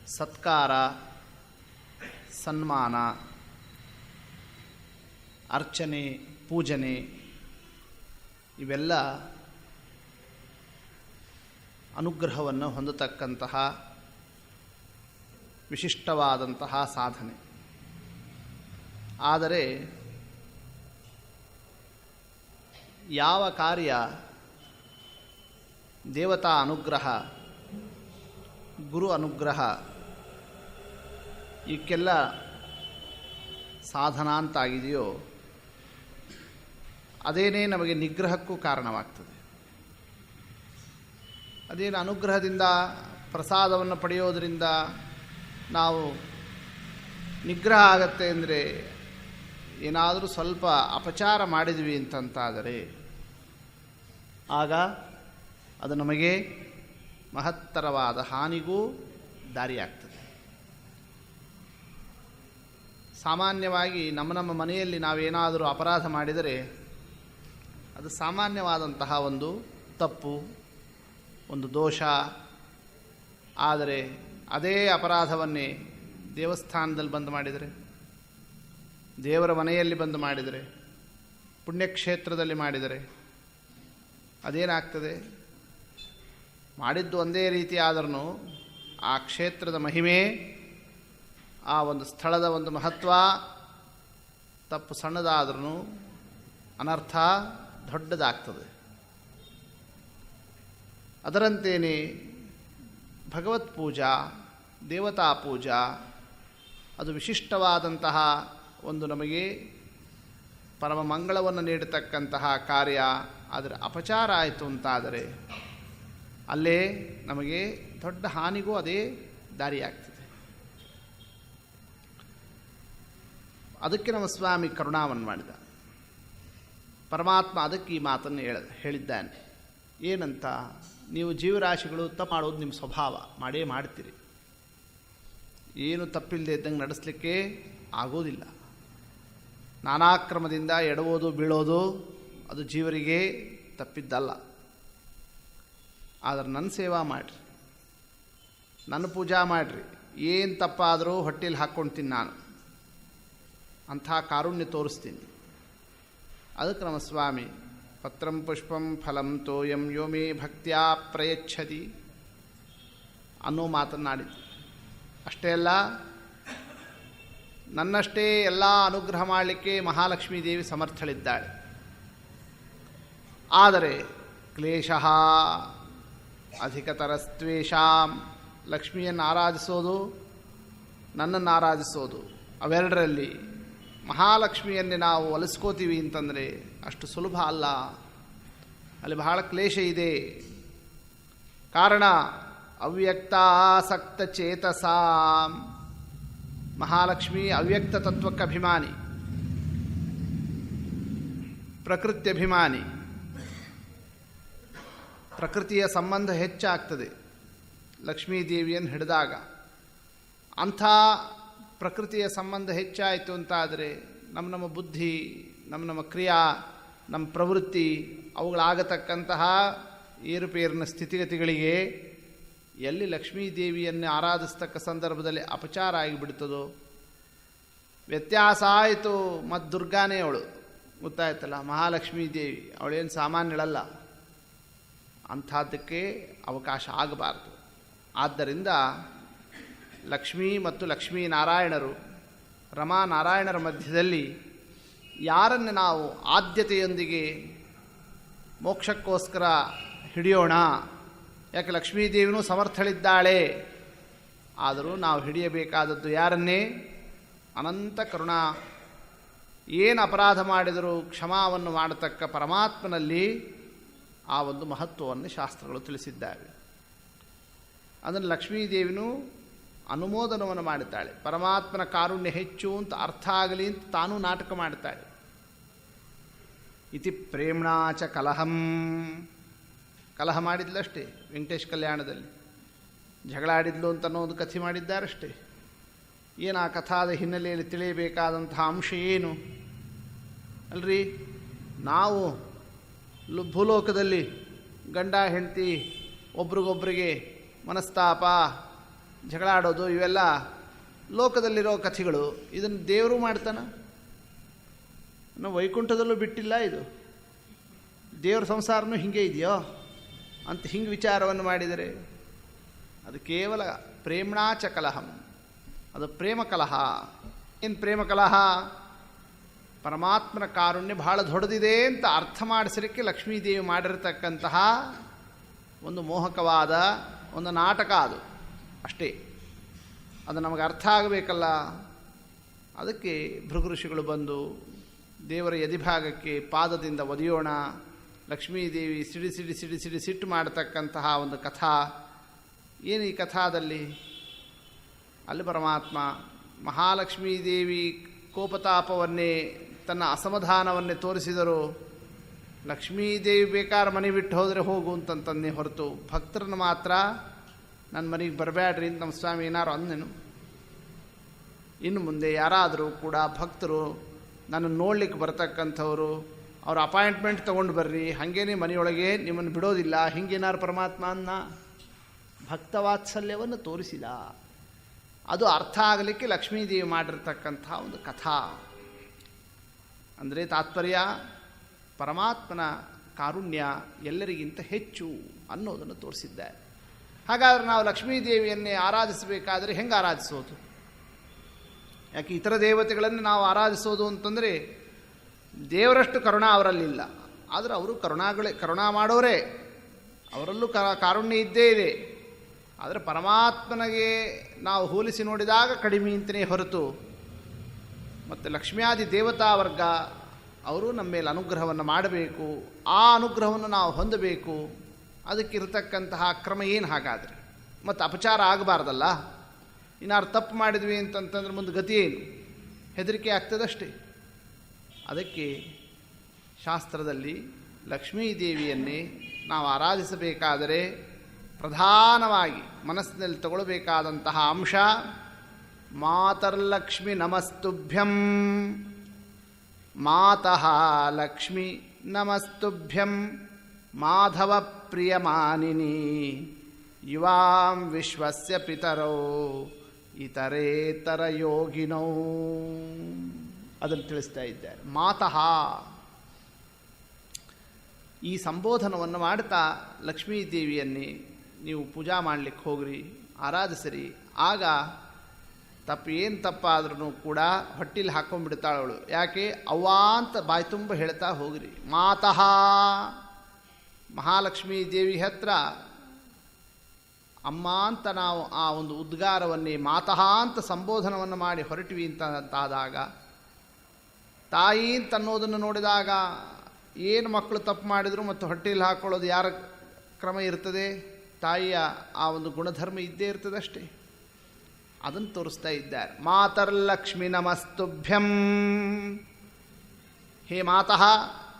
ಸತ್ಕಾರ, ಸನ್ಮಾನ, ಅರ್ಚನೆ, ಪೂಜನೆ ಇವೆಲ್ಲ ಅನುಗ್ರಹವನ್ನು ಹೊಂದತಕ್ಕಂತಹ ವಿಶಿಷ್ಟವಾದಂತಹ ಸಾಧನೆ. ಆದರೆ ಯಾವ ಕಾರ್ಯ ದೇವತಾ ಅನುಗ್ರಹ, ಗುರು ಅನುಗ್ರಹ ಇವಕ್ಕೆಲ್ಲ ಸಾಧನ ಅಂತಾಗಿದೆಯೋ ಅದೇನೇ ನಮಗೆ ನಿಗ್ರಹಕ್ಕೂ ಕಾರಣವಾಗ್ತದೆ. ಅದೇನು ಅನುಗ್ರಹದಿಂದ ಪ್ರಸಾದವನ್ನು ಪಡೆಯೋದರಿಂದ ನಾವು ನಿಗ್ರಹ ಆಗತ್ತೆ ಅಂದರೆ ಏನಾದರೂ ಸ್ವಲ್ಪ ಅಪಚಾರ ಮಾಡಿದ್ವಿ ಅಂತಂತಾದರೆ ಆಗ ಅದು ನಮಗೆ ಮಹತ್ತರವಾದ ಹಾನಿಗೂ ದಾರಿಯಾಗ್ತದೆ. ಸಾಮಾನ್ಯವಾಗಿ ನಮ್ಮ ಮನೆಯಲ್ಲಿ ನಾವೇನಾದರೂ ಅಪರಾಧ ಮಾಡಿದರೆ ಅದು ಸಾಮಾನ್ಯವಾದಂತಹ ಒಂದು ತಪ್ಪು, ಒಂದು ದೋಷ. ಆದರೆ ಅದೇ ಅಪರಾಧವನ್ನೇ ದೇವಸ್ಥಾನದಲ್ಲಿ ಬಂದು ಮಾಡಿದರೆ, ದೇವರ ಮನೆಯಲ್ಲಿ ಬಂದು ಮಾಡಿದರೆ, ಪುಣ್ಯಕ್ಷೇತ್ರದಲ್ಲಿ ಮಾಡಿದರೆ ಅದೇನಾಗ್ತದೆ? ಮಾಡಿದ್ದು ಒಂದೇ ರೀತಿ ಆದ್ರೂ ಆ ಕ್ಷೇತ್ರದ ಮಹಿಮೆ, ಆ ಒಂದು ಸ್ಥಳದ ಒಂದು ಮಹತ್ವ ತಪ್ಪು ಸಣ್ಣದಾದ್ರೂ ಅನರ್ಥ ದೊಡ್ಡದಾಗ್ತದೆ. ಅದರಂತೇನೆ ಭಗವತ್ ಪೂಜಾ, ದೇವತಾ ಪೂಜಾ ಅದು ವಿಶಿಷ್ಟವಾದಂತಹ ಒಂದು ನಮಗೆ ಪರಮ ಮಂಗಳವನ್ನು ನೀಡತಕ್ಕಂತಹ ಕಾರ್ಯ. ಅದರ ಅಪಚಾರ ಆಯಿತು ಅಂತಾದರೆ ಅಲ್ಲೇ ನಮಗೆ ದೊಡ್ಡ ಹಾನಿಗೂ ಅದೇ ದಾರಿಯಾಗ್ತದೆ. ಅದಕ್ಕೆ ನಮ್ಮ ಸ್ವಾಮಿ ಕರುಣಾವನ್ನು ಮಾಡಿದ. ಪರಮಾತ್ಮ ಅದಕ್ಕೆ ಈ ಮಾತನ್ನು ಹೇಳಿದ್ದಾನೆ. ಏನಂತ? ನೀವು ಜೀವರಾಶಿಗಳು ತಪ್ಪು ಮಾಡೋದು ನಿಮ್ಮ ಸ್ವಭಾವ, ಮಾಡೇ ಮಾಡ್ತೀರಿ. ಏನು ತಪ್ಪಿಲ್ಲದೆ ಇದ್ದಂಗೆ ನಡೆಸಲಿಕ್ಕೆ ಆಗೋದಿಲ್ಲ. ನಾನಾ ಕ್ರಮದಿಂದ ಎಡವೋದು ಬೀಳೋದು ಅದು ಜೀವರಿಗೆ ತಪ್ಪಿದ್ದಲ್ಲ. ಆದರೆ ನನ್ನ ಸೇವಾ ಮಾಡಿರಿ, ನನ್ನ ಪೂಜಾ ಮಾಡಿರಿ. ಏನು ತಪ್ಪಾದರೂ ಹೊಟ್ಟೆಯಲ್ಲಿ ಹಾಕ್ಕೊಳ್ತೀನಿ ನಾನು, ಅಂಥ ಕಾರುಣ್ಯ ತೋರಿಸ್ತೀನಿ. ಅದಕ್ಕೆ ನಮ್ಮ ಸ್ವಾಮಿ ಪತ್ರಂ ಪುಷ್ಪಂ ಫಲಂ ತೋಯಂ ಯೋ ಮೇ ಭಕ್ತ್ಯಾ ಪ್ರಯಚ್ಛತಿ ಅನ್ನೋ ಮಾತನ್ನಾಡಿದ್ದು. ಅಷ್ಟೇ ಅಲ್ಲ, ನನ್ನಷ್ಟೇ ಎಲ್ಲ ಅನುಗ್ರಹ ಮಾಡಲಿಕ್ಕೆ ಮಹಾಲಕ್ಷ್ಮೀ ದೇವಿ ಸಮರ್ಥಳಿದ್ದಾಳೆ. ಆದರೆ ಕ್ಲೇಶಃ ಅಧಿಕತರಸ್ತ್ವೇಷಾಂ, ಲಕ್ಷ್ಮಿಯನ್ನು ಆರಾಧಿಸೋದು, ನನ್ನನ್ನು ಆರಾಧಿಸೋದು, ಅವೆರಡರಲ್ಲಿ ಮಹಾಲಕ್ಷ್ಮಿಯನ್ನೇ ನಾವು ಒಲಿಸ್ಕೋತೀವಿ ಅಂತಂದರೆ ಅಷ್ಟು ಸುಲಭ ಅಲ್ಲ. ಅಲ್ಲಿ ಬಹಳ ಕ್ಲೇಶ ಇದೆ. ಕಾರಣ ಅವ್ಯಕ್ತಾಸಕ್ತ ಚೇತಸಾಂ, ಮಹಾಲಕ್ಷ್ಮಿ ಅವ್ಯಕ್ತ ತತ್ವಕ್ಕೆ ಅಭಿಮಾನಿ, ಪ್ರಕೃತ್ಯಭಿಮಾನಿ. ಪ್ರಕೃತಿಯ ಸಂಬಂಧ ಹೆಚ್ಚಾಗ್ತದೆ ಲಕ್ಷ್ಮೀದೇವಿಯನ್ನು ಹಿಡಿದಾಗ. ಅಂಥ ಪ್ರಕೃತಿಯ ಸಂಬಂಧ ಹೆಚ್ಚಾಯಿತು ಅಂತಾದರೆ ನಮ್ಮ ಬುದ್ಧಿ, ನಮ್ಮ ಕ್ರಿಯಾ, ನಮ್ಮ ಪ್ರವೃತ್ತಿ ಅವುಗಳಾಗತಕ್ಕಂತಹ ಏರುಪೇರಿನ ಸ್ಥಿತಿಗತಿಗಳಿಗೆ ಎಲ್ಲಿ ಲಕ್ಷ್ಮೀದೇವಿಯನ್ನು ಆರಾಧಿಸ್ತಕ್ಕ ಸಂದರ್ಭದಲ್ಲಿ ಅಪಚಾರ ಆಗಿಬಿಡ್ತದೋ, ವ್ಯತ್ಯಾಸ ಆಯಿತು. ಮತ್ತು ದುರ್ಗಾನೇ ಅವಳು, ಗೊತ್ತಾಯ್ತಲ್ಲ, ಮಹಾಲಕ್ಷ್ಮೀ ದೇವಿ ಅವಳೇನು ಸಾಮಾನ್ಯಳಲ್ಲ. ಅಂಥದ್ದಕ್ಕೆ ಅವಕಾಶ ಆಗಬಾರ್ದು. ಆದ್ದರಿಂದ ಲಕ್ಷ್ಮೀ ಮತ್ತು ಲಕ್ಷ್ಮೀನಾರಾಯಣರು, ರಮಾನಾರಾಯಣರ ಮಧ್ಯದಲ್ಲಿ ಯಾರನ್ನು ನಾವು ಆದ್ಯತೆಯೊಂದಿಗೆ ಮೋಕ್ಷಕ್ಕೋಸ್ಕರ ಹಿಡಿಯೋಣ? ಯಾಕೆ ಲಕ್ಷ್ಮೀದೇವಿನೂ ಸಮರ್ಥಳಿದ್ದಾಳೆ. ಆದರೂ ನಾವು ಹಿಡಿಯಬೇಕಾದದ್ದು ಯಾರನ್ನೇ? ಅನಂತ ಕರುಣಾ, ಏನು ಅಪರಾಧ ಮಾಡಿದರೂ ಕ್ಷಮಾವನ್ನು ಮಾಡತಕ್ಕ ಪರಮಾತ್ಮನಲ್ಲಿ ಆ ಒಂದು ಮಹತ್ವವನ್ನು ಶಾಸ್ತ್ರಗಳು ತಿಳಿಸಿದ್ದಾವೆ. ಅದನ್ನು ಲಕ್ಷ್ಮೀದೇವಿನೂ ಅನುಮೋದನವನ್ನು ಮಾಡುತ್ತಾಳೆ. ಪರಮಾತ್ಮನ ಕಾರುಣ್ಯ ಹೆಚ್ಚು ಅಂತ ಅರ್ಥ ಆಗಲಿ ಅಂತ ತಾನೂ ನಾಟಕ ಮಾಡ್ತಾಳೆ. ಇತಿ ಪ್ರೇಮ್ಣಾಚ ಕಲಹಂ, ಕಲಹ ಮಾಡಿದ್ಲಷ್ಟೇ ವೆಂಕಟೇಶ್ ಕಲ್ಯಾಣದಲ್ಲಿ. ಜಗಳ ಆಡಿದ್ಲು ಅಂತ ಅನ್ನೋದು ಕಥೆ ಮಾಡಿದ್ದಾರಷ್ಟೇ. ಏನು ಆ ಕಥಾದ ಹಿನ್ನೆಲೆಯಲ್ಲಿ ತಿಳಿಯಬೇಕಾದಂತಹ ಅಂಶ ಏನು ಅಲ್ರಿ? ನಾವು ಭೂಲೋಕದಲ್ಲಿ ಗಂಡ ಹೆಂಡತಿ ಒಬ್ರಿಗೊಬ್ಬರಿಗೆ ಮನಸ್ತಾಪ ಜಗಳ ಆಡೋದು ಇವೆಲ್ಲ ಲೋಕದಲ್ಲಿರೋ ಕಥೆಗಳು. ಇದನ್ನು ದೇವರು ಮಾಡ್ತಾನೆ? ನಾವು ವೈಕುಂಠದಲ್ಲೂ ಬಿಟ್ಟಿಲ್ಲ. ಇದು ದೇವ್ರ ಸಂಸಾರನೂ ಹಿಂಗೆ ಇದೆಯೋ ಅಂತ ಹಿಂಗೆ ವಿಚಾರವನ್ನು ಮಾಡಿದರೆ ಅದು ಕೇವಲ ಪ್ರೇಮ್ಣಾಚ ಕಲಹಂ, ಅದು ಪ್ರೇಮ ಕಲಹ. ಏನು ಪ್ರೇಮ ಕಲಹ? ಪರಮಾತ್ಮನ ಕಾರುಣ್ಯ ಬಹಳ ದೊಡ್ಡದಿದೆ ಅಂತ ಅರ್ಥ ಮಾಡಿಸಲಿಕ್ಕೆ ಲಕ್ಷ್ಮೀದೇವಿ ಮಾಡಿರತಕ್ಕಂತಹ ಒಂದು ಮೋಹಕವಾದ ಒಂದು ನಾಟಕ ಅದು ಅಷ್ಟೇ. ಅದು ನಮಗೆ ಅರ್ಥ ಆಗಬೇಕಲ್ಲ. ಅದಕ್ಕೆ ಭೃಗು ಋಷಿಗಳು ಬಂದು ದೇವರ ಎದಿಭಾಗಕ್ಕೆ ಪಾದದಿಂದ ಒದೆಯೋಣ, ಲಕ್ಷ್ಮೀದೇವಿ ಸಿಡಿ ಸಿಡಿ ಸಿಡಿ ಸಿಡಿ ಸಿಟ್ಟು ಮಾಡತಕ್ಕಂತಹ ಒಂದು ಕಥಾ. ಏನು ಈ ಕಥಾದಲ್ಲಿ? ಅಲ್ಲಿ ಪರಮಾತ್ಮ ಮಹಾಲಕ್ಷ್ಮೀದೇವಿ ಕೋಪತಾಪವನ್ನೇ, ತನ್ನ ಅಸಮಾಧಾನವನ್ನೇ ತೋರಿಸಿದರು. ಲಕ್ಷ್ಮೀದೇವಿ ಬೇಕಾದ್ರೆ ಮನೆ ಬಿಟ್ಟು ಹೋದರೆ ಹೋಗು ಅಂತಂತನ್ನೇ ಹೊರತು ಭಕ್ತರನ್ನು ಮಾತ್ರ ನನ್ನ ಮನೆಗೆ ಬರಬೇಡ್ರಿ ಅಂತ ನಮ್ಮ ಸ್ವಾಮಿ ಏನಾರು ಅಂದೇನು? ಇನ್ನು ಮುಂದೆ ಯಾರಾದರೂ ಕೂಡ ಭಕ್ತರು ನನ್ನನ್ನು ನೋಡ್ಲಿಕ್ಕೆ ಬರ್ತಕ್ಕಂಥವ್ರು ಅವ್ರ ಅಪಾಯಿಂಟ್ಮೆಂಟ್ ತೊಗೊಂಡು ಬರ್ರಿ, ಹಾಗೇನೆ ಮನೆಯೊಳಗೆ ನಿಮ್ಮನ್ನು ಬಿಡೋದಿಲ್ಲ, ಹಿಂಗೇನಾರು ಪರಮಾತ್ಮ ಅನ್ನ ಭಕ್ತವಾತ್ಸಲ್ಯವನ್ನು ತೋರಿಸಿದ. ಅದು ಅರ್ಥ ಆಗಲಿಕ್ಕೆ ಲಕ್ಷ್ಮೀದೇವಿ ಮಾಡಿರ್ತಕ್ಕಂಥ ಒಂದು ಕಥಾ. ಅಂದರೆ ತಾತ್ಪರ್ಯ ಪರಮಾತ್ಮನ ಕಾರುಣ್ಯ ಎಲ್ಲರಿಗಿಂತ ಹೆಚ್ಚು ಅನ್ನೋದನ್ನು ತೋರಿಸಿದ್ದಾರೆ. ಹಾಗಾದರೆ ನಾವು ಲಕ್ಷ್ಮೀದೇವಿಯನ್ನೇ ಆರಾಧಿಸಬೇಕಾದರೆ ಹೆಂಗೆ ಆರಾಧಿಸೋದು? ಯಾಕೆ ಇತರ ದೇವತೆಗಳನ್ನು ನಾವು ಆರಾಧಿಸೋದು ಅಂತಂದರೆ ದೇವರಷ್ಟು ಕರುಣಾ ಅವರಲ್ಲಿಲ್ಲ. ಆದರೆ ಅವರು ಕರುಣಾ ಮಾಡೋರೇ, ಅವರಲ್ಲೂ ಕಾರುಣ್ಯ ಇದ್ದೇ ಇದೆ. ಆದರೆ ಪರಮಾತ್ಮನಿಗೆ ನಾವು ಹೋಲಿಸಿ ನೋಡಿದಾಗ ಕಡಿಮೆ ಅಂತಲೇ ಹೊರತು, ಮತ್ತು ಲಕ್ಷ್ಮ್ಯಾದಿ ದೇವತಾ ವರ್ಗ ಅವರು ನಮ್ಮ ಮೇಲೆ ಅನುಗ್ರಹವನ್ನು ಮಾಡಬೇಕು, ಆ ಅನುಗ್ರಹವನ್ನು ನಾವು ಹೊಂದಬೇಕು. ಅದಕ್ಕಿರತಕ್ಕಂತಹ ಕ್ರಮ ಏನು ಹಾಗಾದರೆ? ಮತ್ತು ಅಪಚಾರ ಆಗಬಾರ್ದಲ್ಲ. ಇನ್ನಾರು ತಪ್ಪು ಮಾಡಿದ್ವಿ ಅಂತಂತಂದ್ರೆ ಮುಂದೆ ಗತಿ ಏನು? ಹೆದರಿಕೆ ಆಗ್ತದಷ್ಟೇ. ಅದಕ್ಕೆ ಶಾಸ್ತ್ರದಲ್ಲಿ ಲಕ್ಷ್ಮೀದೇವಿಯನ್ನೇ ನಾವು ಆರಾಧಿಸಬೇಕಾದರೆ ಪ್ರಧಾನವಾಗಿ ಮನಸ್ಸಿನಲ್ಲಿ ತಗೊಳ್ಬೇಕಾದಂತಹ ಅಂಶ ಮಾತರ್ಲಕ್ಷ್ಮಿ ನಮಸ್ತುಭ್ಯಂ, ಮಾತಃ ಲಕ್ಷ್ಮಿ ನಮಸ್ತುಭ್ಯಂ, ಮಾಧವ ಪ್ರಿಯಮಾನಿನಿ ಯುವಾಂ ವಿಶ್ವಸ್ಯ ಪಿತರೌ ಇತರೇತರ ಯೋಗಿನೌ. ಅದನ್ನು ತಿಳಿಸ್ತಾ ಇದ್ದಾರೆ. ಮಾತಃ ಈ ಸಂಬೋಧನವನ್ನು ಮಾಡ್ತಾ ಲಕ್ಷ್ಮೀದೇವಿಯನ್ನೇ ನೀವು ಪೂಜಾ ಮಾಡಲಿಕ್ಕೆ ಹೋಗ್ರಿ, ಆರಾಧಿಸಿರಿ. ಆಗ ಏನು ತಪ್ಪಾದ್ರೂ ಕೂಡ ಹೊಟ್ಟಿಲಿ ಹಾಕ್ಕೊಂಡ್ಬಿಡ್ತಾಳವಳು. ಯಾಕೆ? ಅವ್ವ ಅಂತ ಬಾಯಿ ತುಂಬ ಹೇಳ್ತಾ ಹೋಗ್ರಿ. ಮಾತಃ ಮಹಾಲಕ್ಷ್ಮೀ ದೇವಿ ಹತ್ರ ಅಮ್ಮ ಅಂತ ನಾವು ಆ ಒಂದು ಉದ್ಗಾರವನ್ನೇ ಮಾತಃ ಅಂತ ಸಂಬೋಧನವನ್ನು ಮಾಡಿ ಹೊರಟಿವಿ ಅಂತಾದಾಗ, ತಾಯಿ ಅಂತ ಅನ್ನೋದನ್ನು ನೋಡಿದಾಗ ಏನು ಮಕ್ಕಳು ತಪ್ಪು ಮಾಡಿದ್ರು ಮತ್ತು ಹೊಟ್ಟೆಯಲ್ಲಿ ಹಾಕ್ಕೊಳ್ಳೋದು ಯಾರ ಕ್ರಮ ಇರ್ತದೆ? ತಾಯಿಯ ಆ ಒಂದು ಗುಣಧರ್ಮ ಇದ್ದೇ ಇರ್ತದೆ ಅಷ್ಟೇ. ಅದನ್ನು ತೋರಿಸ್ತಾ ಇದ್ದಾರೆ. ಮಾತರ್ಲಕ್ಷ್ಮಿ ನಮಸ್ತುಭ್ಯಂ. ಹೇ ಮಾತಃ,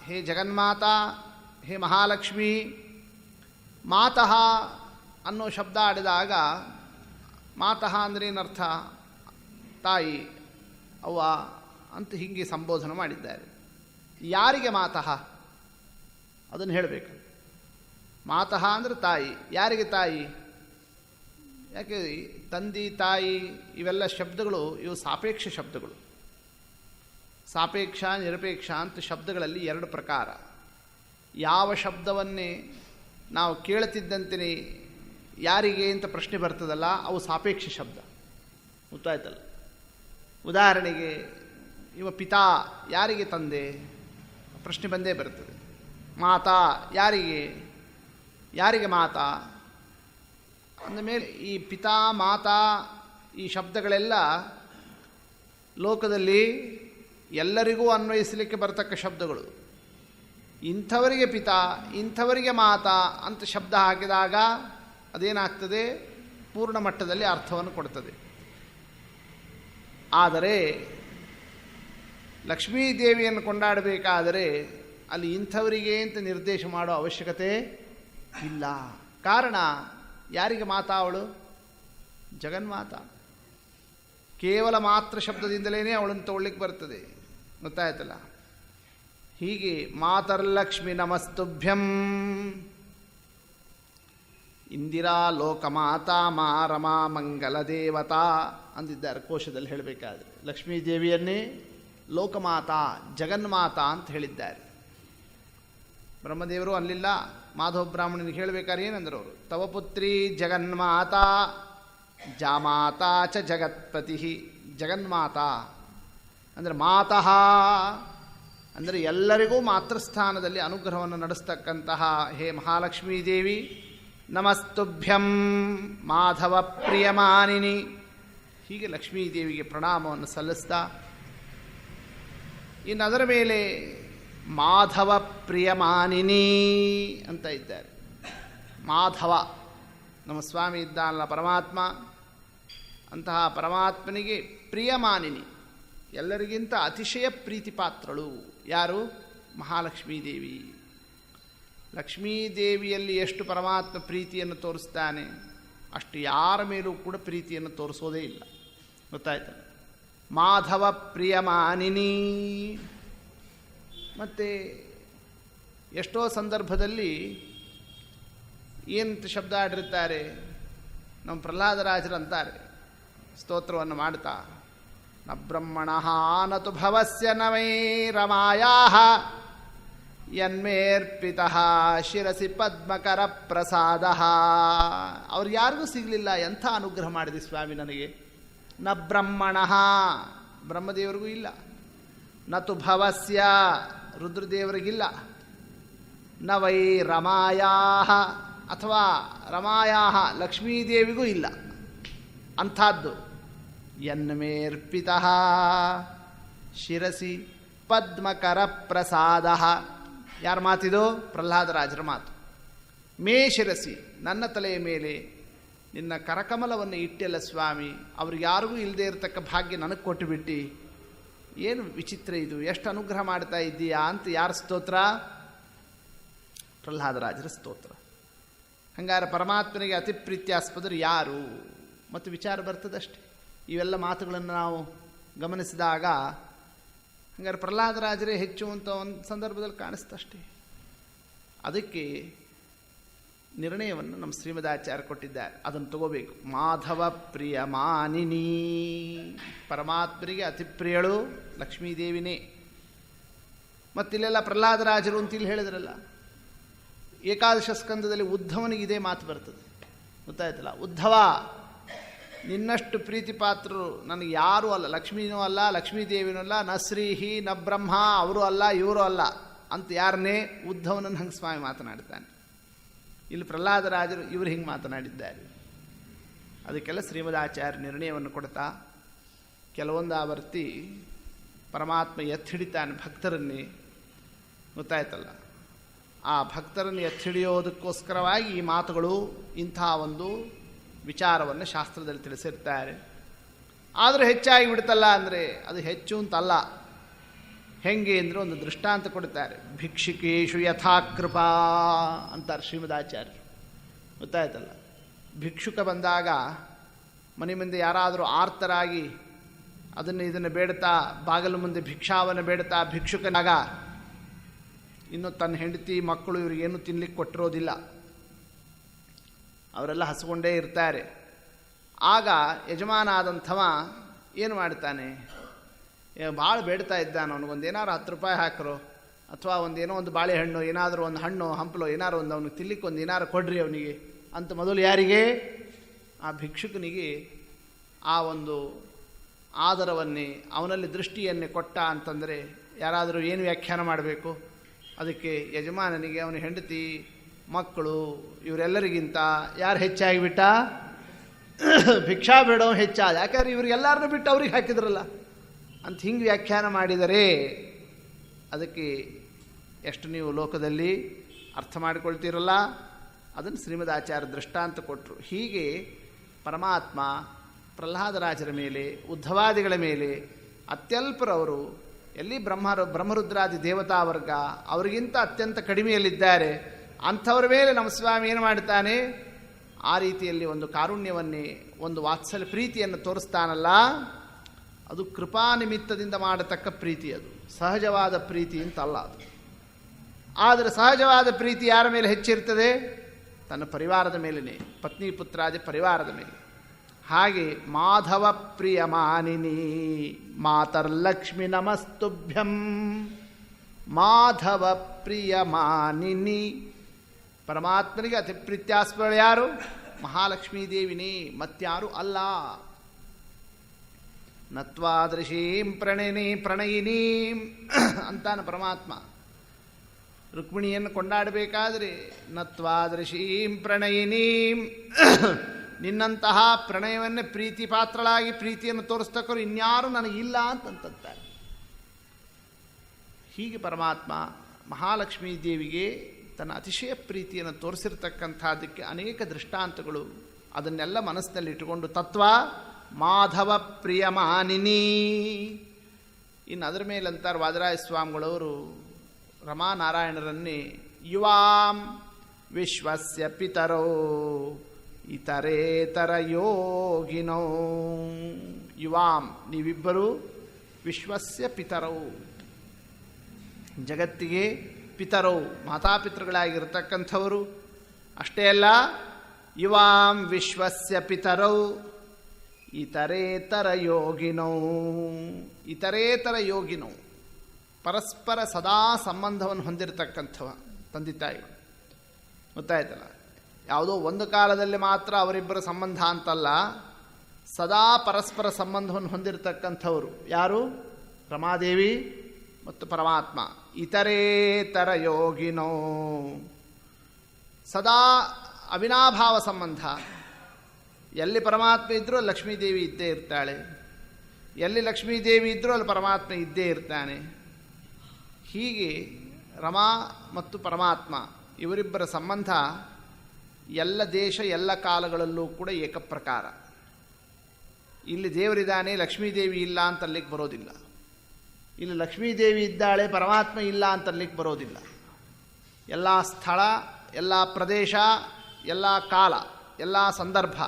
ಹೇ ಜಗನ್ಮಾತಾ, ಹೇ ಮಹಾಲಕ್ಷ್ಮಿ. ಮಾತಃ ಅನ್ನೋ ಶಬ್ದ ಆಡಿದಾಗ ಮಾತಃ ಅಂದ್ರೆ ಏನರ್ಥ? ತಾಯಿ, ಅವ್ವ ಅಂತ ಹೀಗೆ ಸಂಬೋಧನೆ ಮಾಡಿದ್ದಾರೆ. ಯಾರಿಗೆ ಮಾತಃ ಅದನ್ನು ಹೇಳಬೇಕು. ಮಾತಃ ಅಂದರೆ ತಾಯಿ. ಯಾರಿಗೆ ತಾಯಿ? ಯಾಕೆ ತಂದೆ ತಾಯಿ ಇವೆಲ್ಲ ಶಬ್ದಗಳು ಇವು ಸಾಪೇಕ್ಷ ಶಬ್ದಗಳು. ಸಾಪೇಕ್ಷ ನಿರಪೇಕ್ಷ ಅಂತ ಶಬ್ದಗಳಲ್ಲಿ ಎರಡು ಪ್ರಕಾರ. ಯಾವ ಶಬ್ದವನ್ನೇ ನಾವು ಕೇಳುತ್ತಿದ್ದಂತೆಯೇ ಯಾರಿಗೆ ಅಂತ ಪ್ರಶ್ನೆ ಬರ್ತದಲ್ಲ, ಅವು ಸಾಪೇಕ್ಷ ಶಬ್ದ. ಗೊತ್ತಾಯ್ತಲ್ಲ? ಉದಾಹರಣೆಗೆ ಇವ ಪಿತಾ, ಯಾರಿಗೆ ತಂದೆ? ಪ್ರಶ್ನೆ ಬಂದೇ ಬರ್ತದೆ. ಮಾತಾ, ಯಾರಿಗೆ ಮಾತಾ? ಅಂದಮೇಲೆ ಈ ಪಿತಾ ಮಾತಾ ಈ ಶಬ್ದಗಳೆಲ್ಲ ಲೋಕದಲ್ಲಿ ಎಲ್ಲರಿಗೂ ಅನ್ವಯಿಸಲಿಕ್ಕೆ ಬರ್ತಕ್ಕ ಶಬ್ದಗಳು. ಇಂಥವರಿಗೆ ಪಿತಾ, ಇಂಥವರಿಗೆ ಮಾತಾ ಅಂತ ಶಬ್ದ ಹಾಕಿದಾಗ ಅದೇನಾಗ್ತದೆ? ಪೂರ್ಣ ಮಟ್ಟದಲ್ಲಿ ಅರ್ಥವನ್ನು ಕೊಡ್ತದೆ. ಆದರೆ ಲಕ್ಷ್ಮೀದೇವಿಯನ್ನು ಕೊಂಡಾಡಬೇಕಾದರೆ ಅಲ್ಲಿ ಇಂಥವರಿಗೆ ಅಂತ ನಿರ್ದೇಶ ಮಾಡೋ ಅವಶ್ಯಕತೆ ಇಲ್ಲ. ಕಾರಣ ಯಾರಿಗೆ ಮಾತಾ? ಅವಳು ಜಗನ್ಮಾತಾ. ಕೇವಲ ಮಾತ್ರ ಶಬ್ದದಿಂದಲೇ ಅವಳನ್ನು ತಗೊಳ್ಳಿಕ್ಕೆ ಬರ್ತದೆ. ಗೊತ್ತಾಯ್ತಲ್ಲ? ಹೀಗೆ ಮಾತರ್ಲಕ್ಷ್ಮಿ ನಮಸ್ತುಭ್ಯಂ. ಇಂದಿರಾ ಲೋಕಮಾತಾ ಮಾ ರಮಾ ಮಂಗಲ ದೇವತಾ ಅಂದಿದ್ದಾರೆ ಕೋಶದಲ್ಲಿ ಹೇಳಬೇಕಾದ್ರೆ. ಲಕ್ಷ್ಮೀದೇವಿಯನ್ನೇ ಲೋಕಮಾತಾ ಜಗನ್ಮಾತಾ ಅಂತ ಹೇಳಿದ್ದಾರೆ. ಬ್ರಹ್ಮದೇವರು ಅಲ್ಲಿಲ್ಲ, ಮಾಧವ ಬ್ರಾಹ್ಮಣನಿಗೆ ಹೇಳಬೇಕಾದ್ರೆ ಏನಂದ್ರೆ ಅವರು, ತವ ಪುತ್ರಿ ಜಗನ್ಮಾತಾ ಜಾಮಾತಾ ಚ ಜಗತ್ಪತಿ. ಜಗನ್ಮಾತಾ ಅಂದರೆ ಮಾತಃ ಅಂದರೆ ಎಲ್ಲರಿಗೂ ಮಾತೃಸ್ಥಾನದಲ್ಲಿ ಅನುಗ್ರಹವನ್ನು ನಡೆಸ್ತಕ್ಕಂತಹ ಹೇ ಮಹಾಲಕ್ಷ್ಮೀ ದೇವಿ, ನಮಸ್ತುಭ್ಯಂ ಮಾಧವ ಪ್ರಿಯಮಾನಿನಿ. ಹೀಗೆ ಲಕ್ಷ್ಮೀದೇವಿಗೆ ಪ್ರಣಾಮವನ್ನು ಸಲ್ಲಿಸ್ತಾ, ಇನ್ನು ಅದರ ಮೇಲೆ ಮಾಧವ ಪ್ರಿಯಮಾನಿನಿ ಅಂತ ಇದ್ದಾರೆ. ಮಾಧವ ನಮ್ಮ ಸ್ವಾಮಿ ಇದ್ದಾನಲ್ಲ ಪರಮಾತ್ಮ, ಅಂತಹ ಪರಮಾತ್ಮನಿಗೆ ಪ್ರಿಯಮಾನಿನಿ, ಎಲ್ಲರಿಗಿಂತ ಅತಿಶಯ ಪ್ರೀತಿಪಾತ್ರಳು. ಯಾರು? ಮಹಾಲಕ್ಷ್ಮೀ ದೇವಿ. ಲಕ್ಷ್ಮೀದೇವಿಯಲ್ಲಿ ಎಷ್ಟು ಪರಮಾತ್ಮ ಪ್ರೀತಿಯನ್ನು ತೋರಿಸ್ತಾನೆ ಅಷ್ಟು ಯಾರ ಮೇಲೂ ಕೂಡ ಪ್ರೀತಿಯನ್ನು ತೋರಿಸೋದೇ ಇಲ್ಲ. ಗೊತ್ತಾಯ್ತು? ಮಾಧವ ಪ್ರಿಯಮಾನಿನಿ. ಮತ್ತು ಎಷ್ಟೋ ಸಂದರ್ಭದಲ್ಲಿ ಏನಂತ ಶಬ್ದ ಆಡಿರ್ತಾರೆ, ನಮ್ಮ ಪ್ರಹ್ಲಾದರಾಜರು ಅಂತಾರೆ ಸ್ತೋತ್ರವನ್ನು ಮಾಡ್ತಾ, ನ ಬ್ರಹ್ಮಣಃ ನತು ಭವಸ್ಯ ನ ವೈ ರಮಾಯಾಃ ಯನ್ಮೇರ್ಪಿತಃ ಶಿರಸಿ ಪದ್ಮಕರ ಪ್ರಸಾದಃ. ಅವ್ರು ಯಾರಿಗೂ ಸಿಗಲಿಲ್ಲ, ಎಂಥ ಅನುಗ್ರಹ ಮಾಡಿದೆ ಸ್ವಾಮಿ ನನಗೆ. ನ ಬ್ರಹ್ಮಣಃ ಬ್ರಹ್ಮದೇವರಿಗೂ ಇಲ್ಲ, ನತು ಭವಸ್ಯ ರುದ್ರದೇವರಿಗಿಲ್ಲ, ನ ವೈ ರಮಾಯಾಃ ಅಥವಾ ರಮಾಯಾಃ ಲಕ್ಷ್ಮೀದೇವಿಗೂ ಇಲ್ಲ ಅಂಥದ್ದು. ಯನ್ಮೇರ್ಪಿತಃ ಶಿರಸಿ ಪದ್ಮಕರ ಪ್ರಸಾದ. ಯಾರ ಮಾತಿದು? ಪ್ರಹ್ಲಾದರಾಜರ ಮಾತು. ಮೇ ಶಿರಸಿ ನನ್ನ ತಲೆಯ ಮೇಲೆ ನಿನ್ನ ಕರಕಮಲವನ್ನು ಇಟ್ಟೆಲ್ಲ ಸ್ವಾಮಿ, ಅವ್ರಿಗೆ ಯಾರಿಗೂ ಇಲ್ಲದೆ ಇರತಕ್ಕ ಭಾಗ್ಯ ನನಗೆ ಕೊಟ್ಟುಬಿಟ್ಟು, ಏನು ವಿಚಿತ್ರ ಇದು, ಎಷ್ಟು ಅನುಗ್ರಹ ಮಾಡ್ತಾ ಇದ್ದೀಯಾ ಅಂತ ಯಾರ ಸ್ತೋತ್ರ? ಪ್ರಹ್ಲಾದರಾಜರ ಸ್ತೋತ್ರ. ಹಂಗಾರೆ ಪರಮಾತ್ಮನಿಗೆ ಅತಿ ಪ್ರೀತ್ಯಾಸ್ಪದರು ಯಾರು ಮತ್ತು ವಿಚಾರ ಬರ್ತದಷ್ಟೆ. ಇವೆಲ್ಲ ಮಾತುಗಳನ್ನು ನಾವು ಗಮನಿಸಿದಾಗ ಹಂಗಾರೆ ಪ್ರಹ್ಲಾದರಾಜರೇ ಹೆಚ್ಚು ಅಂತ ಒಂದು ಸಂದರ್ಭದಲ್ಲಿ ಕಾಣಿಸ್ತಷ್ಟೇ. ಅದಕ್ಕೆ ನಿರ್ಣಯವನ್ನು ನಮ್ಮ ಶ್ರೀಮದಾಚಾರ್ಯ ಕೊಟ್ಟಿದ್ದಾರೆ, ಅದನ್ನು ತಗೋಬೇಕು. ಮಾಧವ ಪ್ರಿಯ ಮಾನಿನಿ, ಪರಮಾತ್ಮರಿಗೆ ಅತಿ ಪ್ರಿಯಳು ಲಕ್ಷ್ಮೀದೇವಿನೇ. ಮತ್ತಿಲ್ಲೆಲ್ಲ ಪ್ರಹ್ಲಾದರಾಜರು ಅಂತ ಇಲ್ಲಿ ಹೇಳಿದ್ರಲ್ಲ, ಏಕಾದಶ ಸ್ಕಂದದಲ್ಲಿ ಉದ್ಧವನಿಗೆ ಇದೇ ಮಾತು ಬರ್ತದೆ. ಗೊತ್ತಾಯ್ತಲ್ಲ, ಉದ್ಧವ ನಿನ್ನಷ್ಟು ಪ್ರೀತಿ ಪಾತ್ರರು ನನಗೆ ಯಾರೂ ಅಲ್ಲ, ಲಕ್ಷ್ಮೀನೂ ಅಲ್ಲ, ಲಕ್ಷ್ಮೀದೇವಿನೂ ಅಲ್ಲ, ನ ಶ್ರೀಹಿ ನ ಬ್ರಹ್ಮ, ಅವರು ಅಲ್ಲ ಇವರು ಅಲ್ಲ ಅಂತ ಯಾರನ್ನೇ ಉದ್ಧವನನ್ನು ಹಂಗೆ ಸ್ವಾಮಿ ಮಾತನಾಡ್ತಾನೆ. ಇಲ್ಲಿ ಪ್ರಹ್ಲಾದರಾಜರು ಇವರು ಹಿಂಗೆ ಮಾತನಾಡಿದ್ದಾರೆ. ಅದಕ್ಕೆಲ್ಲ ಶ್ರೀಮದಾಚಾರ್ಯ ನಿರ್ಣಯವನ್ನು ಕೊಡ್ತಾ, ಕೆಲವೊಂದು ಆವರ್ತಿ ಪರಮಾತ್ಮ ಎತ್ತಿಡಿತಾನೆ ಭಕ್ತರನ್ನೇ. ಗೊತ್ತಾಯ್ತಲ್ಲ, ಆ ಭಕ್ತರನ್ನು ಎತ್ತಿಡಿಯೋದಕ್ಕೋಸ್ಕರವಾಗಿ ಈ ಮಾತುಗಳು ಇಂಥ ಒಂದು ವಿಚಾರವನ್ನು ಶಾಸ್ತ್ರದಲ್ಲಿ ತಿಳಿಸಿರ್ತಾರೆ. ಆದರೆ ಹೆಚ್ಚಾಗಿ ಬಿಡ್ತಲ್ಲ ಅಂದರೆ ಅದು ಹೆಚ್ಚು ಅಂತಲ್ಲ. ಹೆಂಗೆ ಅಂದರೆ ಒಂದು ದೃಷ್ಟಾಂತ ಕೊಡ್ತಾರೆ. ಭಿಕ್ಷುಕೇಶು ಯಥಾಕೃಪಾ ಅಂತಾರೆ ಶ್ರೀಮದಾಚಾರ್ಯರು. ಗೊತ್ತಾಯ್ತಲ್ಲ, ಭಿಕ್ಷುಕ ಬಂದಾಗ ಮನೆ ಮುಂದೆ ಯಾರಾದರೂ ಆರ್ತರಾಗಿ ಇದನ್ನು ಬೇಡ್ತಾ ಬಾಗಿಲು ಮುಂದೆ ಭಿಕ್ಷಾವನ್ನು ಬೇಡ್ತಾ ಭಿಕ್ಷುಕನಾಗ ಇನ್ನು ತನ್ನ ಹೆಂಡತಿ ಮಕ್ಕಳು ಇವರಿಗೇನು ತಿನ್ಲಿಕ್ಕೆ ಕೊಟ್ಟಿರೋದಿಲ್ಲ, ಅವರೆಲ್ಲ ಹಸ್ಕೊಂಡೇ ಇರ್ತಾರೆ. ಆಗ ಯಜಮಾನ ಆದಂಥವ ಏನು ಮಾಡ್ತಾನೆ, ಭಾಳ ಬೇಡ್ತಾ ಇದ್ದಾನೆ, ಅವನಿಗೊಂದು ಏನಾರು 10 ರೂಪಾಯಿ ಹಾಕರೋ ಅಥವಾ ಒಂದೇನೋ ಒಂದು ಬಾಳೆಹಣ್ಣು ಏನಾದರೂ ಒಂದು ಹಣ್ಣು ಹಂಪಲು ಏನಾರು ಒಂದು ಅವನಿಗೆ ತಿನ್ಲಿಕ್ಕೆ ಒಂದು ಏನಾರು ಕೊಡ್ರಿ ಅವನಿಗೆ ಅಂತ ಮೊದಲು ಯಾರಿಗೆ? ಆ ಭಿಕ್ಷುಕನಿಗೆ ಆ ಒಂದು ಆದರವನ್ನೇ ಅವನಲ್ಲಿ ದೃಷ್ಟಿಯನ್ನೇ ಕೊಟ್ಟ ಅಂತಂದರೆ ಯಾರಾದರೂ ಏನು ವ್ಯಾಖ್ಯಾನ ಮಾಡಬೇಕು? ಅದಕ್ಕೆ ಯಜಮಾನನಿಗೆ ಅವನ ಹೆಂಡತಿ ಮಕ್ಕಳು ಇವರೆಲ್ಲರಿಗಿಂತ ಯಾರು ಹೆಚ್ಚಾಗಿಬಿಟ್ಟ? ಭಿಕ್ಷಾ ಬೇಡೋ ಹೆಚ್ಚಾದ. ಯಾಕಂದ್ರೆ ಇವರಿಗೆಲ್ಲರನ್ನೂ ಬಿಟ್ಟು ಅವ್ರಿಗೆ ಹಾಕಿದ್ರಲ್ಲ ಅಂತ ಹಿಂಗೆ ವ್ಯಾಖ್ಯಾನ ಮಾಡಿದರೆ ಅದಕ್ಕೆ ಎಷ್ಟು ನೀವು ಲೋಕದಲ್ಲಿ ಅರ್ಥ ಮಾಡಿಕೊಳ್ತೀರಲ್ಲ, ಅದನ್ನು ಶ್ರೀಮದಾಚಾರ್ಯ ದೃಷ್ಟಾಂತ ಕೊಟ್ಟರು. ಹೀಗೆ ಪರಮಾತ್ಮ ಪ್ರಹ್ಲಾದರಾಜರ ಮೇಲೆ ಉದ್ಧವಾದಿಗಳ ಮೇಲೆ ಅತ್ಯಲ್ಪರವರು ಎಲ್ಲಿ ಬ್ರಹ್ಮರುದ್ರಾದಿ ದೇವತಾ ವರ್ಗ ಅವರಿಗಿಂತ ಅತ್ಯಂತ ಕಡಿಮೆಯಲ್ಲಿದ್ದಾರೆ. ಅಂಥವ್ರ ಮೇಲೆ ನಮ್ಮ ಸ್ವಾಮಿ ಏನು ಮಾಡ್ತಾನೆ? ಆ ರೀತಿಯಲ್ಲಿ ಒಂದು ಕಾರುಣ್ಯವನ್ನೇ ಒಂದು ವಾತ್ಸಲ್ಯ ಪ್ರೀತಿಯನ್ನು ತೋರಿಸ್ತಾನಲ್ಲ, ಅದು ಕೃಪಾ ನಿಮಿತ್ತದಿಂದ ಮಾಡತಕ್ಕ ಪ್ರೀತಿ. ಅದು ಸಹಜವಾದ ಪ್ರೀತಿ ಅಂತಲ್ಲ ಅದು. ಆದರೆ ಸಹಜವಾದ ಪ್ರೀತಿ ಯಾರ ಮೇಲೆ ಹೆಚ್ಚಿರ್ತದೆ? ತನ್ನ ಪರಿವಾರದ ಮೇಲೇ, ಪತ್ನಿ ಪುತ್ರಾದಿ ಪರಿವಾರದ ಮೇಲೆ. ಹಾಗೆ ಮಾಧವ ಪ್ರಿಯ ಮಾನಿನಿ ಮಾತರ್ಲಕ್ಷ್ಮಿ ನಮಸ್ತುಭ್ಯಂ. ಮಾಧವ ಪ್ರಿಯ ಮಾನಿನಿ, ಪರಮಾತ್ಮನಿಗೆ ಅತಿ ಪ್ರೀತ್ಯಾಸ್ಪದ ಯಾರು? ಮಹಾಲಕ್ಷ್ಮೀ ದೇವಿನೇ, ಮತ್ಯಾರು ಅಲ್ಲ. ನತ್ವಾದೃಶೀಂ ಪ್ರಣಯಿನೀಂ ಅಂತಾನೆ ಪರಮಾತ್ಮ. ರುಕ್ಮಿಣಿಯನ್ನು ಕೊಂಡಾಡಬೇಕಾದ್ರೆ ನತ್ವಾದೃಶೀಂ ಪ್ರಣಯಿನೀಂ, ನಿನ್ನಂತಹ ಪ್ರಣಯವನ್ನೇ ಪ್ರೀತಿ ಪಾತ್ರಳಾಗಿ ಪ್ರೀತಿಯನ್ನು ತೋರಿಸ್ತಕ್ಕರು ಇನ್ಯಾರು ನನಗಿಲ್ಲ ಅಂತಂತಾರೆ. ಹೀಗೆ ಪರಮಾತ್ಮ ಮಹಾಲಕ್ಷ್ಮೀ ದೇವಿಗೆ ತನ್ನ ಅತಿಶಯ ಪ್ರೀತಿಯನ್ನು ತೋರಿಸಿರ್ತಕ್ಕಂಥದ್ದಕ್ಕೆ ಅನೇಕ ದೃಷ್ಟಾಂತಗಳು. ಅದನ್ನೆಲ್ಲ ಮನಸ್ಸಿನಲ್ಲಿ ಇಟ್ಟುಕೊಂಡು ತತ್ವ ಮಾಧವ ಪ್ರಿಯ ಮಾನಿನಿ. ಇನ್ನು ಅದರ ಮೇಲಂತಾರೆ ವಾದರಾಯ ಸ್ವಾಮಿಗಳವರು ರಮಾನಾರಾಯಣರನ್ನೇ ಯುವಾಂ ವಿಶ್ವಸ್ಯ ಪಿತರೋ ಇತರೇತರ ಯೋಗಿನೋ. ಯುವಾಂ, ನೀವಿಬ್ಬರು ವಿಶ್ವಸ್ಯ ಪಿತರೌ, ಜಗತ್ತಿಗೆ ಪಿತರೌ, ಮಾತಾಪಿತೃಗಳಾಗಿರ್ತಕ್ಕಂಥವರು. ಅಷ್ಟೇ ಅಲ್ಲ, ಯುವಾಂ ವಿಶ್ವಸ್ಯ ಪಿತರೌ ಇತರೇತರ ಯೋಗಿನೋ. ಇತರೇತರ ಯೋಗಿನೋ, ಪರಸ್ಪರ ಸದಾ ಸಂಬಂಧವನ್ನು ಹೊಂದಿರತಕ್ಕಂಥವ ತಂದೆ ತಾಯಿಗಳು. ಗೊತ್ತಾಯ್ತಲ್ಲ, ಯಾವುದೋ ಒಂದು ಕಾಲದಲ್ಲಿ ಮಾತ್ರ ಅವರಿಬ್ಬರ ಸಂಬಂಧ ಅಂತಲ್ಲ, ಸದಾ ಪರಸ್ಪರ ಸಂಬಂಧವನ್ನು ಹೊಂದಿರತಕ್ಕಂಥವರು ಯಾರು? ರಮಾದೇವಿ ಮತ್ತು ಪರಮಾತ್ಮ. ಇತರೇತರ ಯೋಗಿನೋ, ಸದಾ ಅವಿನಾಭಾವ ಸಂಬಂಧ. ಎಲ್ಲಿ ಪರಮಾತ್ಮ ಇದ್ದರೂ ಅಲ್ಲಿ ಲಕ್ಷ್ಮೀದೇವಿ ಇದ್ದೇ ಇರ್ತಾಳೆ, ಎಲ್ಲಿ ಲಕ್ಷ್ಮೀದೇವಿ ಇದ್ದರೂ ಅಲ್ಲಿ ಪರಮಾತ್ಮ ಇದ್ದೇ ಇರ್ತಾನೆ. ಹೀಗೆ ರಮಾ ಮತ್ತು ಪರಮಾತ್ಮ ಇವರಿಬ್ಬರ ಸಂಬಂಧ ಎಲ್ಲ ದೇಶ ಎಲ್ಲ ಕಾಲಗಳಲ್ಲೂ ಕೂಡ ಏಕಪ್ರಕಾರ. ಇಲ್ಲಿ ದೇವರಿದ್ದಾನೆ, ಲಕ್ಷ್ಮೀದೇವಿ ಇಲ್ಲ ಅಂತ ಅಲ್ಲಿಗೆ ಬರೋದಿಲ್ಲ. ಇಲ್ಲಿ ಲಕ್ಷ್ಮೀದೇವಿ ಇದ್ದಾಳೆ, ಪರಮಾತ್ಮ ಇಲ್ಲ ಅಂತ ಅಲ್ಲಿಗೆ ಬರೋದಿಲ್ಲ. ಎಲ್ಲ ಸ್ಥಳ, ಎಲ್ಲ ಪ್ರದೇಶ, ಎಲ್ಲ ಕಾಲ, ಎಲ್ಲ ಸಂದರ್ಭ,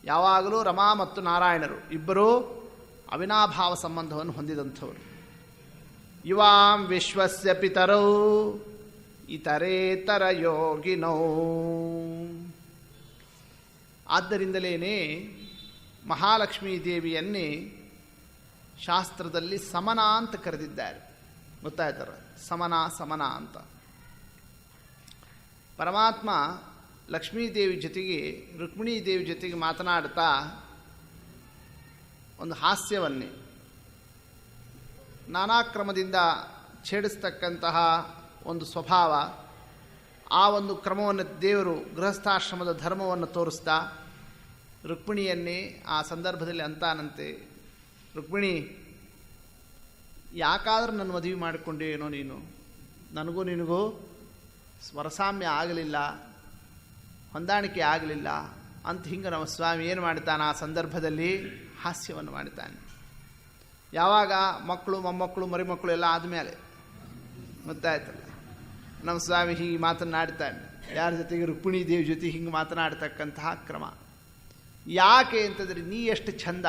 ಯಾವಾಗಲೂ ರಮಾ ಮತ್ತು ನಾರಾಯಣರು ಇಬ್ಬರೂ ಅವಿನಾಭಾವ ಸಂಬಂಧವನ್ನು ಹೊಂದಿದಂಥವರು. ಯುವಾಂ ವಿಶ್ವಸ್ಯ ಪಿತರೌ ಇತರೇತರ ಯೋಗಿನೋ. ಆದ್ದರಿಂದಲೇ ಮಹಾಲಕ್ಷ್ಮೀ ದೇವಿಯನ್ನೇ ಶಾಸ್ತ್ರದಲ್ಲಿ ಸಮನ ಅಂತ ಕರೆದಿದ್ದಾರೆ. ಗೊತ್ತಾಯ್ತಾರ, ಸಮನ ಅಂತ. ಪರಮಾತ್ಮ ಲಕ್ಷ್ಮೀದೇವಿ ಜೊತೆಗೆ ರುಕ್ಮಿಣೀ ದೇವಿ ಜೊತೆಗೆ ಮಾತನಾಡ್ತಾ ಒಂದು ಹಾಸ್ಯವನ್ನೇ, ನಾನಾ ಕ್ರಮದಿಂದ ಛೇಡಿಸ್ತಕ್ಕಂತಹ ಒಂದು ಸ್ವಭಾವ, ಆ ಒಂದು ಕ್ರಮವನ್ನು ದೇವರು ಗೃಹಸ್ಥಾಶ್ರಮದ ಧರ್ಮವನ್ನು ತೋರಿಸ್ತಾ ರುಕ್ಮಿಣಿಯನ್ನೇ ಆ ಸಂದರ್ಭದಲ್ಲಿ ಅಂತಾನಂತೆ, ರುಕ್ಮಿಣಿ, ಯಾಕಾದರೂ ನನ್ನ ಮದುವೆ ಮಾಡಿಕೊಂಡೇನೋ ನೀನು, ನನಗೂ ನಿನಗೂ ಸ್ವರಸಾಮ್ಯ ಆಗಲಿಲ್ಲ, ಹೊಂದಾಣಿಕೆ ಆಗಲಿಲ್ಲ ಅಂತ. ಹಿಂಗೆ ನಮ್ಮ ಸ್ವಾಮಿ ಏನು ಮಾಡ್ತಾನೆ ಆ ಸಂದರ್ಭದಲ್ಲಿ? ಹಾಸ್ಯವನ್ನು ಮಾಡ್ತಾನೆ. ಯಾವಾಗ ಮಕ್ಕಳು ಮೊಮ್ಮಕ್ಕಳು ಮರಿಮಕ್ಕಳು ಎಲ್ಲ ಆದಮೇಲೆ ಗೊತ್ತಾಯ್ತಲ್ಲ, ನಮ್ಮ ಸ್ವಾಮಿ ಹೀಗೆ ಮಾತನಾಡ್ತಾನೆ. ಯಾರ ಜೊತೆಗೆ? ರುಕ್ಮಿಣೀ ದೇವಿ ಜೊತೆ ಹಿಂಗೆ ಮಾತನಾಡ್ತಕ್ಕಂತಹ ಕ್ರಮ. ಯಾಕೆ ಅಂತಂದರೆ, ನೀ ಎಷ್ಟು ಚಂದ,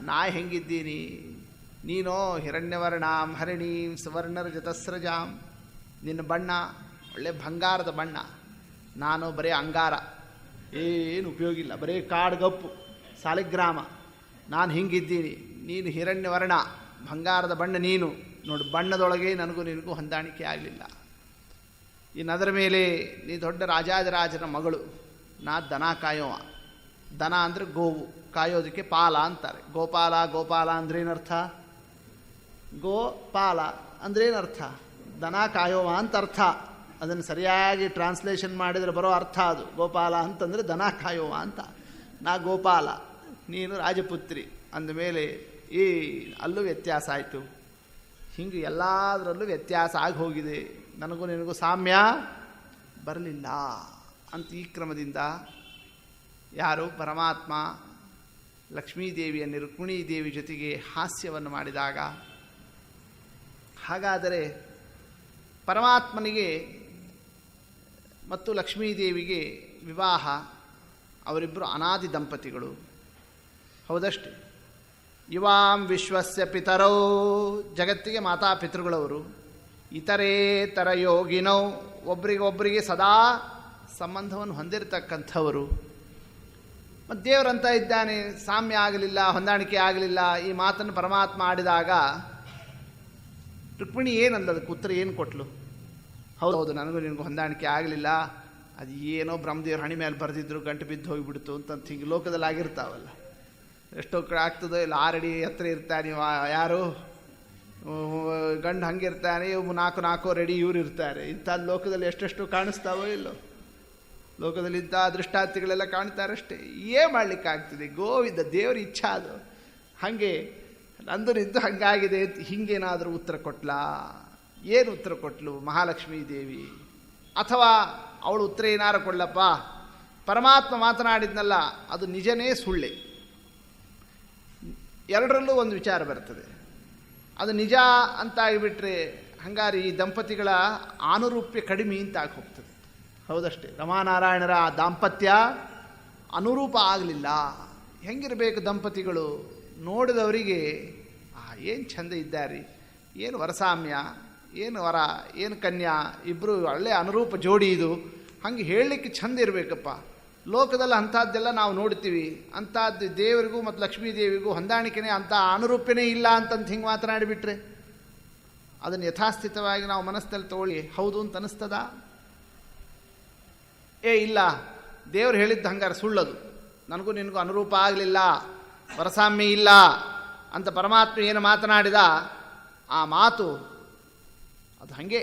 ನಾ ಹೆಂಗಿದ್ದೀನಿ, ನೀನೋ ಹಿರಣ್ಯವರ್ಣಾಂ ಹರಿಣೀಂ ಸುವರ್ಣರ ಜತಸ್ರಜಾಂ, ನಿನ್ನ ಬಣ್ಣ ಒಳ್ಳೆ ಬಂಗಾರದ ಬಣ್ಣ, ನಾನು ಬರೀ ಅಂಗಾರ, ಏನು ಉಪಯೋಗ ಇಲ್ಲ, ಬರೀ ಕಾಡ್ಗಪ್ಪು ಸಾಲಿಗ್ರಾಮ. ನಾನು ಹಿಂಗಿದ್ದೀನಿ, ನೀನು ಹಿರಣ್ಯವರ್ಣ, ಬಂಗಾರದ ಬಣ್ಣ ನೀನು. ನೋಡಿ, ಬಣ್ಣದೊಳಗೆ ನನಗೂ ನಿನಗೂ ಹೊಂದಾಣಿಕೆ ಆಗಲಿಲ್ಲ. ಇನ್ನು ಅದರ ಮೇಲೆ ನೀ ದೊಡ್ಡ ರಾಜಾದಿರಾಜನ ಮಗಳು, ನಾ ದನ ಕಾಯೋವ. ದನ ಅಂದರೆ ಗೋವು, ಕಾಯೋದಕ್ಕೆ ಪಾಲ ಅಂತಾರೆ. ಗೋಪಾಲ ಅಂದ್ರೇನರ್ಥ? ಗೋಪಾಲ ಅಂದ್ರೇನರ್ಥ? ದನ ಕಾಯೋವ ಅಂತ ಅರ್ಥ. ಅದನ್ನು ಸರಿಯಾಗಿ ಟ್ರಾನ್ಸ್ಲೇಷನ್ ಮಾಡಿದರೆ ಬರೋ ಅರ್ಥ ಅದು. ಗೋಪಾಲ ಅಂತಂದರೆ ದನ ಕಾಯೋವ ಅಂತ. ನಾ ಗೋಪಾಲ, ನೀನು ರಾಜಪುತ್ರಿ ಅಂದಮೇಲೆ ಅಲ್ಲೂ ವ್ಯತ್ಯಾಸ ಆಯಿತು. ಹಿಂಗೆ ಎಲ್ಲದರಲ್ಲೂ ವ್ಯತ್ಯಾಸ ಆಗಿ ಹೋಗಿದೆ, ನನಗೂ ನಿನಗೂ ಸಾಮ್ಯ ಬರಲಿಲ್ಲ ಅಂತ. ಈ ಕ್ರಮದಿಂದ ಯಾರು? ಪರಮಾತ್ಮ ಲಕ್ಷ್ಮೀದೇವಿಯನ್ನು ರುಕ್ಮಿಣೀ ದೇವಿ ಜೊತೆಗೆ ಹಾಸ್ಯವನ್ನು ಮಾಡಿದಾಗ, ಹಾಗಾದರೆ ಪರಮಾತ್ಮನಿಗೆ ಮತ್ತು ಲಕ್ಷ್ಮೀದೇವಿಗೆ ವಿವಾಹ, ಅವರಿಬ್ಬರು ಅನಾದಿ ದಂಪತಿಗಳು, ಹೌದಷ್ಟೇ. ಯುವಾಂ ವಿಶ್ವಸ್ಯ ಪಿತರೌ, ಜಗತ್ತಿಗೆ ಮಾತಾಪಿತೃಗಳವರು. ಇತರೇತರ ಯೋಗಿನೋ, ಒಬ್ಬರಿಗೊಬ್ಬರಿಗೆ ಸದಾ ಸಂಬಂಧವನ್ನು ಹೊಂದಿರತಕ್ಕಂಥವರು. ಮತ್ತು ದೇವರಂತ ಇದ್ದಾನೆ, ಸಾಮ್ಯ ಆಗಲಿಲ್ಲ, ಹೊಂದಾಣಿಕೆ ಆಗಲಿಲ್ಲ. ಈ ಮಾತನ್ನು ಪರಮಾತ್ಮ ಆಡಿದಾಗ ರುಕ್ಮಿಣಿ ಏನಂದ, ಅದಕ್ಕೆ ಉತ್ತರ ಏನು ಕೊಟ್ಲು? ಹೌದು, ನನಗೂ ನಿನಗೂ ಹೊಂದಾಣಿಕೆ ಆಗಲಿಲ್ಲ, ಅದು ಏನೋ ಬ್ರಹ್ಮದೇವ್ರ ಹಣಿ ಮೇಲೆ ಬರೆದಿದ್ರು, ಗಂಟು ಬಿದ್ದು ಹೋಗಿಬಿಡ್ತು ಅಂತ ಹಿಂಗೆ ಲೋಕದಲ್ಲಿ ಆಗಿರ್ತಾವಲ್ಲ. ಎಷ್ಟೋ ಕಡೆ ಆಗ್ತದೋ ಇಲ್ಲ, 6 ಅಡಿ ಎತ್ತರ ಇರ್ತಾನೆ ಯಾರು ಗಂಡು, ಹಂಗಿರ್ತಾನೆ 4 ಅಡಿ ಇವ್ರು ಇರ್ತಾರೆ. ಇಂಥದ್ದು ಲೋಕದಲ್ಲಿ ಎಷ್ಟೆಷ್ಟು ಕಾಣಿಸ್ತಾವೋ ಇಲ್ಲೋ, ಲೋಕದಲ್ಲಿ ಇಂಥ ದೃಷ್ಟಾಂತಿಗಳೆಲ್ಲ ಕಾಣ್ತಾರಷ್ಟೇ. ಏನು ಮಾಡಲಿಕ್ಕಾಗ್ತದೆ? ಗೋವಿಂದ ದೇವ್ರ ಇಚ್ಛಾ ಅದು. ಹಾಗೆ ನಂದು ನಿಂತು ಹಂಗಾಗಿದೆ ಅಂತ ಹಿಂಗೇನಾದರೂ ಉತ್ತರ ಕೊಟ್ಲಾ? ಏನು ಉತ್ತರ ಕೊಟ್ಲು ಮಹಾಲಕ್ಷ್ಮೀ ದೇವಿ? ಅಥವಾ ಅವಳು ಉತ್ತರ ಏನಾರು ಕೊಡ್ಲಪ್ಪ, ಪರಮಾತ್ಮ ಮಾತನಾಡಿದ್ನಲ್ಲ ಅದು ನಿಜನೇ ಸುಳ್ಳೆ? ಎರಡರಲ್ಲೂ ಒಂದು ವಿಚಾರ ಬರ್ತದೆ. ಅದು ನಿಜ ಅಂತಾಗಿಬಿಟ್ರೆ ಹಂಗಾರೆ ಈ ದಂಪತಿಗಳ ಆನುರೂಪ್ಯ ಕಡಿಮೆ ಅಂತಾಗಿ ಹೋಗ್ತದೆ. ಹೌದಷ್ಟೇ, ರಮಾನಾರಾಯಣರ ದಾಂಪತ್ಯ ಅನುರೂಪ ಆಗಲಿಲ್ಲ. ಹೆಂಗಿರಬೇಕು ದಂಪತಿಗಳು? ನೋಡಿದವರಿಗೆ ಏನು ಚಂದ ಇದ್ದಾರೆ, ಏನು ವರಸಾಮ್ಯ, ಏನು ವರ, ಏನು ಕನ್ಯಾ, ಇಬ್ಬರು ಒಳ್ಳೆಯ ಅನುರೂಪ ಜೋಡಿ ಇದು, ಹಂಗೆ ಹೇಳಲಿಕ್ಕೆ ಚಂದ ಇರಬೇಕಪ್ಪ. ಲೋಕದಲ್ಲಿ ಅಂಥದ್ದೆಲ್ಲ ನಾವು ನೋಡ್ತೀವಿ. ಅಂಥದ್ದು ದೇವರಿಗೂ ಮತ್ತು ಲಕ್ಷ್ಮೀ ದೇವಿಗೂ ಹೊಂದಾಣಿಕೆನೇ, ಅಂಥ ಅನುರೂಪ್ಯನೇ ಇಲ್ಲ ಅಂತಂತ ಹಿಂಗೆ ಮಾತನಾಡಿಬಿಟ್ರೆ ಅದನ್ನು ಯಥಾಸ್ಥಿತವಾಗಿ ನಾವು ಮನಸ್ಸಲ್ಲಿ ತಗೊಳ್ಳಿ ಹೌದು ಅಂತ ಅನ್ನಿಸ್ತದ? ಇಲ್ಲ, ದೇವ್ರು ಹೇಳಿದ್ದು ಹಂಗಾರೆ ಸುಳ್ಳದು, ನನಗೂ ನಿನಗೂ ಅನುರೂಪ ಆಗಲಿಲ್ಲ, ವರಸಾಮ್ಯ ಇಲ್ಲ ಅಂತ ಪರಮಾತ್ಮ ಏನು ಮಾತನಾಡಿದ ಆ ಮಾತು ಅದು ಹಾಗೆ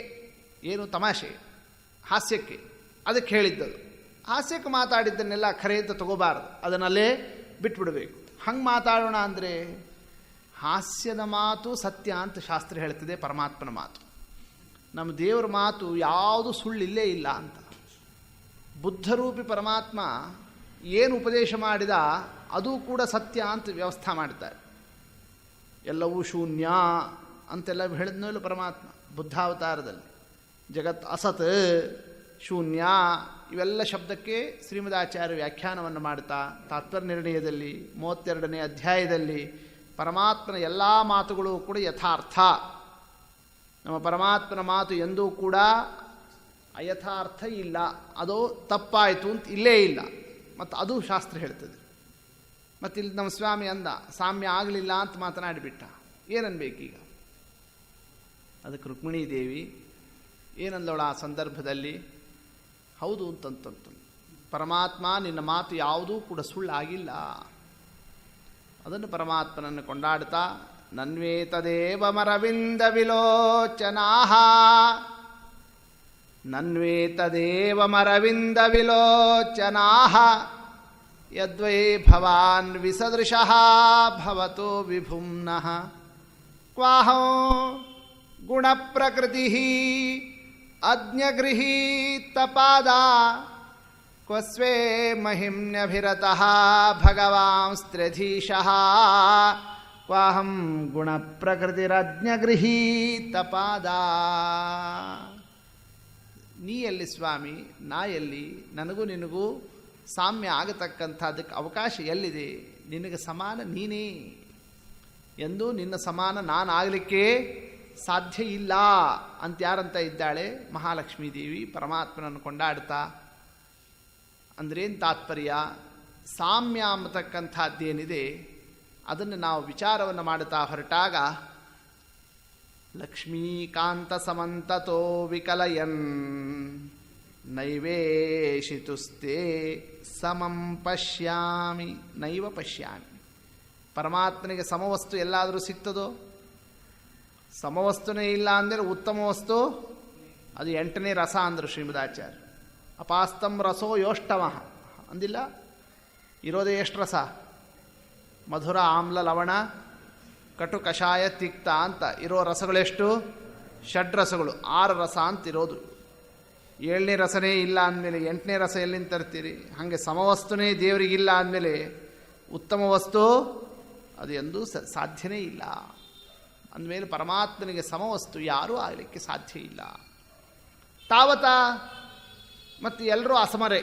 ಏನು ತಮಾಷೆ, ಹಾಸ್ಯಕ್ಕೆ ಅದಕ್ಕೆ ಹೇಳಿದ್ದದು. ಹಾಸ್ಯಕ್ಕೆ ಮಾತಾಡಿದ್ದನ್ನೆಲ್ಲ ಖರೆ ಅಂತ ತಗೋಬಾರ್ದು, ಅದನ್ನಲ್ಲೇ ಬಿಟ್ಬಿಡಬೇಕು. ಹಂಗೆ ಮಾತಾಡೋಣ ಅಂದರೆ ಹಾಸ್ಯದ ಮಾತು ಸತ್ಯ ಅಂತ ಶಾಸ್ತ್ರ ಹೇಳ್ತದೆ, ಪರಮಾತ್ಮನ ಮಾತು. ನಮ್ಮ ದೇವರ ಮಾತು ಯಾವುದು ಸುಳ್ಳಿಲ್ಲೇ ಇಲ್ಲ ಅಂತ. ಬುದ್ಧರೂಪಿ ಪರಮಾತ್ಮ ಏನು ಉಪದೇಶ ಮಾಡಿದ ಅದು ಕೂಡ ಸತ್ಯ ಅಂತ ವ್ಯವಸ್ಥೆ ಮಾಡ್ತಾರೆ. ಎಲ್ಲವೂ ಶೂನ್ಯ ಅಂತೆಲ್ಲ ಹೇಳಿದ್ನೋ ಇಲ್ಲ ಪರಮಾತ್ಮ ಬುದ್ಧಾವತಾರದಲ್ಲಿ. ಜಗತ್ ಅಸತ್, ಶೂನ್ಯ, ಇವೆಲ್ಲ ಶಬ್ದಕ್ಕೆ ಶ್ರೀಮದಾಚಾರ್ಯ ವ್ಯಾಖ್ಯಾನವನ್ನು ಮಾಡ್ತಾ ತಾತ್ಪರ್ಯ ನಿರ್ಣಯದಲ್ಲಿ 32ನೇ ಅಧ್ಯಾಯದಲ್ಲಿ ಪರಮಾತ್ಮನ ಎಲ್ಲ ಮಾತುಗಳು ಕೂಡ ಯಥಾರ್ಥ. ನಮ್ಮ ಪರಮಾತ್ಮನ ಮಾತು ಎಂದೂ ಕೂಡ ಅಯಥಾರ್ಥ ಇಲ್ಲ, ಅದು ತಪ್ಪಾಯಿತು ಅಂತ ಇಲ್ಲೇ ಇಲ್ಲ. ಮತ್ತು ಅದು ಶಾಸ್ತ್ರ ಹೇಳ್ತದೆ. ಮತ್ತು ಇಲ್ಲಿ ನಮ್ಮ ಸ್ವಾಮಿ ಅಂದ ಸಾಮ್ಯ ಆಗಲಿಲ್ಲ ಅಂತ ಮಾತನಾಡಿಬಿಟ್ಟ. ಏನನ್ಬೇಕೀಗ? ಅದಕ್ಕೆ ರುಕ್ಮಿಣೀ ದೇವಿ ಏನಂದವಳ ಆ ಸಂದರ್ಭದಲ್ಲಿ? ಹೌದು ಅಂತಂತಂತ ಪರಮಾತ್ಮ ನಿನ್ನ ಮಾತು ಯಾವುದೂ ಕೂಡ ಸುಳ್ಳಾಗಿಲ್ಲ. ಅದನ್ನು ಪರಮಾತ್ಮನನ್ನು ಕೊಂಡಾಡ್ತಾ ನನ್ವೇತದೇವಮರವಿಂದ ವಿಲೋಚನಾಹ, ನನ್ವೇತದೇವಮರವಿಂದ ವಿಲೋಚನಾಹ ಯದ್ವೈ ಭವಾನ್ ವಿಸದೃಶಃ ಭವತೋ ವಿಭುಮ್ನಃ ಕ್ವಾಹೋ ಗುಣಪ್ರಕೃತಿ ಅಜ್ಞಗೃಹೀತಪಾದ ಕ್ವಸ್ವೇ ಮಹಿಮ್ನ್ಯಭಿರತಃ ಭಗವಾಂಸ್ತ್ರ್ಯಧೀಶಃ ಕ್ವಾಹಂ ಗುಣಪ್ರಕೃತಿರಜ್ಞಗೃಹೀತಪಾದ. ನೀ ಎಲ್ಲಿ ಸ್ವಾಮಿ, ನಾ ಎಲ್ಲಿ? ನನಗೂ ನಿನಗೂ ಸಾಮ್ಯ ಆಗತಕ್ಕಂಥದ್ದಕ್ಕೆ ಅವಕಾಶ ಎಲ್ಲಿದೆ? ನಿನಗೆ ಸಮಾನ ನೀನೇ, ಎಂದು ನಿನ್ನ ಸಮಾನ ನಾನು ಆಗಲಿಕ್ಕೆ ಸಾಧ್ಯ ಇಲ್ಲ ಅಂತ ಯಾರಂತ ಇದ್ದಾಳೆ? ಮಹಾಲಕ್ಷ್ಮೀ ದೇವಿ ಪರಮಾತ್ಮನನ್ನು ಕೊಂಡಾಡ್ತಾ. ಅಂದ್ರೇನು ತಾತ್ಪರ್ಯ? ಸಾಮ್ಯ ಅಂಬತಕ್ಕಂಥದ್ದೇನಿದೆ ಅದನ್ನು ನಾವು ವಿಚಾರವನ್ನು ಮಾಡುತ್ತಾ ಹೊರಟಾಗ ಲಕ್ಷ್ಮೀಕಾಂತ ಸಮಂತತೋ ವಿಕಲಯನ್ ನೈವೇಶಿತುಸ್ತೆ ಸಮಂ ಪಶ್ಯಾಮಿ ನೈವ ಪಶ್ಯಾಮಿ. ಪರಮಾತ್ಮನಿಗೆ ಸಮವಸ್ತು ಎಲ್ಲಾದರೂ ಸಿಗ್ತದೋ? ಸಮವಸ್ತುನೇ ಇಲ್ಲ ಅಂದರೆ ಉತ್ತಮ ವಸ್ತು ಅದು 8ನೇ ರಸ ಅಂದರು ಶ್ರೀಮದಾಚಾರ್ಯ. ಅಪಾಸ್ತಂ ರಸೋ ಯೋಷ್ಟಮಃ ಅಂದಿಲ್ಲ? ಇರೋದೇ ಎಷ್ಟು ರಸ? ಮಧುರ, ಆಮ್ಲ, ಲವಣ, ಕಟು, ಕಷಾಯ, ತಿಕ್ತ ಅಂತ ಇರೋ ರಸಗಳೆಷ್ಟು? ಷಡ್ರಸಗಳು, 6 ರಸ ಅಂತ ಇರೋದು. 7ನೇ ರಸನೇ ಇಲ್ಲ ಅಂದಮೇಲೆ 8ನೇ ರಸ ಎಲ್ಲಿಂದ ತರ್ತೀರಿ? ಹಾಗೆ ಸಮವಸ್ತುನೇ ದೇವರಿಗಿಲ್ಲ ಅಂದಮೇಲೆ ಉತ್ತಮ ವಸ್ತು ಅದು ಎಂದೂ ಸಾಧ್ಯನೇ ಇಲ್ಲ. ಅಂದಮೇಲೆ ಪರಮಾತ್ಮನಿಗೆ ಸಮವಸ್ತು ಯಾರೂ ಆಗಲಿಕ್ಕೆ ಸಾಧ್ಯ ಇಲ್ಲ. ತಾವತ ಮತ್ತು ಎಲ್ಲರೂ ಅಸಮರೇ.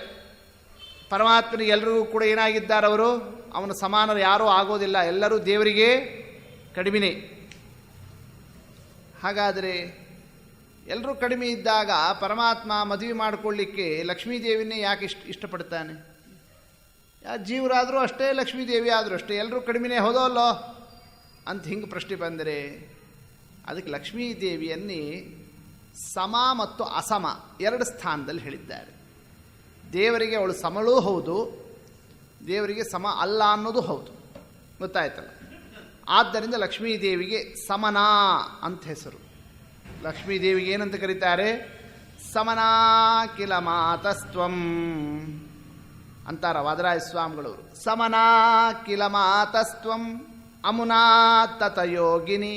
ಪರಮಾತ್ಮನಿಗೆ ಎಲ್ಲರಿಗೂ ಕೂಡ ಏನಾಗಿದ್ದಾರವರು? ಅವನ ಸಮಾನರು ಯಾರೂ ಆಗೋದಿಲ್ಲ, ಎಲ್ಲರೂ ದೇವರಿಗೆ ಕಡಿಮೆನೇ. ಹಾಗಾದರೆ ಎಲ್ಲರೂ ಕಡಿಮೆ ಇದ್ದಾಗ ಪರಮಾತ್ಮ ಮದುವೆ ಮಾಡಿಕೊಳ್ಳಿಕ್ಕೆ ಲಕ್ಷ್ಮೀದೇವಿನೇ ಯಾಕೆ ಇಷ್ಟಪಡ್ತಾನೆ? ಜೀವರಾದರೂ ಅಷ್ಟೇ, ಲಕ್ಷ್ಮೀದೇವಿ ಆದರೂ ಅಷ್ಟೇ, ಎಲ್ಲರೂ ಕಡಿಮೆನೇ ಹೋದೋಲ್ಲೋ ಅಂತ ಹಿಂಗೆ ಪ್ರಶ್ನೆ ಬಂದರೆ ಅದಕ್ಕೆ ಲಕ್ಷ್ಮೀದೇವಿಯನ್ನೇ ಸಮ ಮತ್ತು ಅಸಮ ಎರಡು ಸ್ಥಾನದಲ್ಲಿ ಹೇಳಿದ್ದಾರೆ. ದೇವರಿಗೆ ಅವಳು ಸಮಳೂ ಹೌದು, ದೇವರಿಗೆ ಸಮ ಅಲ್ಲ ಅನ್ನೋದು ಹೌದು. ಗೊತ್ತಾಯ್ತಲ್ಲ? ಆದ್ದರಿಂದ ಲಕ್ಷ್ಮೀದೇವಿಗೆ ಸಮನಾ ಅಂತ ಹೆಸರು. ಲಕ್ಷ್ಮೀದೇವಿಗೆ ಏನಂತ ಕರೀತಾರೆ? ಸಮನಾ ಕಿಲ ಮಾತಸ್ತ್ವಂ ಅಂತಾರ ವಾದರಾಯ ಸ್ವಾಮಿಗಳವರು. ಸಮನಾ ಕಿಲ ಮಾತಸ್ತ್ವಂ ಅಮುನಾ ತತಯೋಗಿನಿ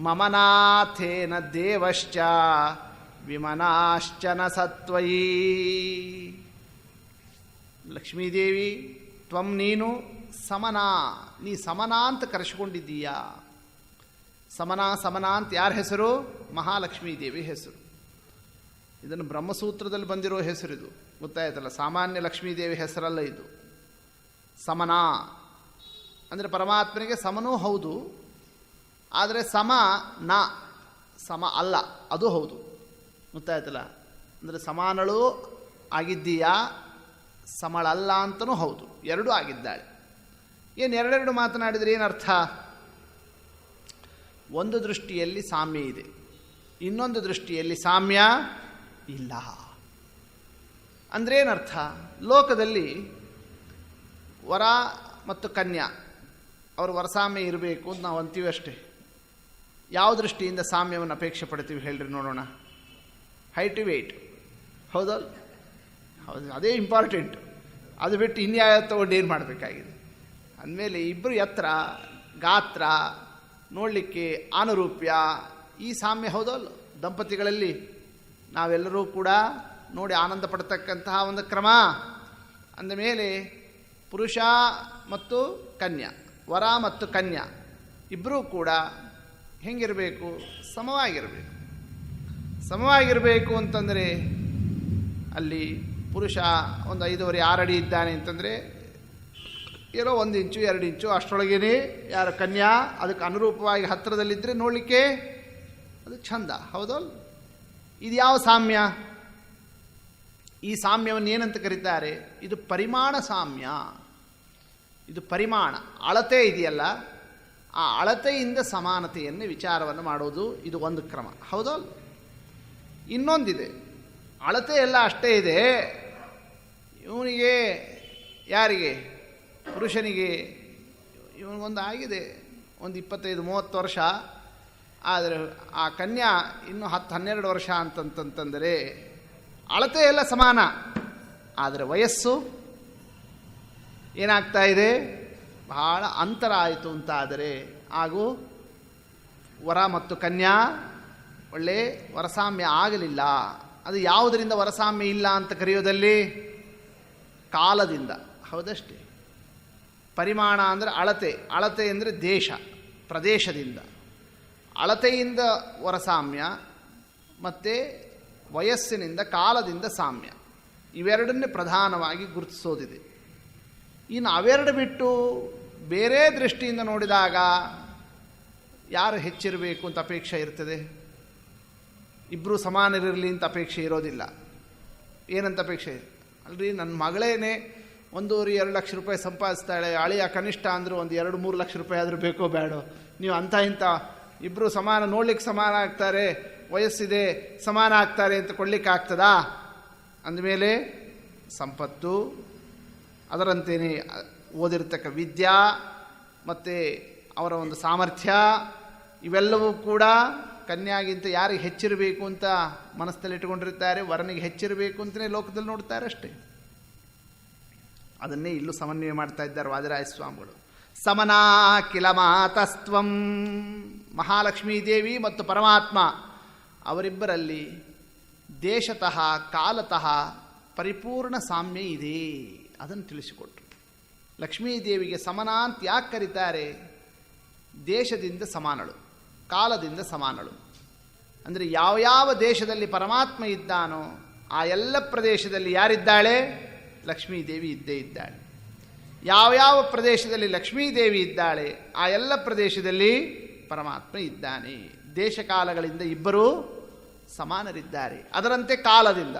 ಮಮನಾಥೇನ ದೇವಶ್ಚ ವಿಮನಾಶ್ಚನ ಸತ್ವಯೀ. ಲಕ್ಷ್ಮೀದೇವಿ ತ್ವಂ ನೀನು ಸಮನಾ, ನೀ ಸಮನಾ ಅಂತ ಕರೆಸಿಕೊಂಡಿದ್ದೀಯಾ. ಸಮನಾ ಸಮನಾ ಅಂತ ಯಾರ ಹೆಸರು? ಮಹಾಲಕ್ಷ್ಮೀದೇವಿ ಹೆಸರು. ಇದನ್ನು ಬ್ರಹ್ಮಸೂತ್ರದಲ್ಲಿ ಬಂದಿರೋ ಹೆಸರಿದು. ಗೊತ್ತಾಯ್ತಲ್ಲ? ಸಾಮಾನ್ಯ ಲಕ್ಷ್ಮೀದೇವಿ ಹೆಸರಲ್ಲ ಇದು. ಸಮನಾ ಅಂದರೆ ಪರಮಾತ್ಮನಿಗೆ ಸಮನೂ ಹೌದು, ಆದರೆ ಸಮ ನ ಸಮ ಅಲ್ಲ ಅದು ಹೌದು. ಗೊತ್ತಾಯ್ತಲ್ಲ? ಅಂದರೆ ಸಮಾನಳು ಆಗಿದ್ದೀಯಾ, ಸಮಳಲ್ಲ ಅಂತನೂ ಹೌದು, ಎರಡೂ ಆಗಿದ್ದಾಳೆ. ಏನು ಎರಡೆರಡು ಮಾತನಾಡಿದರೆ ಏನರ್ಥ? ಒಂದು ದೃಷ್ಟಿಯಲ್ಲಿ ಸಾಮ್ಯ ಇದೆ, ಇನ್ನೊಂದು ದೃಷ್ಟಿಯಲ್ಲಿ ಸಾಮ್ಯ ಇಲ್ಲ. ಅಂದ್ರೇನರ್ಥ? ಲೋಕದಲ್ಲಿ ವರ ಮತ್ತು ಕನ್ಯಾ ಅವರು ವರಸಾಮ್ಯ ಇರಬೇಕು ಅಂತ ನಾವು ಅಂತೀವಿ ಅಷ್ಟೇ. ಯಾವ ದೃಷ್ಟಿಯಿಂದ ಸಾಮ್ಯವನ್ನು ಅಪೇಕ್ಷೆ ಪಡ್ತೀವಿ ಹೇಳ್ರಿ ನೋಡೋಣ? ಹೈಟ್ ವೇಟ್, ಹೌದಲ್ಲ? ಹೌದು, ಅದೇ ಇಂಪಾರ್ಟೆಂಟ್. ಅದು ಬಿಟ್ಟು ಇನ್ಯಾವ ತಗೊಂಡು ಏನು ಮಾಡಬೇಕಾಗಿದೆ? ಅಂದಮೇಲೆ ಇಬ್ಬರು ಎತ್ತರ, ಗಾತ್ರ, ನೋಡಲಿಕ್ಕೆ ಆನುರೂಪ್ಯ, ಈ ಸಾಮ್ಯ ಹೌದಲ್ಲ? ದಂಪತಿಗಳಲ್ಲಿ ನಾವೆಲ್ಲರೂ ಕೂಡ ನೋಡಿ ಆನಂದ ಪಡ್ತಕ್ಕಂತಹ ಒಂದು ಕ್ರಮ. ಅಂದಮೇಲೆ ಪುರುಷ ಮತ್ತು ಕನ್ಯಾ, ವರ ಮತ್ತು ಕನ್ಯಾ ಇಬ್ಬರೂ ಕೂಡ ಹೆಂಗಿರಬೇಕು? ಸಮವಾಗಿರಬೇಕು. ಸಮವಾಗಿರಬೇಕು ಅಂತಂದರೆ ಅಲ್ಲಿ ಪುರುಷ ಒಂದು 5.5 6 ಅಡಿ ಇದ್ದಾನೆ ಅಂತಂದರೆ ಏನೋ 1 ಇಂಚು 2 ಇಂಚು ಅಷ್ಟರೊಳಗೇನೆ ಯಾರು ಕನ್ಯಾ ಅದಕ್ಕೆ ಅನುರೂಪವಾಗಿ ಹತ್ತಿರದಲ್ಲಿದ್ದರೆ ನೋಡಲಿಕ್ಕೆ ಅದು ಚಂದ, ಹೌದಲ್ಲ? ಇದು ಯಾವ ಸಾಮ್ಯ? ಈ ಸಾಮ್ಯವನ್ನು ಏನಂತ ಕರೀತಾರೆ? ಇದು ಪರಿಮಾಣ ಸಾಮ್ಯ. ಇದು ಪರಿಮಾಣ, ಅಳತೆ ಇದೆಯಲ್ಲ, ಆ ಅಳತೆಯಿಂದ ಸಮಾನತೆಯನ್ನು ವಿಚಾರವನ್ನು ಮಾಡೋದು ಇದು ಒಂದು ಕ್ರಮ, ಹೌದಲ್ಲ? ಇನ್ನೊಂದಿದೆ, ಅಳತೆ ಎಲ್ಲ ಅಷ್ಟೇ ಇದೆ, ಇವನಿಗೆ ಯಾರಿಗೆ? ಪುರುಷನಿಗೆ ಇವನಿಗೊಂದು ಆಗಿದೆ ಒಂದು 25-30 ವರ್ಷ, ಆದರೆ ಆ ಕನ್ಯಾ ಇನ್ನೂ 10-12 ವರ್ಷ ಅಂತಂತಂದರೆ ಅಳತೆ ಎಲ್ಲ ಸಮಾನ, ಆದರೆ ವಯಸ್ಸು ಏನಾಗ್ತಾ ಇದೆ? ಬಹಳ ಅಂತರ ಆಯಿತು ಅಂತ ಆದರೆ ಹಾಗೂ ವರ ಮತ್ತು ಕನ್ಯಾ ಒಳ್ಳೆ ವರಸಾಮ್ಯ ಆಗಲಿಲ್ಲ. ಅದು ಯಾವುದರಿಂದ ವರಸಾಮ್ಯ ಇಲ್ಲ ಅಂತ ಕರೆಯೋದಲ್ಲಿ? ಕಾಲದಿಂದ, ಹೌದಷ್ಟೇ. ಪರಿಮಾಣ ಅಂದರೆ ಅಳತೆ, ಅಳತೆ ಅಂದರೆ ದೇಶ ಪ್ರದೇಶದಿಂದ. ಅಳತೆಯಿಂದ ವರಸಾಮ್ಯ ಮತ್ತು ವಯಸ್ಸಿನಿಂದ ಕಾಲದಿಂದ ಸಾಮ್ಯ, ಇವೆರಡನ್ನೇ ಪ್ರಧಾನವಾಗಿ ಗುರುತಿಸೋದಿದೆ. ಇನ್ನು ಅವೆರಡು ಬಿಟ್ಟು ಬೇರೆ ದೃಷ್ಟಿಯಿಂದ ನೋಡಿದಾಗ ಯಾರು ಹೆಚ್ಚಿರಬೇಕು ಅಂತ ಅಪೇಕ್ಷೆ ಇರ್ತದೆ? ಇಬ್ಬರು ಸಮಾನರಿರಲಿ ಅಂತ ಅಪೇಕ್ಷೆ ಇರೋದಿಲ್ಲ. ಏನಂತ ಅಪೇಕ್ಷೆ? ಅಲ್ರಿ, ನನ್ನ ಮಗಳೇನೆ 1.5-2 ಲಕ್ಷ ರೂಪಾಯಿ ಸಂಪಾದಿಸ್ತಾಳೆ, ಅಳಿಯ ಕನಿಷ್ಠ ಅಂದರೂ ಒಂದು 2-3 ಲಕ್ಷ ರೂಪಾಯಿ ಆದರೂ ಬೇಕೋ ಬೇಡೋ? ನೀವು ಅಂಥ ಇಂಥ ಇಬ್ಬರು ಸಮಾನ ನೋಡ್ಲಿಕ್ಕೆ ಸಮಾನ ಆಗ್ತಾರೆ, ವಯಸ್ಸಿದೆ ಸಮಾನ ಆಗ್ತಾರೆ ಅಂತ ಕೊಡ್ಲಿಕ್ಕೆ ಆಗ್ತದಾ? ಅಂದಮೇಲೆ ಸಂಪತ್ತು, ಅದರಂತೆಯೇ ಓದಿರ್ತಕ್ಕ ವಿದ್ಯಾ ಮತ್ತು ಅವರ ಒಂದು ಸಾಮರ್ಥ್ಯ, ಇವೆಲ್ಲವೂ ಕೂಡ ಕನ್ಯಾಗಿಂತ ಯಾರಿಗೆ ಹೆಚ್ಚಿರಬೇಕು ಅಂತ ಮನಸ್ಸಲ್ಲಿ ಇಟ್ಟುಕೊಂಡಿರ್ತಾರೆ, ವರನಿಗೆ ಹೆಚ್ಚಿರಬೇಕು ಅಂತಲೇ ಲೋಕದಲ್ಲಿ ನೋಡ್ತಾರೆ ಅಷ್ಟೇ. ಅದನ್ನೇ ಇಲ್ಲೂ ಸಮನ್ವಯ ಮಾಡ್ತಾ ಇದ್ದಾರೆ ವಾದಿರಾಯ ಸ್ವಾಮಿಗಳು. ಸಮನಾ ಕಿಲ ಮಾತಸ್ತ್ವಂ, ಮಹಾಲಕ್ಷ್ಮೀದೇವಿ ಮತ್ತು ಪರಮಾತ್ಮ ಅವರಿಬ್ಬರಲ್ಲಿ ದೇಶತಃ ಕಾಲತಃ ಪರಿಪೂರ್ಣ ಸಾಮ್ಯ ಇದೆ. ಅದನ್ನು ತಿಳಿಸಿಕೊಟ್ರು. ಲಕ್ಷ್ಮೀದೇವಿಗೆ ಸಮನಾ ಅಂತ ಯಾಕೆ ಕರೀತಾರೆ? ದೇಶದಿಂದ ಸಮಾನಳು, ಕಾಲದಿಂದ ಸಮಾನಳು. ಅಂದರೆ ಯಾವ್ಯಾವ ದೇಶದಲ್ಲಿ ಪರಮಾತ್ಮ ಇದ್ದಾನೋ ಆ ಎಲ್ಲ ಪ್ರದೇಶದಲ್ಲಿ ಯಾರಿದ್ದಾಳೆ? ಲಕ್ಷ್ಮೀದೇವಿ ಇದ್ದೇ ಇದ್ದಾಳೆ. ಯಾವ್ಯಾವ ಪ್ರದೇಶದಲ್ಲಿ ಲಕ್ಷ್ಮೀದೇವಿ ಇದ್ದಾಳೆ ಆ ಎಲ್ಲ ಪ್ರದೇಶದಲ್ಲಿ ಪರಮಾತ್ಮ ಇದ್ದಾನೆ. ದೇಶಕಾಲಗಳಿಂದ ಇಬ್ಬರೂ ಸಮಾನರಿದ್ದಾರೆ. ಅದರಂತೆ ಕಾಲದಿಂದ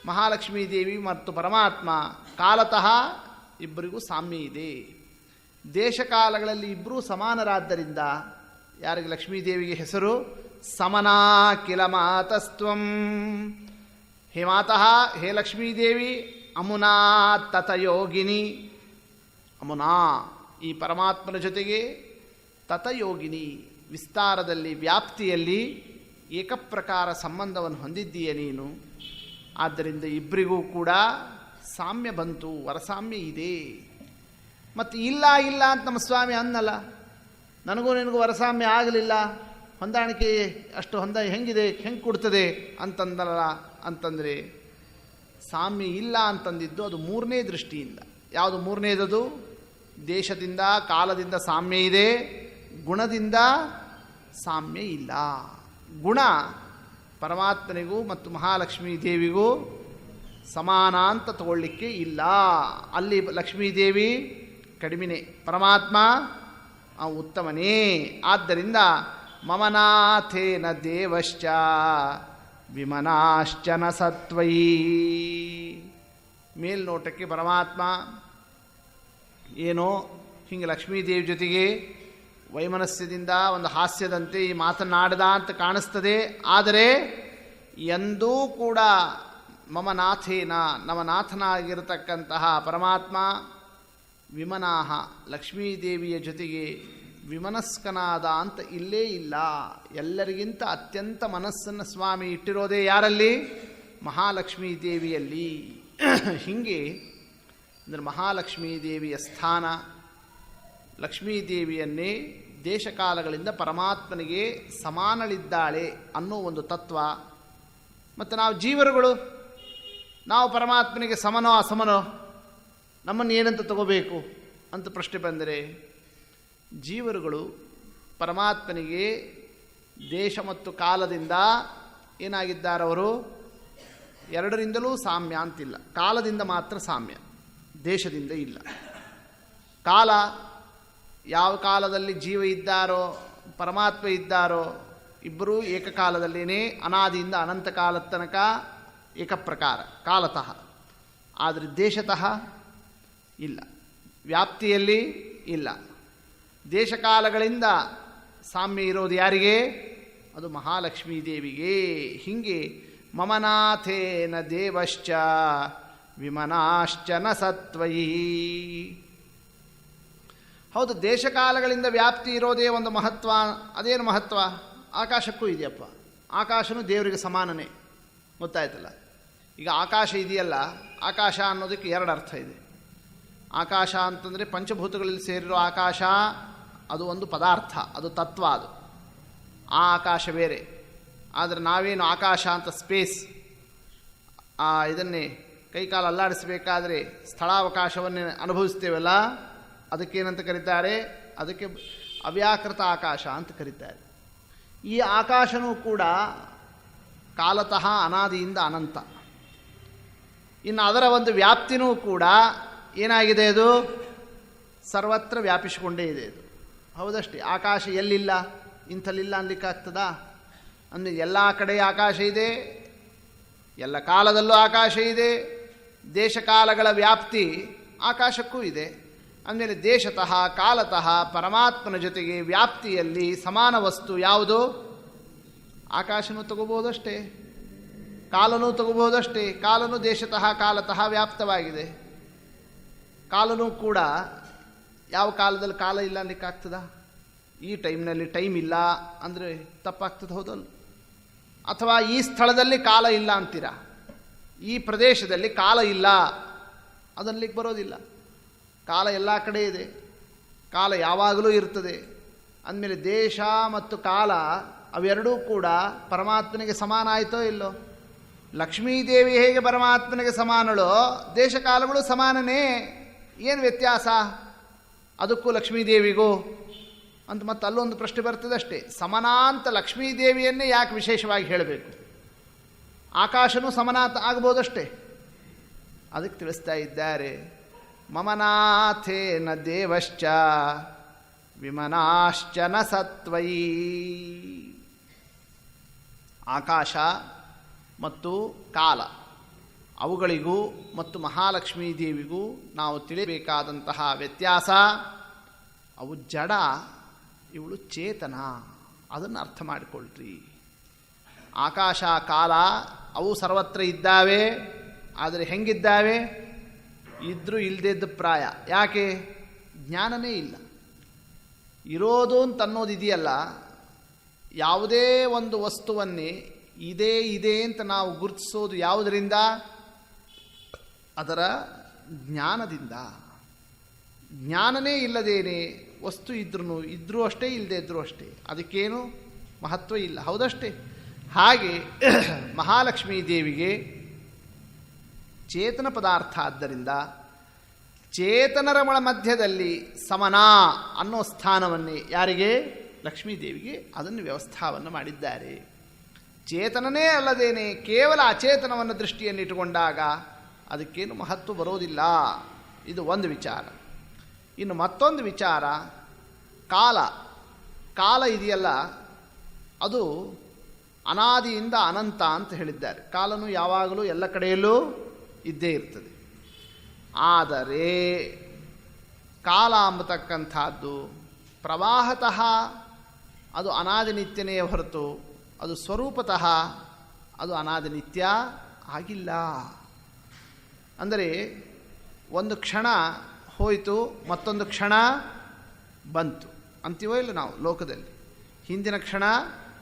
ಮಹಾಲಕ್ಷ್ಮೀ ದೇವಿ ಮತ್ತು ಪರಮಾತ್ಮ ಕಾಲತಃ ಇಬ್ಬರಿಗೂ ಸಾಮ್ಯ ಇದೆ. ದೇಶಕಾಲಗಳಲ್ಲಿ ಇಬ್ಬರೂ ಸಮಾನರಾದ್ದರಿಂದ ಯಾರಿಗೆ ಲಕ್ಷ್ಮೀದೇವಿಗೆ ಹೆಸರು ಸಮನಾ ಕಿಲ ಮಾತಸ್ತ್ವಂ. ಹೇ ಮಾತಃ, ಹೇ ಲಕ್ಷ್ಮೀದೇವಿ, ಅಮುನಾ ತತಯೋಗಿನಿ. ಅಮುನಾ ಈ ಪರಮಾತ್ಮನ ಜೊತೆಗೆ, ತತಯೋಗಿನಿ ವಿಸ್ತಾರದಲ್ಲಿ ವ್ಯಾಪ್ತಿಯಲ್ಲಿ ಏಕಪ್ರಕಾರ ಸಂಬಂಧವನ್ನು ಹೊಂದಿದ್ದೀಯ ನೀನು. ಆದ್ದರಿಂದ ಇಬ್ಬರಿಗೂ ಕೂಡ ಸಾಮ್ಯ ಬಂತು, ವರಸಾಮ್ಯ ಇದೆ. ಮತ್ತು ಇಲ್ಲ ಇಲ್ಲ ಅಂತ ನಮ್ಮ ಸ್ವಾಮಿ ಅನ್ನಲ್ಲ, ನನಗೂ ನಿನಗೂ ವರಸಾಮ್ಯ ಆಗಲಿಲ್ಲ, ಹೊಂದಾಣಿಕೆ ಅಷ್ಟು ಹೆಂಗಿದೆ, ಹೆಂಗೆ ಕೊಡ್ತದೆ ಅಂತಂದಲ್ಲ. ಅಂತಂದರೆ ಸಾಮ್ಯ ಇಲ್ಲ ಅಂತಂದಿದ್ದು ಅದು ಮೂರನೇ ದೃಷ್ಟಿಯಿಂದ. ಯಾವುದು ಮೂರನೇದದು? ದೇಶದಿಂದ ಕಾಲದಿಂದ ಸಾಮ್ಯ ಇದೆ, ಗುಣದಿಂದ ಸಾಮ್ಯ ಇಲ್ಲ. ಗುಣ ಪರಮಾತ್ಮನಿಗೂ ಮತ್ತು ಮಹಾಲಕ್ಷ್ಮೀ ದೇವಿಗೂ ಸಮಾನ ಅಂತ ತಗೊಳ್ಳಿಕ್ಕೆ ಇಲ್ಲ. ಅಲ್ಲಿ ಲಕ್ಷ್ಮೀದೇವಿ ಕಡಿಮೆನೇ, ಪರಮಾತ್ಮ ಉತ್ತಮನೇ. ಆದ್ದರಿಂದ ಮಮನಾಥೇನ ದೇವಶ್ಚ ವಿಮನಾಶ್ಚನ ಸತ್ವಯಿ. ಮೇಲ್ನೋಟಕ್ಕೆ ಪರಮಾತ್ಮ ಏನೋ ಹಿಂಗೆ ಲಕ್ಷ್ಮೀದೇವಿ ಜೊತೆಗೆ ವೈಮನಸ್ಯದಿಂದ ಒಂದು ಹಾಸ್ಯದಂತೆ ಈ ಮಾತನಾಡದ ಅಂತ ಕಾಣಿಸ್ತದೆ. ಆದರೆ ಎಂದೂ ಕೂಡ ಮಮನಾಥೇನ ನವನಾಥನಾಗಿರತಕ್ಕಂತಹ ಪರಮಾತ್ಮ ವಿಮನಾಹ ಲಕ್ಷ್ಮೀದೇವಿಯ ಜೊತೆಗೆ ವಿಮನಸ್ಕನಾದ ಅಂತ ಇಲ್ಲೇ ಇಲ್ಲ. ಎಲ್ಲರಿಗಿಂತ ಅತ್ಯಂತ ಮನಸ್ಸನ್ನು ಸ್ವಾಮಿ ಇಟ್ಟಿರೋದೇ ಯಾರಲ್ಲಿ? ಮಹಾಲಕ್ಷ್ಮೀ ದೇವಿಯಲ್ಲಿ. ಹೀಗೆ ಅಂದರೆ ಮಹಾಲಕ್ಷ್ಮೀ ದೇವಿಯ ಸ್ಥಾನ, ಲಕ್ಷ್ಮೀದೇವಿಯನ್ನೇ ದೇಶಕಾಲಗಳಿಂದ ಪರಮಾತ್ಮನಿಗೆ ಸಮಾನಳಿದ್ದಾಳೆ ಅನ್ನೋ ಒಂದು ತತ್ವ. ಮತ್ತು ನಾವು ಜೀವರುಗಳು, ನಾವು ಪರಮಾತ್ಮನಿಗೆ ಸಮನೋ ಅಸಮನೋ, ನಮ್ಮನ್ನು ಏನಂತ ತಗೋಬೇಕು ಅಂತ ಪ್ರಶ್ನೆ ಬಂದರೆ, ಜೀವರುಗಳು ಪರಮಾತ್ಮನಿಗೆ ದೇಶ ಮತ್ತು ಕಾಲದಿಂದ ಏನಾಗಿದ್ದಾರವರು? ಎರಡರಿಂದಲೂ ಸಾಮ್ಯ ಅಂತಿಲ್ಲ. ಕಾಲದಿಂದ ಮಾತ್ರ ಸಾಮ್ಯ, ದೇಶದಿಂದ ಇಲ್ಲ. ಕಾಲ, ಯಾವ ಕಾಲದಲ್ಲಿ ಜೀವ ಇದ್ದಾರೋ ಪರಮಾತ್ಮ ಇದ್ದಾರೋ ಇಬ್ಬರೂ ಏಕಕಾಲದಲ್ಲೇನೇ ಅನಾದಿಯಿಂದ ಅನಂತ ಕಾಲದ ತನಕ ಏಕಪ್ರಕಾರ ಕಾಲತಃ. ಆದರೆ ದೇಶತಃ ಇಲ್ಲ, ವ್ಯಾಪ್ತಿಯಲ್ಲಿ ಇಲ್ಲ. ದೇಶಕಾಲಗಳಿಂದ ಸಾಮ್ಯ ಇರೋದು ಯಾರಿಗೆ? ಅದು ಮಹಾಲಕ್ಷ್ಮೀ ದೇವಿಗೆ. ಹೀಗೆ ಮಮನಾಥೇನ ದೇವಶ್ಚ ವಿಮನಾಶ್ಚನ ಸತ್ವಯಿ. ಹೌದು, ದೇಶಕಾಲಗಳಿಂದ ವ್ಯಾಪ್ತಿ ಇರೋದೇ ಒಂದು ಮಹತ್ವ. ಅದೇನು ಮಹತ್ವ? ಆಕಾಶಕ್ಕೂ ಇದೆಯಪ್ಪ. ಆಕಾಶನೂ ದೇವರಿಗೆ ಸಮಾನನೇ, ಗೊತ್ತಾಯ್ತಲ್ಲ. ಈಗ ಆಕಾಶ ಇದೆಯಲ್ಲ, ಆಕಾಶ ಅನ್ನೋದಕ್ಕೆ ಎರಡು ಅರ್ಥ ಇದೆ. ಆಕಾಶ ಅಂತಂದರೆ ಪಂಚಭೂತಗಳಲ್ಲಿ ಸೇರಿರೋ ಆಕಾಶ, ಅದು ಒಂದು ಪದಾರ್ಥ, ಅದು ತತ್ವ. ಅದು ಆ ಆಕಾಶ ಬೇರೆ. ಆದರೆ ನಾವೇನು ಆಕಾಶ ಅಂತ ಸ್ಪೇಸ್, ಇದನ್ನೇ ಕೈಕಾಲು ಅಲ್ಲಾಡಿಸಬೇಕಾದ್ರೆ ಸ್ಥಳಾವಕಾಶವನ್ನೇ ಅನುಭವಿಸ್ತೇವಲ್ಲ, ಅದಕ್ಕೇನಂತ ಕರೀತಾರೆ? ಅದಕ್ಕೆ ಅವ್ಯಾಕೃತ ಆಕಾಶ ಅಂತ ಕರೀತಾರೆ. ಈ ಆಕಾಶನೂ ಕೂಡ ಕಾಲತಃ ಅನಾದಿಯಿಂದ ಅನಂತ. ಇನ್ನು ಅದರ ಒಂದು ವ್ಯಾಪ್ತಿನೂ ಕೂಡ ಏನಾಗಿದೆ? ಅದು ಸರ್ವತ್ರ ವ್ಯಾಪಿಸಿಕೊಂಡೇ ಇದೆ. ಇದು ಹೌದಷ್ಟೇ. ಆಕಾಶ ಎಲ್ಲಿಲ್ಲ, ಇಂಥಲ್ಲಿಲ್ಲ ಅನ್ಲಿಕ್ಕಾಗ್ತದಾ? ಅಂದರೆ ಎಲ್ಲ ಕಡೆ ಆಕಾಶ ಇದೆ, ಎಲ್ಲ ಕಾಲದಲ್ಲೂ ಆಕಾಶ ಇದೆ. ದೇಶಕಾಲಗಳ ವ್ಯಾಪ್ತಿ ಆಕಾಶಕ್ಕೂ ಇದೆ. ಅಂದಮೇಲೆ ದೇಶತಃ ಕಾಲತಃ ಪರಮಾತ್ಮನ ಜೊತೆಗೆ ವ್ಯಾಪ್ತಿಯಲ್ಲಿ ಸಮಾನ ವಸ್ತು ಯಾವುದು? ಆಕಾಶನೂ ತಗೋಬೋದಷ್ಟೇ, ಕಾಲನೂ ತಗೋಬೋದಷ್ಟೇ. ಕಾಲನೂ ದೇಶತಃ ಕಾಲತಃ ವ್ಯಾಪ್ತವಾಗಿದೆ. ಕಾಲನೂ ಕೂಡ ಯಾವ ಕಾಲದಲ್ಲಿ ಕಾಲ ಇಲ್ಲ ಅನ್ಲಿಕ್ಕಾಗ್ತದ? ಈ ಟೈಮ್ನಲ್ಲಿ ಟೈಮ್ ಇಲ್ಲ ಅಂದರೆ ತಪ್ಪಾಗ್ತದೆ, ಹೌದಲ್ಲ? ಅಥವಾ ಈ ಸ್ಥಳದಲ್ಲಿ ಕಾಲ ಇಲ್ಲ ಅಂತೀರ, ಈ ಪ್ರದೇಶದಲ್ಲಿ ಕಾಲ ಇಲ್ಲ ಅದನ್ಲಿಕ್ಕೆ ಬರೋದಿಲ್ಲ. ಕಾಲ ಎಲ್ಲ ಕಡೆ ಇದೆ, ಕಾಲ ಯಾವಾಗಲೂ ಇರ್ತದೆ. ಅಂದಮೇಲೆ ದೇಶ ಮತ್ತು ಕಾಲ ಅವೆರಡೂ ಕೂಡ ಪರಮಾತ್ಮನಿಗೆ ಸಮಾನ ಆಯಿತೋ ಇಲ್ಲೋ? ಲಕ್ಷ್ಮೀದೇವಿ ಹೇಗೆ ಪರಮಾತ್ಮನಿಗೆ ಸಮಾನಳೋ, ದೇಶಕಾಲಗಳು ಸಮಾನನೇ. ಏನು ವ್ಯತ್ಯಾಸ ಅದಕ್ಕೂ ಲಕ್ಷ್ಮೀದೇವಿಗೂ ಅಂತ? ಮತ್ತೆ ಅಲ್ಲೊಂದು ಪ್ರಶ್ನೆ ಬರ್ತದೆ ಅಷ್ಟೇ. ಸಮನಾಂತ ಲಕ್ಷ್ಮೀದೇವಿಯನ್ನೇ ಯಾಕೆ ವಿಶೇಷವಾಗಿ ಹೇಳಬೇಕು? ಆಕಾಶನೂ ಸಮನಾಂತ ಆಗ್ಬೋದಷ್ಟೇ. ಅದಕ್ಕೆ ತಿಳಿಸ್ತಾ ಇದ್ದಾರೆ, ಮಮನಾಥೇನ ದೇವಶ್ಚ ವಿಮನಾಶ್ಚನ ಸತ್ವಯಿ. ಆಕಾಶ ಮತ್ತು ಕಾಲ ಅವುಗಳಿಗೂ ಮತ್ತು ಮಹಾಲಕ್ಷ್ಮೀ ದೇವಿಗೂ ನಾವು ತಿಳಿಯಬೇಕಾದಂತಹ ವ್ಯತ್ಯಾಸ. ಅವು ಜಡ, ಇವಳು ಚೇತನ. ಅದನ್ನು ಅರ್ಥ ಮಾಡಿಕೊಳ್ಳ್ರಿ. ಆಕಾಶ ಕಾಲ ಅವು ಸರ್ವತ್ರ ಇದ್ದಾವೆ. ಆದರೆ ಹೆಂಗಿದ್ದಾವೆ? ಇದ್ರೂ ಇಲ್ಲದಿದ್ದ ಪ್ರಾಯ. ಯಾಕೆ? ಜ್ಞಾನನೇ ಇಲ್ಲ. ಇರೋದು ಅಂತನ್ನೋದಿದೆಯಲ್ಲ, ಯಾವುದೇ ಒಂದು ವಸ್ತುವನ್ನೇ ಇದೇ ಇದೆ ಅಂತ ನಾವು ಗುರುತಿಸೋದು ಯಾವುದರಿಂದ? ಅದರ ಜ್ಞಾನದಿಂದ. ಜ್ಞಾನನೇ ಇಲ್ಲದೇನೆ ವಸ್ತು ಇದ್ರೂ ಅಷ್ಟೇ, ಇಲ್ಲದೇ ಇದ್ರೂ ಅಷ್ಟೇ, ಅದಕ್ಕೇನು ಮಹತ್ವ ಇಲ್ಲ. ಹೌದಷ್ಟೇ? ಹಾಗೆ ಮಹಾಲಕ್ಷ್ಮೀ ದೇವಿಗೆ ಚೇತನ ಪದಾರ್ಥ ಆದ್ದರಿಂದ ಚೇತನರ ಮಧ್ಯದಲ್ಲಿ ಸಮನ ಅನ್ನೋ ಸ್ಥಾನವನ್ನೇ ಯಾರಿಗೆ? ಲಕ್ಷ್ಮೀದೇವಿಗೆ ಅದನ್ನು ವ್ಯವಸ್ಥಾವನ್ನು ಮಾಡಿದ್ದಾರೆ. ಚೇತನನೇ ಅಲ್ಲದೇನೆ ಕೇವಲ ಅಚೇತನವನ್ನು ದೃಷ್ಟಿಯನ್ನಿಟ್ಟುಕೊಂಡಾಗ ಅದಕ್ಕೇನು ಮಹತ್ವ ಬರೋದಿಲ್ಲ. ಇದು ಒಂದು ವಿಚಾರ. ಇನ್ನು ಮತ್ತೊಂದು ವಿಚಾರ, ಕಾಲ ಇದೆಯಲ್ಲ, ಅದು ಅನಾದಿಯಿಂದ ಅನಂತ ಅಂತ ಹೇಳಿದ್ದಾರೆ. ಕಾಲನು ಯಾವಾಗಲೂ ಎಲ್ಲ ಕಡೆಯಲ್ಲೂ ಇದ್ದೇ ಇರ್ತದೆ. ಆದರೆ ಕಾಲ ಅಂಬತಕ್ಕಂಥದ್ದು ಪ್ರವಾಹತಃ ಅದು ಅನಾದಿ ನಿತ್ಯನೇ ಹೊರತು ಅದು ಸ್ವರೂಪತಃ ಅದು ಅನಾದಿ ನಿತ್ಯ ಆಗಿಲ್ಲ. ಅಂದರೆ ಒಂದು ಕ್ಷಣ ಹೋಯಿತು, ಮತ್ತೊಂದು ಕ್ಷಣ ಬಂತು ಅಂತೀವೋ ಇಲ್ಲ ನಾವು ಲೋಕದಲ್ಲಿ. ಹಿಂದಿನ ಕ್ಷಣ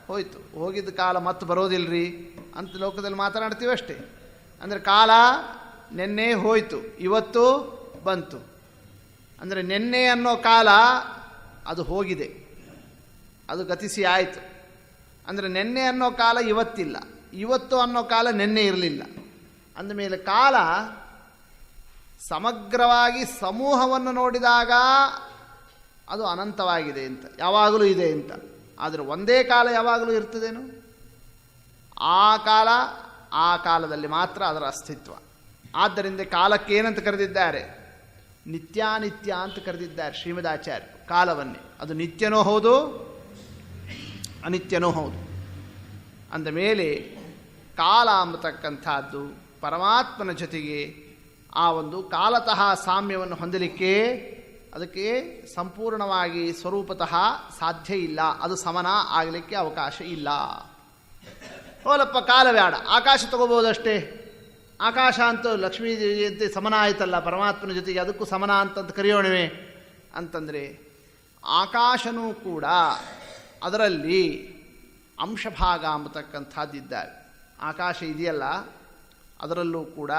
ಹೋಯಿತು, ಹೋಗಿದ್ದ ಕಾಲ ಮತ್ತೆ ಬರೋದಿಲ್ಲರಿ ಅಂತ ಲೋಕದಲ್ಲಿ ಮಾತನಾಡ್ತೀವಿ ಅಷ್ಟೇ. ಅಂದರೆ ಕಾಲ ನಿನ್ನೆ ಹೋಯಿತು, ಇವತ್ತು ಬಂತು. ಅಂದರೆ ನಿನ್ನೆ ಅನ್ನೋ ಕಾಲ ಅದು ಹೋಗಿದೆ, ಅದು ಗತಿಸಿ ಆಯಿತು. ಅಂದರೆ ನಿನ್ನೆ ಅನ್ನೋ ಕಾಲ ಇವತ್ತಿಲ್ಲ, ಇವತ್ತು ಅನ್ನೋ ಕಾಲ ನಿನ್ನೆ ಇರಲಿಲ್ಲ. ಅಂದಮೇಲೆ ಕಾಲ ಸಮಗ್ರವಾಗಿ ಸಮೂಹವನ್ನು ನೋಡಿದಾಗ ಅದು ಅನಂತವಾಗಿದೆ ಅಂತ, ಯಾವಾಗಲೂ ಇದೆ ಅಂತ. ಆದರೆ ಒಂದೇ ಕಾಲ ಯಾವಾಗಲೂ ಇರ್ತದೇನು? ಆ ಕಾಲದಲ್ಲಿ ಮಾತ್ರ ಅದರ ಅಸ್ತಿತ್ವ. ಆದ್ದರಿಂದ ಕಾಲಕ್ಕೆ ಏನಂತ ಕರೆದಿದ್ದಾರೆ? ನಿತ್ಯಾನಿತ್ಯ ಅಂತ ಕರೆದಿದ್ದಾರೆ ಶ್ರೀಮದಾಚಾರ್ಯರು ಕಾಲವನ್ನೇ. ಅದು ನಿತ್ಯನೂ ಹೌದು, ಅನಿತ್ಯನೂ ಹೌದು. ಅಂದ ಮೇಲೆ ಕಾಲ ಅಂಬತಕ್ಕಂಥದ್ದು ಪರಮಾತ್ಮನ ಜೊತೆಗೆ ಆ ಒಂದು ಕಾಲತಃ ಸಾಮ್ಯವನ್ನು ಹೊಂದಲಿಕ್ಕೆ ಅದಕ್ಕೆ ಸಂಪೂರ್ಣವಾಗಿ ಸ್ವರೂಪತಃ ಸಾಧ್ಯ ಇಲ್ಲ. ಅದು ಸಮನ ಆಗಲಿಕ್ಕೆ ಅವಕಾಶ ಇಲ್ಲ. ಹೋಲಪ್ಪ ಕಾಲ ಬೇಡ, ಆಕಾಶ ತಗೋಬೋದಷ್ಟೇ. ಆಕಾಶ ಅಂತೂ ಲಕ್ಷ್ಮೀ ಜಯಂತಿ ಸಮನ ಆಯ್ತಲ್ಲ ಪರಮಾತ್ಮನ ಜೊತೆಗೆ, ಅದಕ್ಕೂ ಸಮನ ಅಂತಂತ ಕರೆಯೋಣವೇ ಅಂತಂದರೆ ಆಕಾಶನೂ ಕೂಡ ಅದರಲ್ಲಿ ಅಂಶಭಾಗ ಅಂಬತಕ್ಕಂಥದ್ದಿದ್ದಾರೆ. ಆಕಾಶ ಇದೆಯಲ್ಲ, ಅದರಲ್ಲೂ ಕೂಡ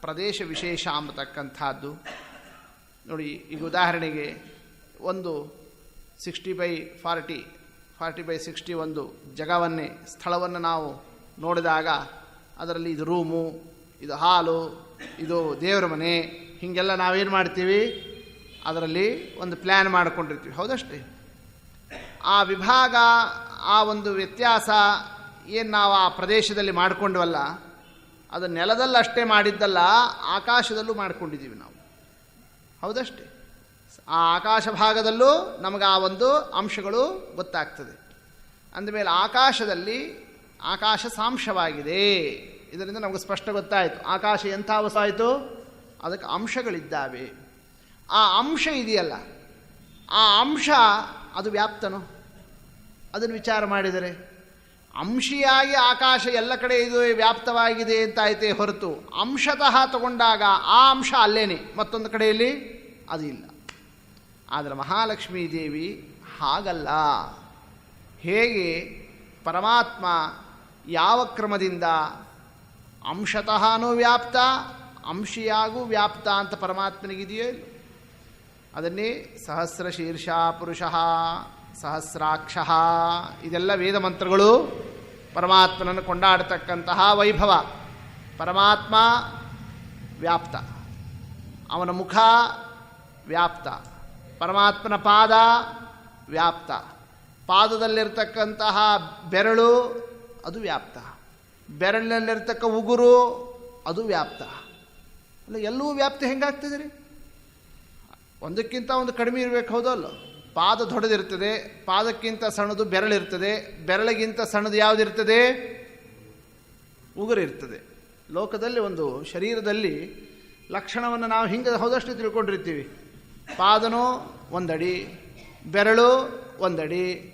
ಪ್ರದೇಶ ವಿಶೇಷ ಅಂಬತಕ್ಕಂಥದ್ದು. ನೋಡಿ, ಈಗ ಉದಾಹರಣೆಗೆ ಒಂದು 60/40 40/60 ಒಂದು ಜಗವನ್ನೇ ಸ್ಥಳವನ್ನು ನಾವು ನೋಡಿದಾಗ ಅದರಲ್ಲಿ ಇದು ರೂಮು, ಇದು ಹಾಲು, ಇದು ದೇವರ ಮನೆ, ಹೀಗೆಲ್ಲ ನಾವೇನು ಮಾಡ್ತೀವಿ? ಅದರಲ್ಲಿ ಒಂದು ಪ್ಲ್ಯಾನ್ ಮಾಡಿಕೊಂಡಿರ್ತೀವಿ. ಹೌದಷ್ಟೇ? ಆ ವಿಭಾಗ, ಆ ಒಂದು ವ್ಯತ್ಯಾಸ ಏನು ನಾವು ಆ ಪ್ರದೇಶದಲ್ಲಿ ಮಾಡಿಕೊಂಡ್ವಲ್ಲ, ಅದು ನೆಲದಲ್ಲಷ್ಟೇ ಮಾಡಿದ್ದಲ್ಲ, ಆಕಾಶದಲ್ಲೂ ಮಾಡಿಕೊಂಡಿದ್ದೀವಿ ನಾವು. ಹೌದಷ್ಟೇ? ಆ ಆಕಾಶ ಭಾಗದಲ್ಲೂ ನಮಗೆ ಆ ಒಂದು ಅಂಶಗಳು ಗೊತ್ತಾಗ್ತದೆ. ಅಂದಮೇಲೆ ಆಕಾಶದಲ್ಲಿ ಆಕಾಶ ಸಾಂಶವಾಗಿದೆ. ಇದರಿಂದ ನಮಗೆ ಸ್ಪಷ್ಟ ಗೊತ್ತಾಯಿತು ಆಕಾಶ ಎಂಥ ವಸ್ತು ಆಯಿತು, ಅದಕ್ಕೆ ಅಂಶಗಳಿದ್ದಾವೆ. ಆ ಅಂಶ ಇದೆಯಲ್ಲ, ಆ ಅಂಶ ಅದು ವ್ಯಾಪ್ತನು. ಅದನ್ನು ವಿಚಾರ ಮಾಡಿದರೆ ಅಂಶಿಯಾಗಿ ಆಕಾಶ ಎಲ್ಲ ಕಡೆ ಇದು ವ್ಯಾಪ್ತವಾಗಿದೆ ಅಂತ ಆಯ್ತೇ ಹೊರತು ಅಂಶತಃ ತಗೊಂಡಾಗ ಆ ಅಂಶ ಅಲ್ಲೇನೆ, ಮತ್ತೊಂದು ಕಡೆಯಲ್ಲಿ ಅದು ಇಲ್ಲ. ಆದರೆ ಮಹಾಲಕ್ಷ್ಮೀ ದೇವಿ ಹಾಗಲ್ಲ. ಹೇಗೆ ಪರಮಾತ್ಮ ಯಾವ ಕ್ರಮದಿಂದ ಅಂಶತಃನೂ ವ್ಯಾಪ್ತ, ಅಂಶಿಯಾಗೂ ವ್ಯಾಪ್ತ ಅಂತ ಪರಮಾತ್ಮನಿಗಿದೆಯೋ ಇಲ್ಲ. ಅದನ್ನೇ ಸಹಸ್ರ ಶೀರ್ಷ ಪುರುಷಃ ಸಹಸ್ರಾಕ್ಷ, ಇದೆಲ್ಲ ವೇದ ಮಂತ್ರಗಳು ಪರಮಾತ್ಮನನ್ನು ಕೊಂಡಾಡತಕ್ಕಂತಹ ವೈಭವ. ಪರಮಾತ್ಮ ವ್ಯಾಪ್ತ, ಅವನ ಮುಖ ವ್ಯಾಪ್ತ, ಪರಮಾತ್ಮನ ಪಾದ ವ್ಯಾಪ್ತ, ಪಾದದಲ್ಲಿರ್ತಕ್ಕಂತಹ ಬೆರಳು ಅದು ವ್ಯಾಪ್ತ, ಬೆರಳಿನಲ್ಲಿರ್ತಕ್ಕ ಉಗುರು ಅದು ವ್ಯಾಪ್ತ. ಅಲ್ಲ, ಎಲ್ಲವೂ ವ್ಯಾಪ್ತಿ ಹೆಂಗಾಗ್ತದೆ ರೀ? ಒಂದಕ್ಕಿಂತ ಒಂದು ಕಡಿಮೆ ಇರಬೇಕು, ಹೌದಲ್ಲ? ಪಾದ ದೊಡ್ಡದಿರ್ತದೆ, ಪಾದಕ್ಕಿಂತ ಸಣ್ಣದು ಬೆರಳಿರ್ತದೆ, ಬೆರಳಿಗಿಂತ ಸಣ್ಣದು ಯಾವುದಿರ್ತದೆ? ಉಗುರಿರ್ತದೆ. ಲೋಕದಲ್ಲಿ ಒಂದು ಶರೀರದಲ್ಲಿ ಲಕ್ಷಣವನ್ನು ನಾವು ಹಿಂಗೆ ಹೋದಷ್ಟು ತಿಳ್ಕೊಂಡಿರ್ತೀವಿ. ಪಾದನೂ ಒಂದಡಿ, ಬೆರಳು ಒಂದಡಿ,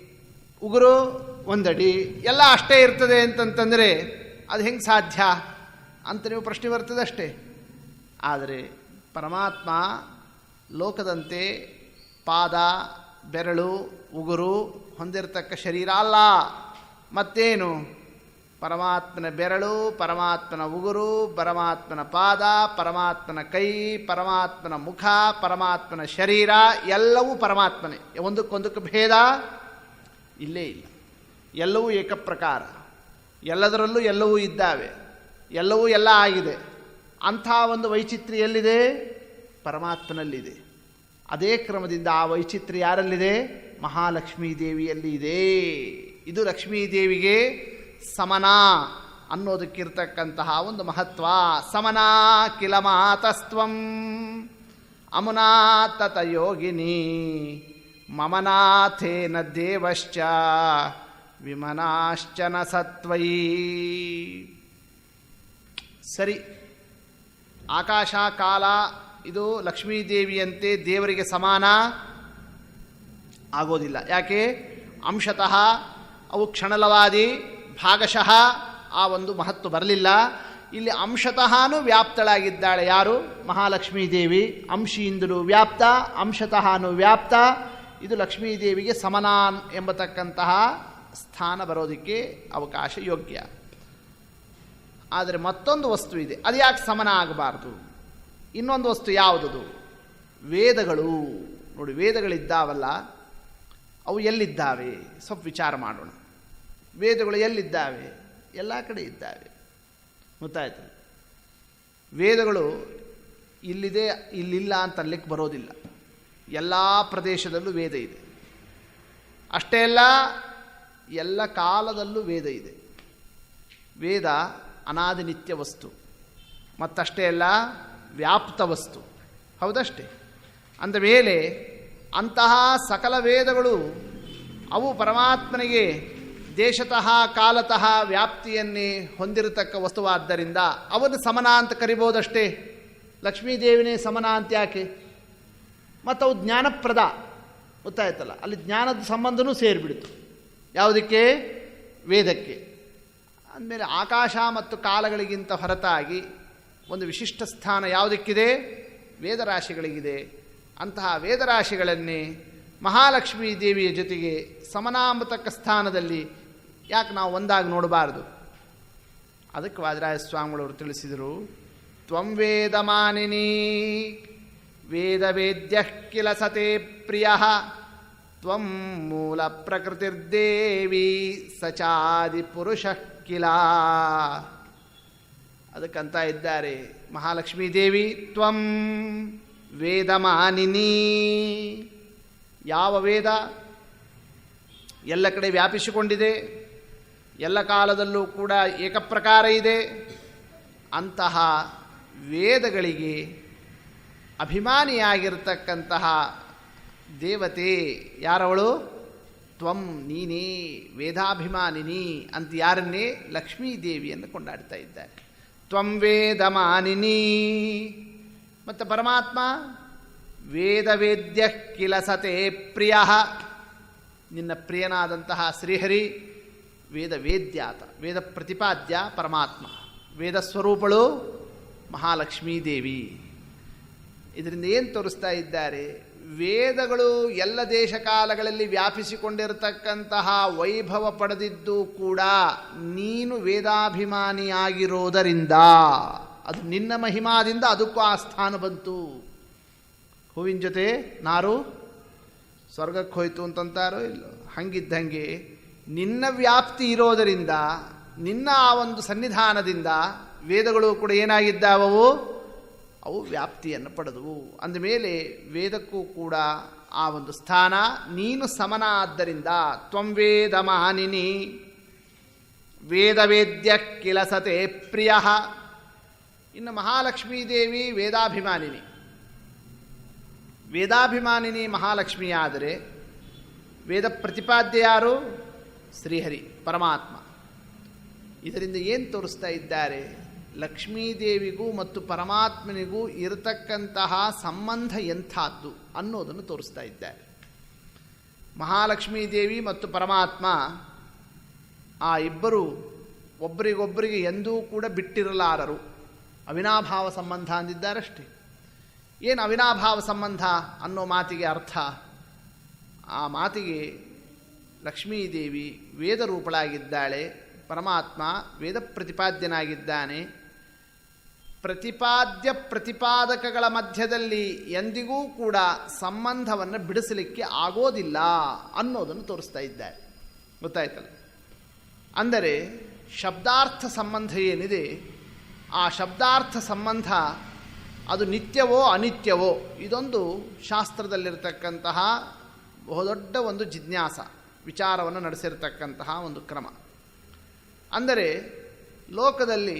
ಉಗುರು ಒಂದಡಿ, ಎಲ್ಲ ಅಷ್ಟೇ ಇರ್ತದೆ ಅಂತಂತಂದರೆ ಅದು ಹೆಂಗೆ ಸಾಧ್ಯ ಅಂತ ನೀವು ಪ್ರಶ್ನೆ ಬರ್ತದೆ ಅಷ್ಟೇ. ಆದರೆ ಪರಮಾತ್ಮ ಲೋಕದಂತೆ ಪಾದ, ಬೆರಳು, ಉಗುರು ಹೊಂದಿರತಕ್ಕ ಶರೀರ ಅಲ್ಲ. ಮತ್ತೇನು? ಪರಮಾತ್ಮನ ಬೆರಳು, ಪರಮಾತ್ಮನ ಉಗುರು, ಪರಮಾತ್ಮನ ಪಾದ, ಪರಮಾತ್ಮನ ಕೈ, ಪರಮಾತ್ಮನ ಮುಖ, ಪರಮಾತ್ಮನ ಶರೀರ ಎಲ್ಲವೂ ಪರಮಾತ್ಮನೇ. ಒಂದಕ್ಕೊಂದಕ್ಕೆ ಭೇದ ಇಲ್ಲೇ ಇಲ್ಲ. ಎಲ್ಲವೂ ಏಕಪ್ರಕಾರ, ಎಲ್ಲದರಲ್ಲೂ ಎಲ್ಲವೂ ಇದ್ದಾವೆ, ಎಲ್ಲವೂ ಎಲ್ಲ ಆಗಿದೆ. ಅಂಥ ಒಂದು ವೈಚಿತ್ರ್ಯ ಎಲ್ಲಿದೆ? ಪರಮಾತ್ಮನಲ್ಲಿದೆ. ಅದೇ ಕ್ರಮದಿಂದ ಆ ವೈಚಿತ್ರ್ಯ ಯಾರಲ್ಲಿದೆ? ಮಹಾಲಕ್ಷ್ಮೀ ದೇವಿಯಲ್ಲಿ ಇದೆ. ಇದು ಲಕ್ಷ್ಮೀದೇವಿಗೆ ಸಮನ ಅನ್ನೋದಕ್ಕಿರ್ತಕ್ಕಂತಹ ಒಂದು ಮಹತ್ವ. ಸಮನಾ ಕಿಲ ಮಾತಸ್ತ್ವಂ ಅಮುನಾ ತತ ಯೋಗಿನಿ ಮಮನಾಥೇನ ದೇವಶ್ಚ ವಿಮನಾಶ್ಚನ ಸತ್ವೈ. ಸರಿ, ಆಕಾಶ ಕಾಲ ಇದು ಲಕ್ಷ್ಮೀದೇವಿಯಂತೆ ದೇವರಿಗೆ ಸಮಾನ ಆಗೋದಿಲ್ಲ. ಯಾಕೆ? ಅಂಶತಃ ಅವು ಕ್ಷಣಲವಾದಿ, ಭಾಗಶಃ ಆ ಒಂದು ಮಹತ್ವ ಬರಲಿಲ್ಲ. ಇಲ್ಲಿ ಅಂಶತಃನೂ ವ್ಯಾಪ್ತಳಾಗಿದ್ದಾಳೆ. ಯಾರು? ಮಹಾಲಕ್ಷ್ಮೀದೇವಿ. ಅಂಶಿಯಿಂದಲೂ ವ್ಯಾಪ್ತ, ಅಂಶತಃನೂ ವ್ಯಾಪ್ತ. ಇದು ಲಕ್ಷ್ಮೀದೇವಿಗೆ ಸಮನಾನ್ ಎಂಬತಕ್ಕಂತಹ ಸ್ಥಾನ ಬರೋದಕ್ಕೆ ಅವಕಾಶ ಯೋಗ್ಯ. ಆದರೆ ಮತ್ತೊಂದು ವಸ್ತು ಇದೆ, ಅದು ಯಾಕೆ ಸಮನ ಆಗಬಾರ್ದು? ಇನ್ನೊಂದು ವಸ್ತು ಯಾವುದದು? ವೇದಗಳು. ನೋಡಿ, ವೇದಗಳಿದ್ದಾವಲ್ಲ, ಅವು ಎಲ್ಲಿದ್ದಾವೆ? ಸ್ವಲ್ಪ ವಿಚಾರ ಮಾಡೋಣ. ವೇದಗಳು ಎಲ್ಲಿದ್ದಾವೆ? ಎಲ್ಲ ಕಡೆ ಇದ್ದಾವೆ. ಗೊತ್ತಾಯ್ತು? ವೇದಗಳು ಇಲ್ಲಿದೆ ಇಲ್ಲಿಲ್ಲ ಅಂತ ಅನ್ಲಿಕ್ಕೆ ಬರೋದಿಲ್ಲ. ಎಲ್ಲ ಪ್ರದೇಶದಲ್ಲೂ ವೇದ ಇದೆ. ಅಷ್ಟೇ ಅಲ್ಲ, ಎಲ್ಲ ಕಾಲದಲ್ಲೂ ವೇದ ಇದೆ. ವೇದ ಅನಾದಿ ನಿತ್ಯ ವಸ್ತು, ಮತ್ತಷ್ಟೇ ಅಲ್ಲ ವ್ಯಾಪ್ತ ವಸ್ತು. ಹೌದಷ್ಟೇ? ಅಂದ ಮೇಲೆ ಅಂತಹ ಸಕಲ ವೇದಗಳು ಅವು ಪರಮಾತ್ಮನಿಗೆ ದೇಶತಃ ಕಾಲತಃ ವ್ಯಾಪ್ತಿಯನ್ನೇ ಹೊಂದಿರತಕ್ಕ ವಸ್ತುವಾದ್ದರಿಂದ ಅವನು ಸಮನ ಅಂತ ಕರಿಬೋದಷ್ಟೇ. ಲಕ್ಷ್ಮೀದೇವಿನೇ ಸಮನ ಅಂತ ಯಾಕೆ? ಮತ್ತು ಅವು ಜ್ಞಾನಪ್ರದ. ಗೊತ್ತಾಯ್ತಲ್ಲ, ಅಲ್ಲಿ ಜ್ಞಾನದ ಸಂಬಂಧನೂ ಸೇರಿಬಿಡ್ತು. ಯಾವುದಕ್ಕೆ? ವೇದಕ್ಕೆ. ಅಂದಮೇಲೆ ಆಕಾಶ ಮತ್ತು ಕಾಲಗಳಿಗಿಂತ ಹೊರತಾಗಿ ಒಂದು ವಿಶಿಷ್ಟ ಸ್ಥಾನ ಯಾವುದಕ್ಕಿದೆ? ವೇದರಾಶಿಗಳಿಗಿದೆ. ಅಂತಹ ವೇದರಾಶಿಗಳನ್ನೇ ಮಹಾಲಕ್ಷ್ಮೀ ದೇವಿಯ ಜೊತೆಗೆ ಸಮನಾಂಬತಕ್ಕ ಸ್ಥಾನದಲ್ಲಿ ಯಾಕೆ ನಾವು ಒಂದಾಗಿ ನೋಡಬಾರದು? ಅದಕ್ಕೆ ವಾದಿರಾಜ ಸ್ವಾಮಿಗಳವರು ತಿಳಿಸಿದರು, ತ್ವಂ ವೇದ ಮಾನಿನಿ ವೇದ ವೇದ್ಯ ಕಿಲ ಸತೆ ಪ್ರಿಯ ತ್ವಂ ಮೂಲ ಪ್ರಕೃತಿರ್ದೇವಿ ಸಚಾದಿ ಪುರುಷ ಕಿಲ. ಅದಕ್ಕಂತ ಇದ್ದಾರೆ ಮಹಾಲಕ್ಷ್ಮೀ ದೇವಿ ತ್ವಂ ವೇದ ಮಾನಿನಿ. ಯಾವ ವೇದ ಎಲ್ಲ ಕಡೆ ವ್ಯಾಪಿಸಿಕೊಂಡಿದೆ, ಎಲ್ಲ ಕಾಲದಲ್ಲೂ ಕೂಡ ಏಕಪ್ರಕಾರ ಇದೆ, ಅಂತಹ ವೇದಗಳಿಗೆ ಅಭಿಮಾನಿಯಾಗಿರ್ತಕ್ಕಂತಹ ದೇವತೆ ಯಾರವಳು? ತ್ವಂ, ನೀನೇ ವೇದಾಭಿಮಾನಿನಿ ಅಂತ ಯಾರನ್ನೇ? ಲಕ್ಷ್ಮೀ ದೇವಿಯನ್ನು ಕೊಂಡಾಡ್ತಾ ಇದ್ದಾರೆ. ತ್ವಂ ವೇದ ಮಾನಿನಿ. ಮತ್ತು ಪರಮಾತ್ಮ ವೇದವೇದ್ಯ ಕಿಲ ಸತೆ ಪ್ರಿಯ. ನಿನ್ನ ಪ್ರಿಯನಾದಂತಹ ಶ್ರೀಹರಿ ವೇದವೇದ್ಯಾತ, ವೇದ ಪ್ರತಿಪಾದ್ಯ ಪರಮಾತ್ಮ, ವೇದ ಸ್ವರೂಪಳು ಮಹಾಲಕ್ಷ್ಮೀ ದೇವಿ. ಇದರಿಂದ ಏನು ತೋರಿಸ್ತಾ ಇದ್ದಾರೆ? ವೇದಗಳು ಎಲ್ಲ ದೇಶ ಕಾಲಗಳಲ್ಲಿ ವ್ಯಾಪಿಸಿಕೊಂಡಿರತಕ್ಕಂತಹ ವೈಭವ ಪಡೆದಿದ್ದು ಕೂಡ ನೀನು ವೇದಾಭಿಮಾನಿಯಾಗಿರೋದರಿಂದ, ಅದು ನಿನ್ನ ಮಹಿಮಾದಿಂದ ಅದಕ್ಕೂ ಆ ಸ್ಥಾನ ಬಂತು. ಹೂವಿನ ಜೊತೆ ನಾರು ಸ್ವರ್ಗಕ್ಕೆ ಹೋಯ್ತು ಅಂತಂತಾರೋ ಇಲ್ಲೋ, ಹಂಗಿದ್ದಂಗೆ ನಿನ್ನ ವ್ಯಾಪ್ತಿ ಇರೋದರಿಂದ, ನಿನ್ನ ಆ ಒಂದು ಸನ್ನಿಧಾನದಿಂದ ವೇದಗಳು ಕೂಡ ಏನಾಗಿದ್ದಾವವು? ಅವು ವ್ಯಾಪ್ತಿಯನ್ನು ಪಡೆದವು. ಅಂದಮೇಲೆ ವೇದಕ್ಕೂ ಕೂಡ ಆ ಒಂದು ಸ್ಥಾನ. ನೀನು ಸಮನ ಆದ್ದರಿಂದ ತ್ವಂ ವೇದ ಮಾನಿನಿ ವೇದವೇದ್ಯ ಕಿಲ ಸತೆ ಪ್ರಿಯ. ಇನ್ನು ಮಹಾಲಕ್ಷ್ಮೀದೇವಿ ವೇದಾಭಿಮಾನಿನಿ. ವೇದಾಭಿಮಾನಿನಿ ಮಹಾಲಕ್ಷ್ಮಿಯಾದರೆ ವೇದ ಪ್ರತಿಪಾದ್ಯ ಯಾರು? ಶ್ರೀಹರಿ ಪರಮಾತ್ಮ. ಇದರಿಂದ ಏನು ತೋರಿಸ್ತಾ ಇದ್ದಾರೆ? ಲಕ್ಷ್ಮೀದೇವಿಗೂ ಮತ್ತು ಪರಮಾತ್ಮನಿಗೂ ಇರತಕ್ಕಂತಹ ಸಂಬಂಧ ಎಂಥದ್ದು ಅನ್ನೋದನ್ನು ತೋರಿಸ್ತಾ ಇದ್ದಾರೆ. ಮಹಾಲಕ್ಷ್ಮೀದೇವಿ ಮತ್ತು ಪರಮಾತ್ಮ ಆ ಇಬ್ಬರು ಒಬ್ಬರಿಗೊಬ್ಬರಿಗೆ ಎಂದೂ ಕೂಡ ಬಿಟ್ಟಿರಲಾರರು. ಅವಿನಾಭಾವ ಸಂಬಂಧ ಅಂದಿದ್ದಾರಷ್ಟೇ. ಏನು ಅವಿನಾಭಾವ ಸಂಬಂಧ ಅನ್ನೋ ಮಾತಿಗೆ ಅರ್ಥ? ಆ ಮಾತಿಗೆ ಲಕ್ಷ್ಮೀದೇವಿ ವೇದರೂಪಳಾಗಿದ್ದಾಳೆ, ಪರಮಾತ್ಮ ವೇದ ಪ್ರತಿಪಾದ್ಯನಾಗಿದ್ದಾನೆ. ಪ್ರತಿಪಾದ್ಯ ಪ್ರತಿಪಾದಕಗಳ ಮಧ್ಯದಲ್ಲಿ ಎಂದಿಗೂ ಕೂಡ ಸಂಬಂಧವನ್ನು ಬಿಡಿಸಲಿಕ್ಕೆ ಆಗೋದಿಲ್ಲ ಅನ್ನೋದನ್ನು ತೋರಿಸ್ತಾ ಇದ್ದಾರೆ. ಗೊತ್ತಾಯ್ತಲ್ಲ? ಅಂದರೆ ಶಬ್ದಾರ್ಥ ಸಂಬಂಧ ಏನಿದೆ, ಆ ಶಬ್ದಾರ್ಥ ಸಂಬಂಧ ಅದು ನಿತ್ಯವೋ ಅನಿತ್ಯವೋ, ಇದೊಂದು ಶಾಸ್ತ್ರದಲ್ಲಿರ್ತಕ್ಕಂತಹ ಬಹುದೊಡ್ಡ ಒಂದು ಜಿಜ್ಞಾಸ, ವಿಚಾರವನ್ನು ನಡೆಸಿರ್ತಕ್ಕಂತಹ ಒಂದು ಕ್ರಮ. ಅಂದರೆ ಲೋಕದಲ್ಲಿ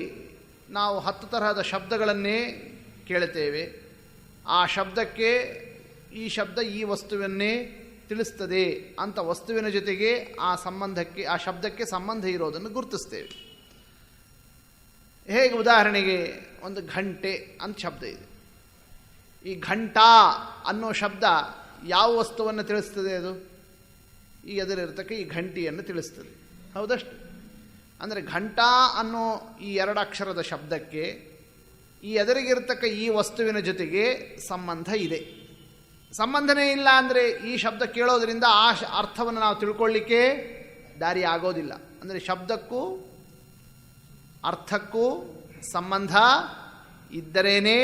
ನಾವು 10 ತರಹದ ಶಬ್ದಗಳನ್ನೇ ಕೇಳುತ್ತೇವೆ. ಆ ಶಬ್ದಕ್ಕೆ ಈ ಶಬ್ದ ಈ ವಸ್ತುವನ್ನೇ ತಿಳಿಸ್ತದೆ ಅಂತ ವಸ್ತುವಿನ ಜೊತೆಗೆ ಆ ಶಬ್ದಕ್ಕೆ ಸಂಬಂಧ ಇರೋದನ್ನು ಗುರುತಿಸ್ತೇವೆ. ಹೇಗೆ? ಉದಾಹರಣೆಗೆ ಒಂದು ಘಂಟೆ ಅಂತ ಶಬ್ದ ಇದೆ. ಈ ಘಂಟಾ ಅನ್ನೋ ಶಬ್ದ ಯಾವ ವಸ್ತುವನ್ನು ತಿಳಿಸ್ತದೆ? ಅದು ಈ ಎದುರಿರ್ತಕ್ಕ ಈ ಘಂಟಿಯನ್ನು ತಿಳಿಸ್ತದೆ. ಹೌದಷ್ಟು? ಅಂದರೆ ಘಂಟಾ ಅನ್ನೋ ಈ 2 ಅಕ್ಷರದ ಶಬ್ದಕ್ಕೆ ಈ ಎದುರಿಗಿರ್ತಕ್ಕ ಈ ವಸ್ತುವಿನ ಜೊತೆಗೆ ಸಂಬಂಧ ಇದೆ. ಸಂಬಂಧನೇ ಇಲ್ಲ ಅಂದರೆ ಈ ಶಬ್ದ ಕೇಳೋದ್ರಿಂದ ಆ ಅರ್ಥವನ್ನು ನಾವು ತಿಳ್ಕೊಳ್ಳಿಕ್ಕೆ ದಾರಿ ಆಗೋದಿಲ್ಲ. ಅಂದರೆ ಶಬ್ದಕ್ಕೂ ಅರ್ಥಕ್ಕೂ ಸಂಬಂಧ ಇದ್ದರೇನೇ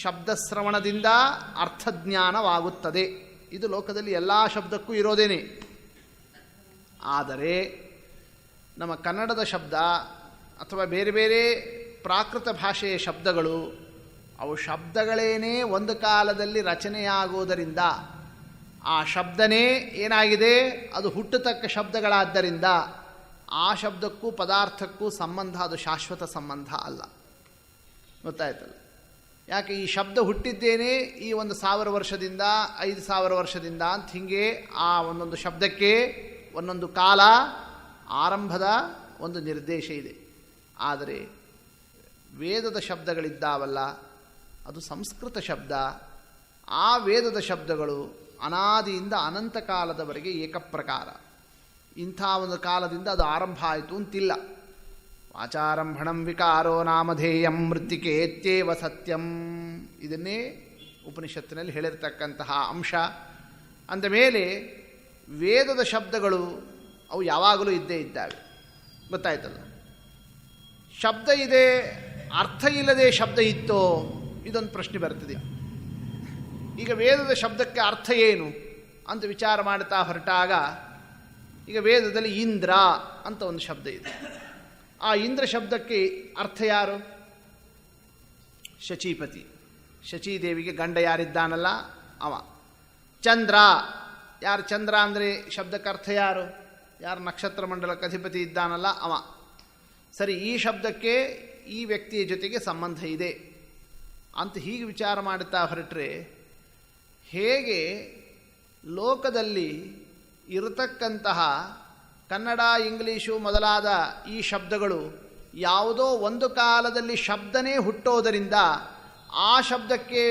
ಶಬ್ದಶ್ರವಣದಿಂದ ಅರ್ಥಜ್ಞಾನವಾಗುತ್ತದೆ. ಇದು ಲೋಕದಲ್ಲಿ ಎಲ್ಲ ಶಬ್ದಕ್ಕೂ ಇರೋದೇನೆ. ಆದರೆ ನಮ್ಮ ಕನ್ನಡದ ಶಬ್ದ ಅಥವಾ ಬೇರೆ ಬೇರೆ ಪ್ರಾಕೃತ ಭಾಷೆಯ ಶಬ್ದಗಳು, ಅವು ಶಬ್ದಗಳೇನೇ ಒಂದು ಕಾಲದಲ್ಲಿ ರಚನೆಯಾಗುವುದರಿಂದ ಆ ಶಬ್ದನೇ ಏನಾಗಿದೆ, ಅದು ಹುಟ್ಟತಕ್ಕ ಶಬ್ದಗಳಾದ್ದರಿಂದ ಆ ಶಬ್ದಕ್ಕೂ ಪದಾರ್ಥಕ್ಕೂ ಸಂಬಂಧ ಅದು ಶಾಶ್ವತ ಸಂಬಂಧ ಅಲ್ಲ. ಗೊತ್ತಾಯ್ತಲ್ಲ? ಯಾಕೆ? ಈ ಶಬ್ದ ಹುಟ್ಟಿದ್ದೇನೆ ಈ 1000 ವರ್ಷದಿಂದ 5000 ವರ್ಷದಿಂದ ಅಂತ ಹೀಗೆ ಆ ಒಂದೊಂದು ಶಬ್ದಕ್ಕೆ ಒಂದೊಂದು ಕಾಲ ಆರಂಭದ ಒಂದು ನಿರ್ದೇಶ ಇದೆ. ಆದರೆ ವೇದದ ಶಬ್ದಗಳಿದ್ದಾವಲ್ಲ, ಅದು ಸಂಸ್ಕೃತ ಶಬ್ದ. ಆ ವೇದದ ಶಬ್ದಗಳು ಅನಾದಿಯಿಂದ ಅನಂತ ಕಾಲದವರೆಗೆ ಏಕಪ್ರಕಾರ. ಇಂಥ ಒಂದು ಕಾಲದಿಂದ ಅದು ಆರಂಭ ಆಯಿತು ಅಂತಿಲ್ಲ. ವಾಚಾರಂಭಣಂ ವಿಕಾರೋ ನಾಮಧೇಯಂ ಮೃತ್ತಿಕೇತ್ಯೇವ ಸತ್ಯಂ, ಇದನ್ನೇ ಉಪನಿಷತ್ತಿನಲ್ಲಿ ಹೇಳಿರ್ತಕ್ಕಂತಹ ಅಂಶ. ಅಂದಮೇಲೆ ವೇದದ ಶಬ್ದಗಳು ಅವು ಯಾವಾಗಲೂ ಇದ್ದೇ ಇದ್ದಾವೆ. ಗೊತ್ತಾಯ್ತಲ್ಲ? ಶಬ್ದ ಇದೆ, ಅರ್ಥ ಇಲ್ಲದೆ ಶಬ್ದ ಇತ್ತೋ? ಇದೊಂದು ಪ್ರಶ್ನೆ ಬರ್ತದೆ. ಈಗ ವೇದದ ಶಬ್ದಕ್ಕೆ ಅರ್ಥ ಏನು ಅಂತ ವಿಚಾರ ಮಾಡ್ತಾ ಹೊರಟಾಗ, ಈಗ ವೇದದಲ್ಲಿ ಇಂದ್ರ ಅಂತ ಒಂದು ಶಬ್ದ ಇದೆ. ಆ ಇಂದ್ರ ಶಬ್ದಕ್ಕೆ ಅರ್ಥ ಯಾರು? ಶಚೀಪತಿ. ಶಚೀದೇವಿಗೆ ಗಂಡ ಯಾರಿದ್ದಾನಲ್ಲ ಅವ. ಚಂದ್ರ, ಯಾರು ಚಂದ್ರ ಅಂದರೆ ಶಬ್ದಕ್ಕೆ ಅರ್ಥ ಯಾರು? ಯಾರು ನಕ್ಷತ್ರ ಮಂಡಲಕ್ಕೆ ಅಧಿಪತಿ ಇದ್ದಾನಲ್ಲ ಅವ. ಸರಿ, ಈ ಶಬ್ದಕ್ಕೆ ಈ ವ್ಯಕ್ತಿಯ ಜೊತೆಗೆ ಸಂಬಂಧ ಇದೆ ಅಂತ ಹೀಗೆ ವಿಚಾರ ಮಾಡುತ್ತಾ ಹೊರಟ್ರೆ, ಹೇಗೆ ಲೋಕದಲ್ಲಿ ಇರತಕ್ಕಂತಹ ಕನ್ನಡ, ಇಂಗ್ಲೀಷು ಮೊದಲಾದ ಈ ಶಬ್ದಗಳು ಯಾವುದೋ ಒಂದು ಕಾಲದಲ್ಲಿ ಶಬ್ದನೇ ಹುಟ್ಟೋದರಿಂದ ಆ ಶಬ್ದಕ್ಕೆ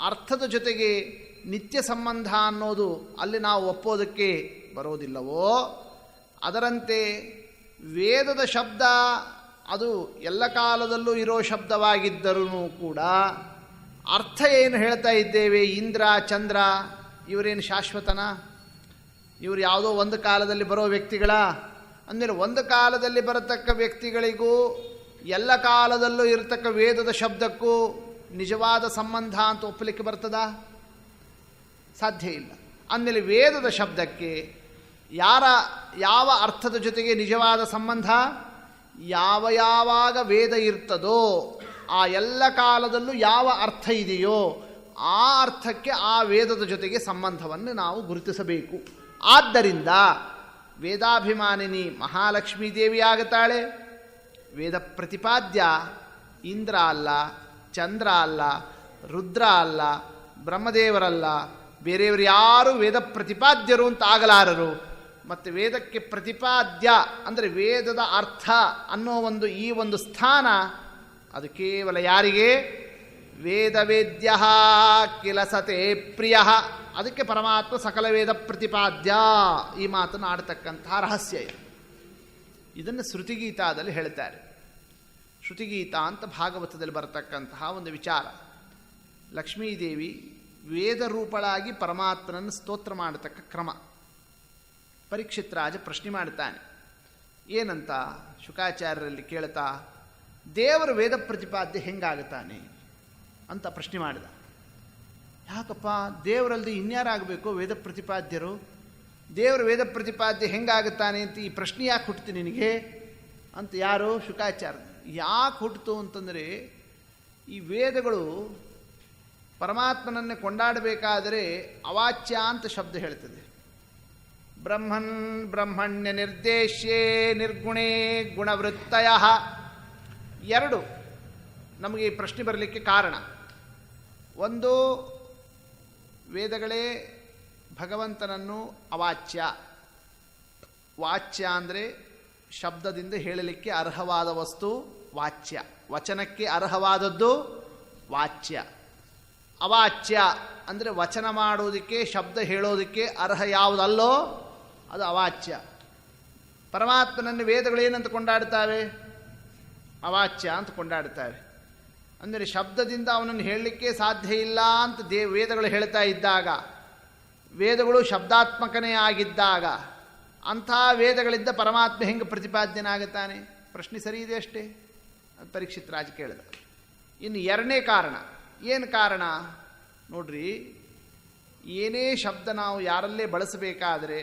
ಅರ್ಥದ ಜೊತೆಗೆ ನಿತ್ಯ ಸಂಬಂಧ ಅನ್ನೋದು ಅಲ್ಲಿ ನಾವು ಒಪ್ಪೋದಕ್ಕೆ ಬರೋದಿಲ್ಲವೋ, ಅದರಂತೆ ವೇದದ ಶಬ್ದ ಅದು ಎಲ್ಲ ಕಾಲದಲ್ಲೂ ಇರೋ ಶಬ್ದವಾಗಿದ್ದರೂ ಕೂಡ ಅರ್ಥ ಏನು ಹೇಳ್ತಾ ಇದ್ದೇವೆ? ಇಂದ್ರ, ಚಂದ್ರ ಇವರೇನು ಶಾಶ್ವತನ? ಇವರು ಯಾವುದೋ ಒಂದು ಕಾಲದಲ್ಲಿ ಬರೋ ವ್ಯಕ್ತಿಗಳ? ಅಂದರೆ ಒಂದು ಕಾಲದಲ್ಲಿ ಬರತಕ್ಕ ವ್ಯಕ್ತಿಗಳಿಗೂ ಎಲ್ಲ ಕಾಲದಲ್ಲೂ ಇರತಕ್ಕ ವೇದದ ಶಬ್ದಕ್ಕೂ ನಿಜವಾದ ಸಂಬಂಧ ಅಂತ ಒಪ್ಪಲಿಕ್ಕೆ ಬರ್ತದಾ? ಸಾಧ್ಯ ಇಲ್ಲ. ಅಂದಮೇಲೆ ವೇದದ ಶಬ್ದಕ್ಕೆ ಯಾವ ಅರ್ಥದ ಜೊತೆಗೆ ನಿಜವಾದ ಸಂಬಂಧ? ಯಾವಾಗ ವೇದ ಇರ್ತದೋ ಆ ಎಲ್ಲ ಕಾಲದಲ್ಲೂ ಯಾವ ಅರ್ಥ ಇದೆಯೋ ಆ ಅರ್ಥಕ್ಕೆ ಆ ವೇದದ ಜೊತೆಗೆ ಸಂಬಂಧವನ್ನು ನಾವು ಗುರುತಿಸಬೇಕು. ಆದ್ದರಿಂದ ವೇದಾಭಿಮಾನಿನಿ ಮಹಾಲಕ್ಷ್ಮೀ ದೇವಿ ಆಗುತ್ತಾಳೆ. ವೇದ ಪ್ರತಿಪಾದ್ಯ ಇಂದ್ರ ಅಲ್ಲ, ಚಂದ್ರ ಅಲ್ಲ, ರುದ್ರ ಅಲ್ಲ, ಬ್ರಹ್ಮದೇವರಲ್ಲ, ಬೇರೆಯವರು ಯಾರು ವೇದ ಪ್ರತಿಪಾದ್ಯರು ಅಂತ ಆಗಲಾರರು. ಮತ್ತು ವೇದಕ್ಕೆ ಪ್ರತಿಪಾದ್ಯ ಅಂದರೆ ವೇದದ ಅರ್ಥ ಅನ್ನೋ ಈ ಒಂದು ಸ್ಥಾನ ಅದು ಕೇವಲ ಯಾರಿಗೆ? ವೇದವೇದ್ಯ ಕಿಲಸತೆ ಪ್ರಿಯ. ಅದಕ್ಕೆ ಪರಮಾತ್ಮ ಸಕಲ ವೇದ ಪ್ರತಿಪಾದ್ಯ ಈ ಮಾತನ್ನು ಆಡ್ತಕ್ಕಂತಹ ರಹಸ್ಯ ಇದು. ಇದನ್ನು ಶ್ರುತಿಗೀತಾದಲ್ಲಿ ಹೇಳ್ತಾರೆ. ಶ್ರುತಿಗೀತಾ ಅಂತ ಭಾಗವತದಲ್ಲಿ ಬರತಕ್ಕಂತಹ ಒಂದು ವಿಚಾರ. ಲಕ್ಷ್ಮೀದೇವಿ ವೇದ ರೂಪಳಾಗಿ ಪರಮಾತ್ಮನನ್ನು ಸ್ತೋತ್ರ ಮಾಡತಕ್ಕ ಕ್ರಮ. ಪರೀಕ್ಷಿತ್ ರಾಜ ಪ್ರಶ್ನೆ ಮಾಡ್ತಾನೆ. ಏನಂತ ಶುಕಾಚಾರ್ಯರಲ್ಲಿ ಕೇಳ್ತಾ, ದೇವರು ವೇದ ಪ್ರತಿಪಾದ್ಯ ಹೆಂಗಾಗುತ್ತಾನೆ ಅಂತ ಪ್ರಶ್ನೆ ಮಾಡಿದ. ಯಾಕಪ್ಪ, ದೇವರಲ್ಲಿ ಇನ್ಯಾರಾಗಬೇಕು ವೇದ ಪ್ರತಿಪಾದ್ಯರು? ದೇವರು ವೇದ ಪ್ರತಿಪಾದ್ಯ ಹೆಂಗಾಗುತ್ತಾನೆ ಅಂತ ಈ ಪ್ರಶ್ನೆ ಯಾಕೆ ಹುಟ್ಟಿತು ನಿನಗೆ ಅಂತ ಯಾರು? ಶುಕಾಚಾರ್ಯ. ಯಾಕೆ ಹುಟ್ಟಿತು ಅಂತಂದರೆ, ಈ ವೇದಗಳು ಪರಮಾತ್ಮನನ್ನೇ ಕೊಂಡಾಡಬೇಕಾದರೆ ಅವಾಚ್ಯ ಅಂತ ಶಬ್ದ ಹೇಳ್ತದೆ. ಬ್ರಹ್ಮನ್ ಬ್ರಹ್ಮಣ್ಯ ನಿರ್ದೇಶ್ಯೇ ನಿರ್ಗುಣೇ ಗುಣವೃತ್ತಯ. ಎರಡು ನಮಗೆ ಈ ಪ್ರಶ್ನೆ ಬರಲಿಕ್ಕೆ ಕಾರಣ. ಒಂದು, ವೇದಗಳೇ ಭಗವಂತನನ್ನು ಅವಾಚ್ಯ. ವಾಚ್ಯ ಅಂದರೆ ಶಬ್ದದಿಂದ ಹೇಳಲಿಕ್ಕೆ ಅರ್ಹವಾದ ವಸ್ತು ವಾಚ್ಯ. ವಚನಕ್ಕೆ ಅರ್ಹವಾದದ್ದು ವಾಚ್ಯ. ಅವಾಚ್ಯ ಅಂದರೆ ವಚನ ಮಾಡೋದಕ್ಕೆ, ಶಬ್ದ ಹೇಳೋದಕ್ಕೆ ಅರ್ಹ ಯಾವುದಲ್ಲೋ ಅದು ಅವಾಚ್ಯ. ಪರಮಾತ್ಮನನ್ನು ವೇದಗಳೇನಂತ ಕೊಂಡಾಡ್ತಾವೆ? ಅವಾಚ್ಯ ಅಂತ ಕೊಂಡಾಡ್ತಾವೆ. ಅಂದರೆ ಶಬ್ದದಿಂದ ಅವನನ್ನು ಹೇಳಲಿಕ್ಕೆ ಸಾಧ್ಯ ಇಲ್ಲ ಅಂತ ವೇದಗಳು ಹೇಳ್ತಾ ಇದ್ದಾಗ, ವೇದಗಳು ಶಬ್ದಾತ್ಮಕನೇ ಆಗಿದ್ದಾಗ ಅಂಥ ವೇದಗಳಿಂದ ಪರಮಾತ್ಮ ಹೆಂಗೆ ಪ್ರತಿಪಾದ್ಯನಾಗುತ್ತಾನೆ? ಪ್ರಶ್ನೆ ಸರಿ ಇದೆ ಅಷ್ಟೇ. ಅದು ಪರೀಕ್ಷಿತ್ ರಾಜ ಕೇಳಿದ. ಇನ್ನು ಎರಡನೇ ಕಾರಣ. ಏನು ಕಾರಣ ನೋಡ್ರಿ, ಏನೇ ಶಬ್ದ ನಾವು ಯಾರಲ್ಲೇ ಬಳಸಬೇಕಾದರೆ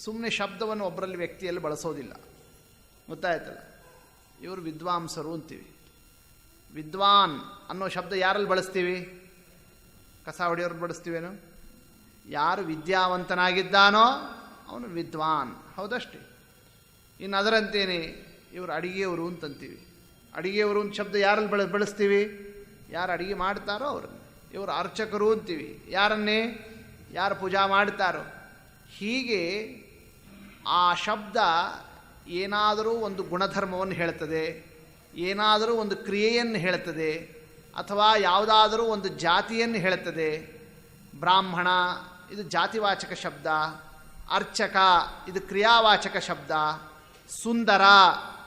ಸುಮ್ಮನೆ ಶಬ್ದವನ್ನು ಒಬ್ಬರಲ್ಲಿ ವ್ಯಕ್ತಿಯಲ್ಲಿ ಬಳಸೋದಿಲ್ಲ. ಗೊತ್ತಾಯ್ತಲ್ಲ, ಇವರು ವಿದ್ವಾಂಸರು ಅಂತೀವಿ. ವಿದ್ವಾನ್ ಅನ್ನೋ ಶಬ್ದ ಯಾರಲ್ಲಿ ಬಳಸ್ತೀವಿ? ಕಸ ಹೊಡೆಯೋರು ಬಳಸ್ತೀವೇನು? ಯಾರು ವಿದ್ಯಾವಂತನಾಗಿದ್ದಾನೋ ಅವನು ವಿದ್ವಾನ್, ಹೌದಷ್ಟೇ. ಇನ್ನು ಅದರಂತೇನೆ ಇವರು ಅಡಿಗೆಯವರು ಅಂತಂತೀವಿ. ಅಡಿಗೆಯವರು ಅಂತ ಶಬ್ದ ಯಾರಲ್ಲಿ ಬಳಸ್ತೀವಿ? ಯಾರು ಅಡಿಗೆ ಮಾಡ್ತಾರೋ ಅವ್ರನ್ನ. ಇವರು ಅರ್ಚಕರು ಅಂತೀವಿ. ಯಾರನ್ನೇ? ಯಾರು ಪೂಜಾ ಮಾಡ್ತಾರೋ. ಹೀಗೆ ಆ ಶಬ್ದ ಏನಾದರೂ ಒಂದು ಗುಣಧರ್ಮವನ್ನು ಹೇಳ್ತದೆ, ಏನಾದರೂ ಒಂದು ಕ್ರಿಯೆಯನ್ನು ಹೇಳ್ತದೆ, ಅಥವಾ ಯಾವುದಾದರೂ ಒಂದು ಜಾತಿಯನ್ನು ಹೇಳ್ತದೆ. ಬ್ರಾಹ್ಮಣ ಇದು ಜಾತಿವಾಚಕ ಶಬ್ದ, ಅರ್ಚಕ ಇದು ಕ್ರಿಯಾವಾಚಕ ಶಬ್ದ, ಸುಂದರ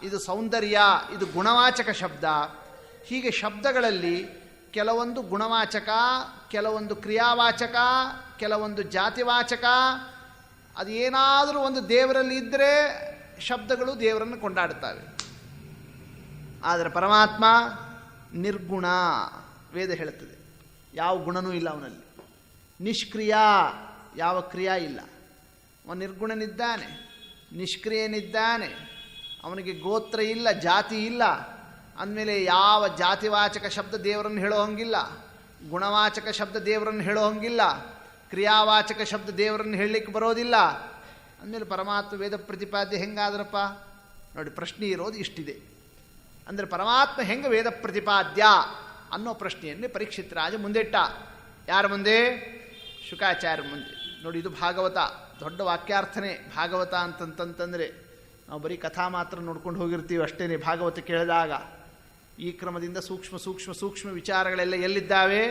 ಇದು ಸೌಂದರ್ಯ, ಇದು ಗುಣವಾಚಕ ಶಬ್ದ. ಹೀಗೆ ಶಬ್ದಗಳಲ್ಲಿ ಕೆಲವೊಂದು ಗುಣವಾಚಕ, ಕೆಲವೊಂದು ಕ್ರಿಯಾವಾಚಕ, ಕೆಲವೊಂದು ಜಾತಿವಾಚಕ. ಅದು ಏನಾದರೂ ಒಂದು ದೇವರಲ್ಲಿ ಇದ್ದರೆ ಶಬ್ದಗಳು ದೇವರನ್ನು ಕೊಂಡಾಡುತ್ತವೆ. ಆದರೆ ಪರಮಾತ್ಮ ನಿರ್ಗುಣ, ವೇದ ಹೇಳುತ್ತದೆ. ಯಾವ ಗುಣನೂ ಇಲ್ಲ ಅವನಲ್ಲಿ. ನಿಷ್ಕ್ರಿಯ, ಯಾವ ಕ್ರಿಯಾ ಇಲ್ಲ. ಅವನು ನಿರ್ಗುಣನಿದ್ದಾನೆ, ನಿಷ್ಕ್ರಿಯನಿದ್ದಾನೆ. ಅವನಿಗೆ ಗೋತ್ರ ಇಲ್ಲ, ಜಾತಿ ಇಲ್ಲ. ಅಂದಮೇಲೆ ಯಾವ ಜಾತಿವಾಚಕ ಶಬ್ದ ದೇವರನ್ನು ಹೇಳೋ ಹಂಗಿಲ್ಲ, ಗುಣವಾಚಕ ಶಬ್ದ ದೇವರನ್ನು ಹೇಳೋ ಹಂಗಿಲ್ಲ, ಕ್ರಿಯಾವಾಚಕ ಶಬ್ದ ದೇವರನ್ನು ಹೇಳಲಿಕ್ಕೆ ಬರೋದಿಲ್ಲ. ಅಂದಮೇಲೆ ಪರಮಾತ್ಮ ವೇದ ಪ್ರತಿಪಾದ್ಯ ಹೆಂಗಾದ್ರಪ್ಪ? ನೋಡಿ, ಪ್ರಶ್ನೆ ಇರೋದು ಇಷ್ಟಿದೆ. ಅಂದರೆ ಪರಮಾತ್ಮ ಹೆಂಗೆ ವೇದ ಪ್ರತಿಪಾದ್ಯ ಅನ್ನೋ ಪ್ರಶ್ನೆಯನ್ನೇ ಪರೀಕ್ಷಿತ್ ರಾಜ ಮುಂದಿಟ್ಟ. ಯಾರ ಮುಂದೆ? ಶುಕಾಚಾರ್ಯ ಮುಂದೆ. ನೋಡಿ, ಇದು ಭಾಗವತ, ದೊಡ್ಡ ವಾಕ್ಯಾರ್ಥನೆ ಭಾಗವತ ಅಂತಂತಂದರೆ. ನಾವು ಬರೀ ಕಥಾ ಮಾತ್ರ ನೋಡ್ಕೊಂಡು ಹೋಗಿರ್ತೀವಿ ಅಷ್ಟೇ ಭಾಗವತ ಕೇಳಿದಾಗ. ಈ ಕ್ರಮದಿಂದ ಸೂಕ್ಷ್ಮ ಸೂಕ್ಷ್ಮ ಸೂಕ್ಷ್ಮ ವಿಚಾರಗಳೆಲ್ಲ ಎಲ್ಲಿದ್ದಾವೆ?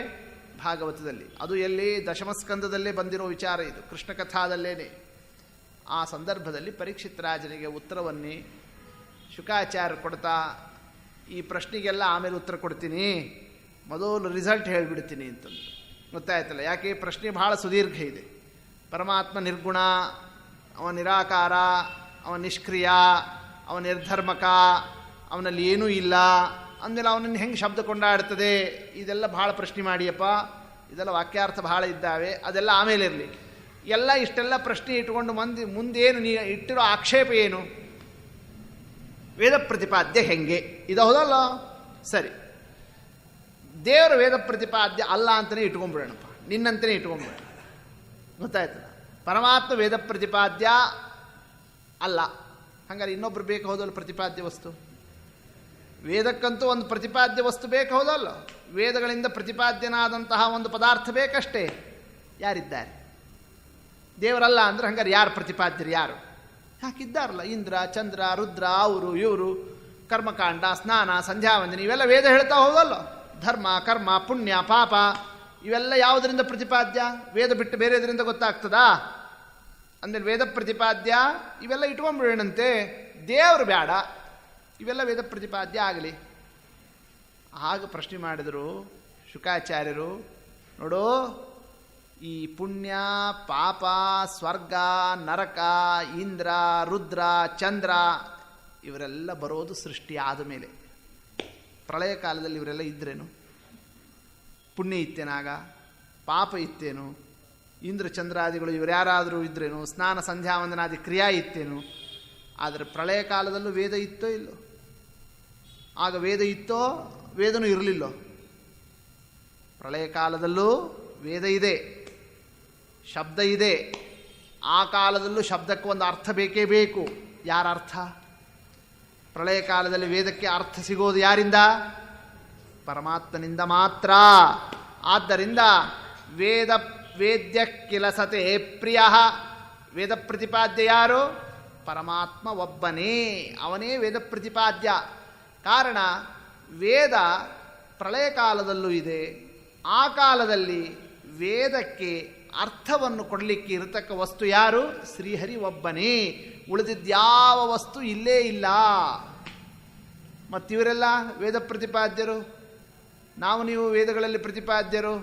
ಭಾಗವತದಲ್ಲಿ. ಅದು ಎಲ್ಲಿ? ದಶಮಸ್ಕಂದದಲ್ಲೇ ಬಂದಿರೋ ವಿಚಾರ ಇದು, ಕೃಷ್ಣ ಕಥಾದಲ್ಲೇನೆ. ಆ ಸಂದರ್ಭದಲ್ಲಿ ಪರೀಕ್ಷಿತ್ ರಾಜನಿಗೆ ಉತ್ತರವನ್ನೇ ಶುಕಾಚಾರ್ಯ ಕೊಡ್ತಾ, ಈ ಪ್ರಶ್ನೆಗೆಲ್ಲ ಆಮೇಲೆ ಉತ್ತರ ಕೊಡ್ತೀನಿ, ಮೊದಲು ರಿಸಲ್ಟ್ ಹೇಳಿಬಿಡ್ತೀನಿ ಅಂತಂದು. ಗೊತ್ತಾಯ್ತಲ್ಲ, ಯಾಕೆ? ಪ್ರಶ್ನೆ ಬಹಳ ಸುದೀರ್ಘ ಇದೆ. ಪರಮಾತ್ಮ ನಿರ್ಗುಣ, ಅವ ನಿರಾಕಾರ, ಅವ ನಿಷ್ಕ್ರಿಯ, ಅವ ನಿರ್ಧರ್ಮಕ, ಅವನಲ್ಲಿ ಏನೂ ಇಲ್ಲ ಅಂದಮೇಲೆ ಅವನನ್ನು ಹೆಂಗೆ ಶಬ್ದ ಕೊಂಡಾಡ್ತದೆ? ಇದೆಲ್ಲ ಭಾಳ ಪ್ರಶ್ನೆ ಮಾಡಿಯಪ್ಪ, ಇದೆಲ್ಲ ವಾಕ್ಯಾರ್ಥ ಭಾಳ ಇದ್ದಾವೆ, ಅದೆಲ್ಲ ಆಮೇಲೆ ಇರಲಿ. ಎಲ್ಲ ಇಷ್ಟೆಲ್ಲ ಪ್ರಶ್ನೆ ಇಟ್ಕೊಂಡು ಮುಂದೇನು ನೀ ಇಟ್ಟಿರೋ ಆಕ್ಷೇಪ ಏನು? ವೇದ ಪ್ರತಿಪಾದ್ಯ ಹೆಂಗೆ? ಇದು ಹೌದಲ್ಲ? ಸರಿ, ದೇವರ ವೇದ ಪ್ರತಿಪಾದ್ಯ ಅಲ್ಲ ಅಂತಲೇ ಇಟ್ಕೊಂಡ್ಬಿಡೋಣಪ್ಪ, ನಿನ್ನಂತಲೇ ಇಟ್ಕೊಂಡ್ಬಿಡೋಣ. ಗೊತ್ತಾಯ್ತಲ್ಲ, ಪರಮಾತ್ಮ ವೇದ ಪ್ರತಿಪಾದ್ಯ ಅಲ್ಲ. ಹಾಗಾದ್ರೆ ಇನ್ನೊಬ್ರು ಬೇಕು ಹೌದಲ್ಲ ಪ್ರತಿಪಾದ್ಯ ವಸ್ತು? ವೇದಕ್ಕಂತೂ ಒಂದು ಪ್ರತಿಪಾದ್ಯ ವಸ್ತು ಬೇಕು ಹೌದಲ್ಲ? ವೇದಗಳಿಂದ ಪ್ರತಿಪಾದ್ಯನಾದಂತಹ ಒಂದು ಪದಾರ್ಥ ಬೇಕಷ್ಟೇ. ಯಾರಿದ್ದಾರೆ? ದೇವರಲ್ಲ ಅಂದ್ರೆ ಹಂಗಾರೆ ಯಾರು ಪ್ರತಿಪಾದ್ಯರು? ಯಾರು ಹಾಕಿದ್ದಾರಲ್ಲ, ಇಂದ್ರ, ಚಂದ್ರ, ರುದ್ರ, ಅವರು ಇವರು, ಕರ್ಮಕಾಂಡ, ಸ್ನಾನ, ಸಂಧ್ಯಾವಂದನೆ ಇವೆಲ್ಲ ವೇದ ಹೇಳ್ತಾ ಹೋಗಲ್ಲ. ಧರ್ಮ, ಕರ್ಮ, ಪುಣ್ಯ, ಪಾಪ ಇವೆಲ್ಲ ಯಾವುದರಿಂದ ಪ್ರತಿಪಾದ್ಯ? ವೇದ ಬಿಟ್ಟು ಬೇರೆದರಿಂದ ಗೊತ್ತಾಗ್ತದಾ? ಅಂದರೆ ವೇದ ಪ್ರತಿಪಾದ್ಯ ಇವೆಲ್ಲ ಇಟ್ಕೊಂಡ್ಬಿಡೋಣಂತೆ, ದೇವರು ಬೇಡ, ಇವೆಲ್ಲ ವೇದ ಪ್ರತಿಪಾದ್ಯ ಆಗಲಿ. ಆಗ ಪ್ರಶ್ನೆ ಮಾಡಿದರು ಶುಕಾಚಾರ್ಯರು, ನೋಡು, ಈ ಪುಣ್ಯ, ಪಾಪ, ಸ್ವರ್ಗ, ನರಕ, ಇಂದ್ರ, ರುದ್ರ, ಚಂದ್ರ ಇವರೆಲ್ಲ ಬರೋದು ಸೃಷ್ಟಿ ಆದ ಮೇಲೆ. ಪ್ರಳಯ ಕಾಲದಲ್ಲಿ ಇವರೆಲ್ಲ ಇದ್ರೇನು? ಪುಣ್ಯ ಇತ್ತೇನಾಗ? ಪಾಪ ಇತ್ತೇನು? ಇಂದ್ರ ಚಂದ್ರಾದಿಗಳು ಇವರ್ಯಾರಾದರೂ ಇದ್ರೇನು? ಸ್ನಾನ ಸಂಧ್ಯಾವಂದನಾದಿ ಕ್ರಿಯಾ ಇತ್ತೇನು? ಆದರೆ ಪ್ರಳಯ ಕಾಲದಲ್ಲೂ ವೇದ ಇತ್ತೋ ಇಲ್ಲೋ? ಆಗ ವೇದ ಇತ್ತೋ? ವೇದನೂ ಇರಲಿಲ್ಲೋ? ಪ್ರಳಯ ಕಾಲದಲ್ಲೂ ವೇದ ಇದೆ, ಶಬ್ದ ಇದೆ. ಆ ಕಾಲದಲ್ಲೂ ಶಬ್ದಕ್ಕೆ ಒಂದು ಅರ್ಥ ಬೇಕೇ ಬೇಕು. ಯಾರ ಅರ್ಥ? ಪ್ರಳಯ ಕಾಲದಲ್ಲಿ ವೇದಕ್ಕೆ ಅರ್ಥ ಸಿಗೋದು ಯಾರಿಂದ? ಪರಮಾತ್ಮನಿಂದ ಮಾತ್ರ. ಆದ್ದರಿಂದ ವೇದ್ಯ ಕಿಲಸತೆ ಪ್ರಿಯ. ವೇದ ಪ್ರತಿಪಾದ್ಯ ಯಾರು? ಪರಮಾತ್ಮ ಒಬ್ಬನೇ, ಅವನೇ ವೇದ ಪ್ರತಿಪಾದ್ಯ. ಕಾರಣ ವೇದ ಪ್ರಳಯ ಕಾಲದಲ್ಲೂ ಇದೆ. ಆ ಕಾಲದಲ್ಲಿ ವೇದಕ್ಕೆ ಅರ್ಥವನ್ನು ಕೊಡಲಿಕ್ಕೆ ಇರತಕ್ಕ ವಸ್ತು ಯಾರು? ಶ್ರೀಹರಿ ಒಬ್ಬನೇ. ಉಳಿದಿದ್ಯಾವ ವಸ್ತು ಇಲ್ಲೇ ಇಲ್ಲ. ಮತ್ತಿವರೆಲ್ಲ ವೇದ ಪ್ರತಿಪಾದ್ಯರು. ನಾವು ನೀವು ವೇದಗಳಲ್ಲಿ ಪ್ರತಿಪಾದ್ಯರು.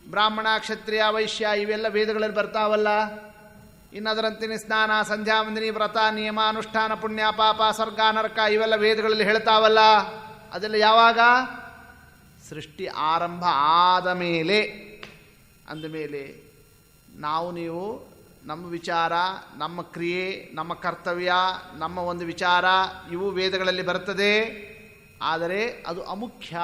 ಬ್ರಾಹ್ಮಣ, ಕ್ಷತ್ರಿಯ, ವೈಶ್ಯ ಇವೆಲ್ಲ ವೇದಗಳಲ್ಲಿ ಬರ್ತಾವಲ್ಲ. ಇನ್ನದರಂತೆ ಸ್ನಾನ, ಸಂಧ್ಯಾವಂದನಿ, ವ್ರತ, ನಿಯಮ, ಅನುಷ್ಠಾನ, ಪುಣ್ಯ, ಪಾಪ, ಸ್ವರ್ಗ, ನರಕ ಇವೆಲ್ಲ ವೇದಗಳಲ್ಲಿ ಹೇಳ್ತಾವಲ್ಲ. ಅದೆಲ್ಲ ಯಾವಾಗ? ಸೃಷ್ಟಿ ಆರಂಭ ಆದ ಮೇಲೆ. ಅಂದಮೇಲೆ ನಾವು ನೀವು ನಮ್ಮ ವಿಚಾರ, ನಮ್ಮ ಕ್ರಿಯೆ, ನಮ್ಮ ಕರ್ತವ್ಯ, ನಮ್ಮ ಒಂದು ವಿಚಾರ ಇವು ವೇದಗಳಲ್ಲಿ ಬರ್ತದೆ. ಆದರೆ ಅದು ಅಮುಖ್ಯ.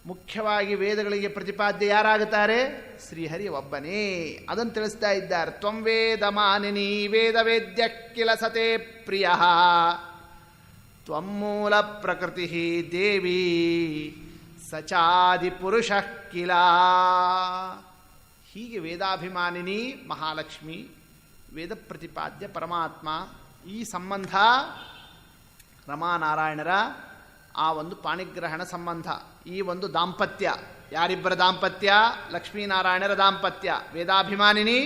ಮುಖ್ಯವಾಗಿ ವೇದಗಳಿಗೆ ಪ್ರತಿಪಾದ್ಯ ಯಾರಾಗುತ್ತಾರೆ? ಶ್ರೀಹರಿ ಒಬ್ಬನೇ. ಅದನ್ನು ತಿಳಿಸ್ತಾ ಇದ್ದಾರೆ. ತ್ವಂ ವೇದ ಮಾನಿನಿ ವೇದ ವೇದ್ಯ ಕಿಲ ಸತೆ ಪ್ರಿಯ ತ್ವಂ ಮೂಲ ಪ್ರಕೃತಿ ದೇವಿ ಸಚಾದಿ ಪುರುಷ ಕಿಲ. ಹೀಗೆ ವೇದಾಭಿಮಾನಿನಿ ಮಹಾಲಕ್ಷ್ಮಿ, ವೇದ ಪ್ರತಿಪಾದ್ಯ ಪರಮಾತ್ಮ. ಈ ಸಂಬಂಧ ರಮಾನಾರಾಯಣರ ಆ ಒಂದು ಪಾಣಿಗ್ರಹಣ ಸಂಬಂಧ, ಈ ಒಂದು ದಾಂಪತ್ಯ. ಯಾರಿಬ್ಬರ ದಾಂಪತ್ಯ? ಲಕ್ಷ್ಮೀನಾರಾಯಣರ ದಾಂಪತ್ಯ. ವೇದಾಭಿಮಾನಿನಿ,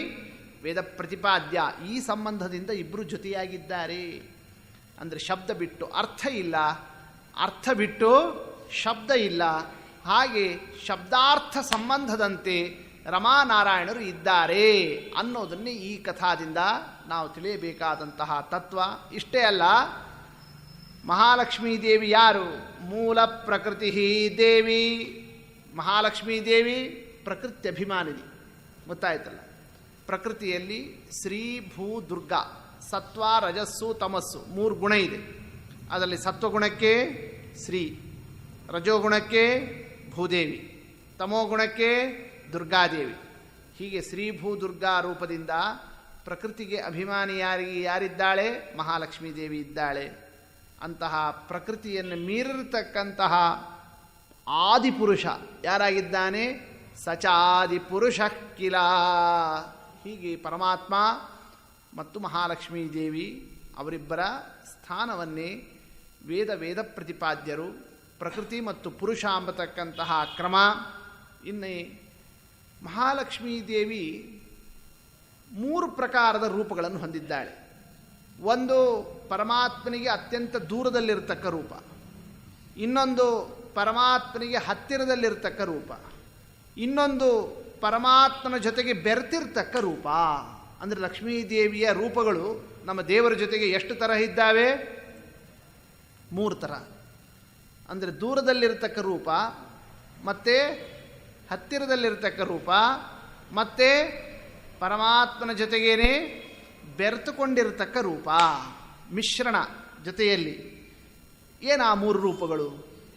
ವೇದ ಪ್ರತಿಪಾದ್ಯ. ಈ ಸಂಬಂಧದಿಂದ ಇಬ್ಬರು ಜೊತೆಯಾಗಿದ್ದಾರೆ. ಅಂದರೆ ಶಬ್ದ ಬಿಟ್ಟು ಅರ್ಥ ಇಲ್ಲ, ಅರ್ಥ ಬಿಟ್ಟು ಶಬ್ದ ಇಲ್ಲ. ಹಾಗೆ ಶಬ್ದಾರ್ಥ ಸಂಬಂಧದಂತೆ ರಮಾನಾರಾಯಣರು ಇದ್ದಾರೆ ಅನ್ನೋದನ್ನೇ ಈ ಕಥಾದಿಂದ ನಾವು ತಿಳಿಯಬೇಕಾದಂತಹ ತತ್ವ. ಇಷ್ಟೇ ಅಲ್ಲ, ಮಹಾಲಕ್ಷ್ಮೀ ದೇವಿ ಯಾರು? ಮೂಲ ಪ್ರಕೃತಿ ದೇವಿ. ಮಹಾಲಕ್ಷ್ಮೀ ದೇವಿ ಪ್ರಕೃತಿ ಅಭಿಮಾನಿನಿ. ಗೊತ್ತಾಯ್ತಲ್ಲ, ಪ್ರಕೃತಿಯಲ್ಲಿ ಶ್ರೀ ಭೂ ದುರ್ಗಾ, ಸತ್ವ, ರಜಸ್ಸು, ತಮಸ್ಸು 3 ಗುಣ ಇದೆ. ಅದರಲ್ಲಿ ಸತ್ವಗುಣಕ್ಕೆ ಶ್ರೀ, ರಜೋಗುಣಕ್ಕೆ ಭೂದೇವಿ, ತಮೋಗುಣಕ್ಕೆ ದುರ್ಗಾದೇವಿ. ಹೀಗೆ ಶ್ರೀ ಭೂ ದುರ್ಗಾ ರೂಪದಿಂದ ಪ್ರಕೃತಿಗೆ ಅಭಿಮಾನಿ ಯಾರಿದ್ದಾಳೆ? ಮಹಾಲಕ್ಷ್ಮೀ ದೇವಿ ಇದ್ದಾಳೆ. ಅಂತಹ ಪ್ರಕೃತಿಯನ್ನು ಮೀರಿರತಕ್ಕಂತಹ ಆದಿಪುರುಷ ಯಾರಾಗಿದ್ದಾನೆ? ಸಚಾದಿಪುರುಷ ಕಿಲ. ಹೀಗೆ ಪರಮಾತ್ಮ ಮತ್ತು ಮಹಾಲಕ್ಷ್ಮೀ ದೇವಿ ಅವರಿಬ್ಬರ ಸ್ಥಾನವನ್ನೇ ವೇದ ಪ್ರತಿಪಾದ್ಯರು. ಪ್ರಕೃತಿ ಮತ್ತು ಪುರುಷ ಎಂಬತಕ್ಕಂತಹ ಕ್ರಮ. ಇನ್ನು ಮಹಾಲಕ್ಷ್ಮೀ ದೇವಿ 3 ಪ್ರಕಾರದ ರೂಪಗಳನ್ನು ಹೊಂದಿದ್ದಾಳೆ. ಒಂದು ಪರಮಾತ್ಮನಿಗೆ ಅತ್ಯಂತ ದೂರದಲ್ಲಿರತಕ್ಕ ರೂಪ, ಇನ್ನೊಂದು ಪರಮಾತ್ಮನಿಗೆ ಹತ್ತಿರದಲ್ಲಿರತಕ್ಕ ರೂಪ, ಇನ್ನೊಂದು ಪರಮಾತ್ಮನ ಜೊತೆಗೆ ಬೆರೆತಿರ್ತಕ್ಕ ರೂಪ. ಅಂದರೆ ಲಕ್ಷ್ಮೀದೇವಿಯ ರೂಪಗಳು ನಮ್ಮ ದೇವರ ಜೊತೆಗೆ ಎಷ್ಟು ತರಹ ಇದ್ದಾವೆ? 3 ಥರ. ಅಂದರೆ ದೂರದಲ್ಲಿರತಕ್ಕ ರೂಪ, ಮತ್ತು ಹತ್ತಿರದಲ್ಲಿರತಕ್ಕ ರೂಪ, ಮತ್ತು ಪರಮಾತ್ಮನ ಜೊತೆಗೇನೆ ಬೆರೆತುಕೊಂಡಿರತಕ್ಕ ರೂಪ. ಮಿಶ್ರಣ ಜೊತೆಯಲ್ಲಿ. ಏನು ಆ 3 ರೂಪಗಳು?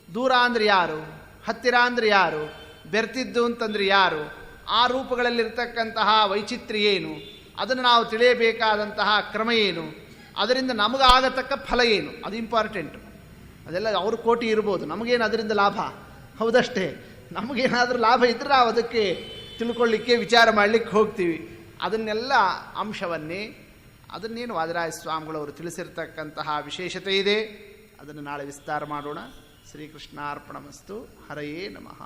ದೂರ ಅಂದರೆ ಯಾರು? ಹತ್ತಿರ ಅಂದರೆ ಯಾರು? ಬೆರ್ತಿದ್ದು ಅಂತಂದ್ರೆ ಯಾರು? ಆ ರೂಪಗಳಲ್ಲಿರ್ತಕ್ಕಂತಹ ವೈಚಿತ್ರ್ಯ ಏನು? ಅದನ್ನು ನಾವು ತಿಳಿಯಬೇಕಾದಂತಹ ಕ್ರಮ ಏನು? ಅದರಿಂದ ನಮಗಾಗತಕ್ಕ ಫಲ ಏನು? ಅದು ಇಂಪಾರ್ಟೆಂಟ್. ಅದೆಲ್ಲ ಅವ್ರ ಕೋಟಿ ಇರ್ಬೋದು, ನಮಗೇನು ಅದರಿಂದ ಲಾಭ? ಹೌದಷ್ಟೇ. ನಮಗೇನಾದರೂ ಲಾಭ ಇದ್ದರೆ ನಾವು ಅದಕ್ಕೆ ತಿಳ್ಕೊಳ್ಳಿಕ್ಕೆ, ವಿಚಾರ ಮಾಡಲಿಕ್ಕೆ ಹೋಗ್ತೀವಿ. ಅದನ್ನೆಲ್ಲ ಅಂಶವನ್ನೇ ಅದನ್ನೇನು ವಾದಿರಾಜ ಸ್ವಾಮಿಗಳವರು ತಿಳಿಸಿರ್ತಕ್ಕಂತಹ ವಿಶೇಷತೆ ಇದೆ. ಅದನ್ನು ನಾಳೆ ವಿಸ್ತಾರ ಮಾಡೋಣ. ಶ್ರೀಕೃಷ್ಣಾರ್ಪಣಮಸ್ತು. ಹರಯೇ ನಮಃ.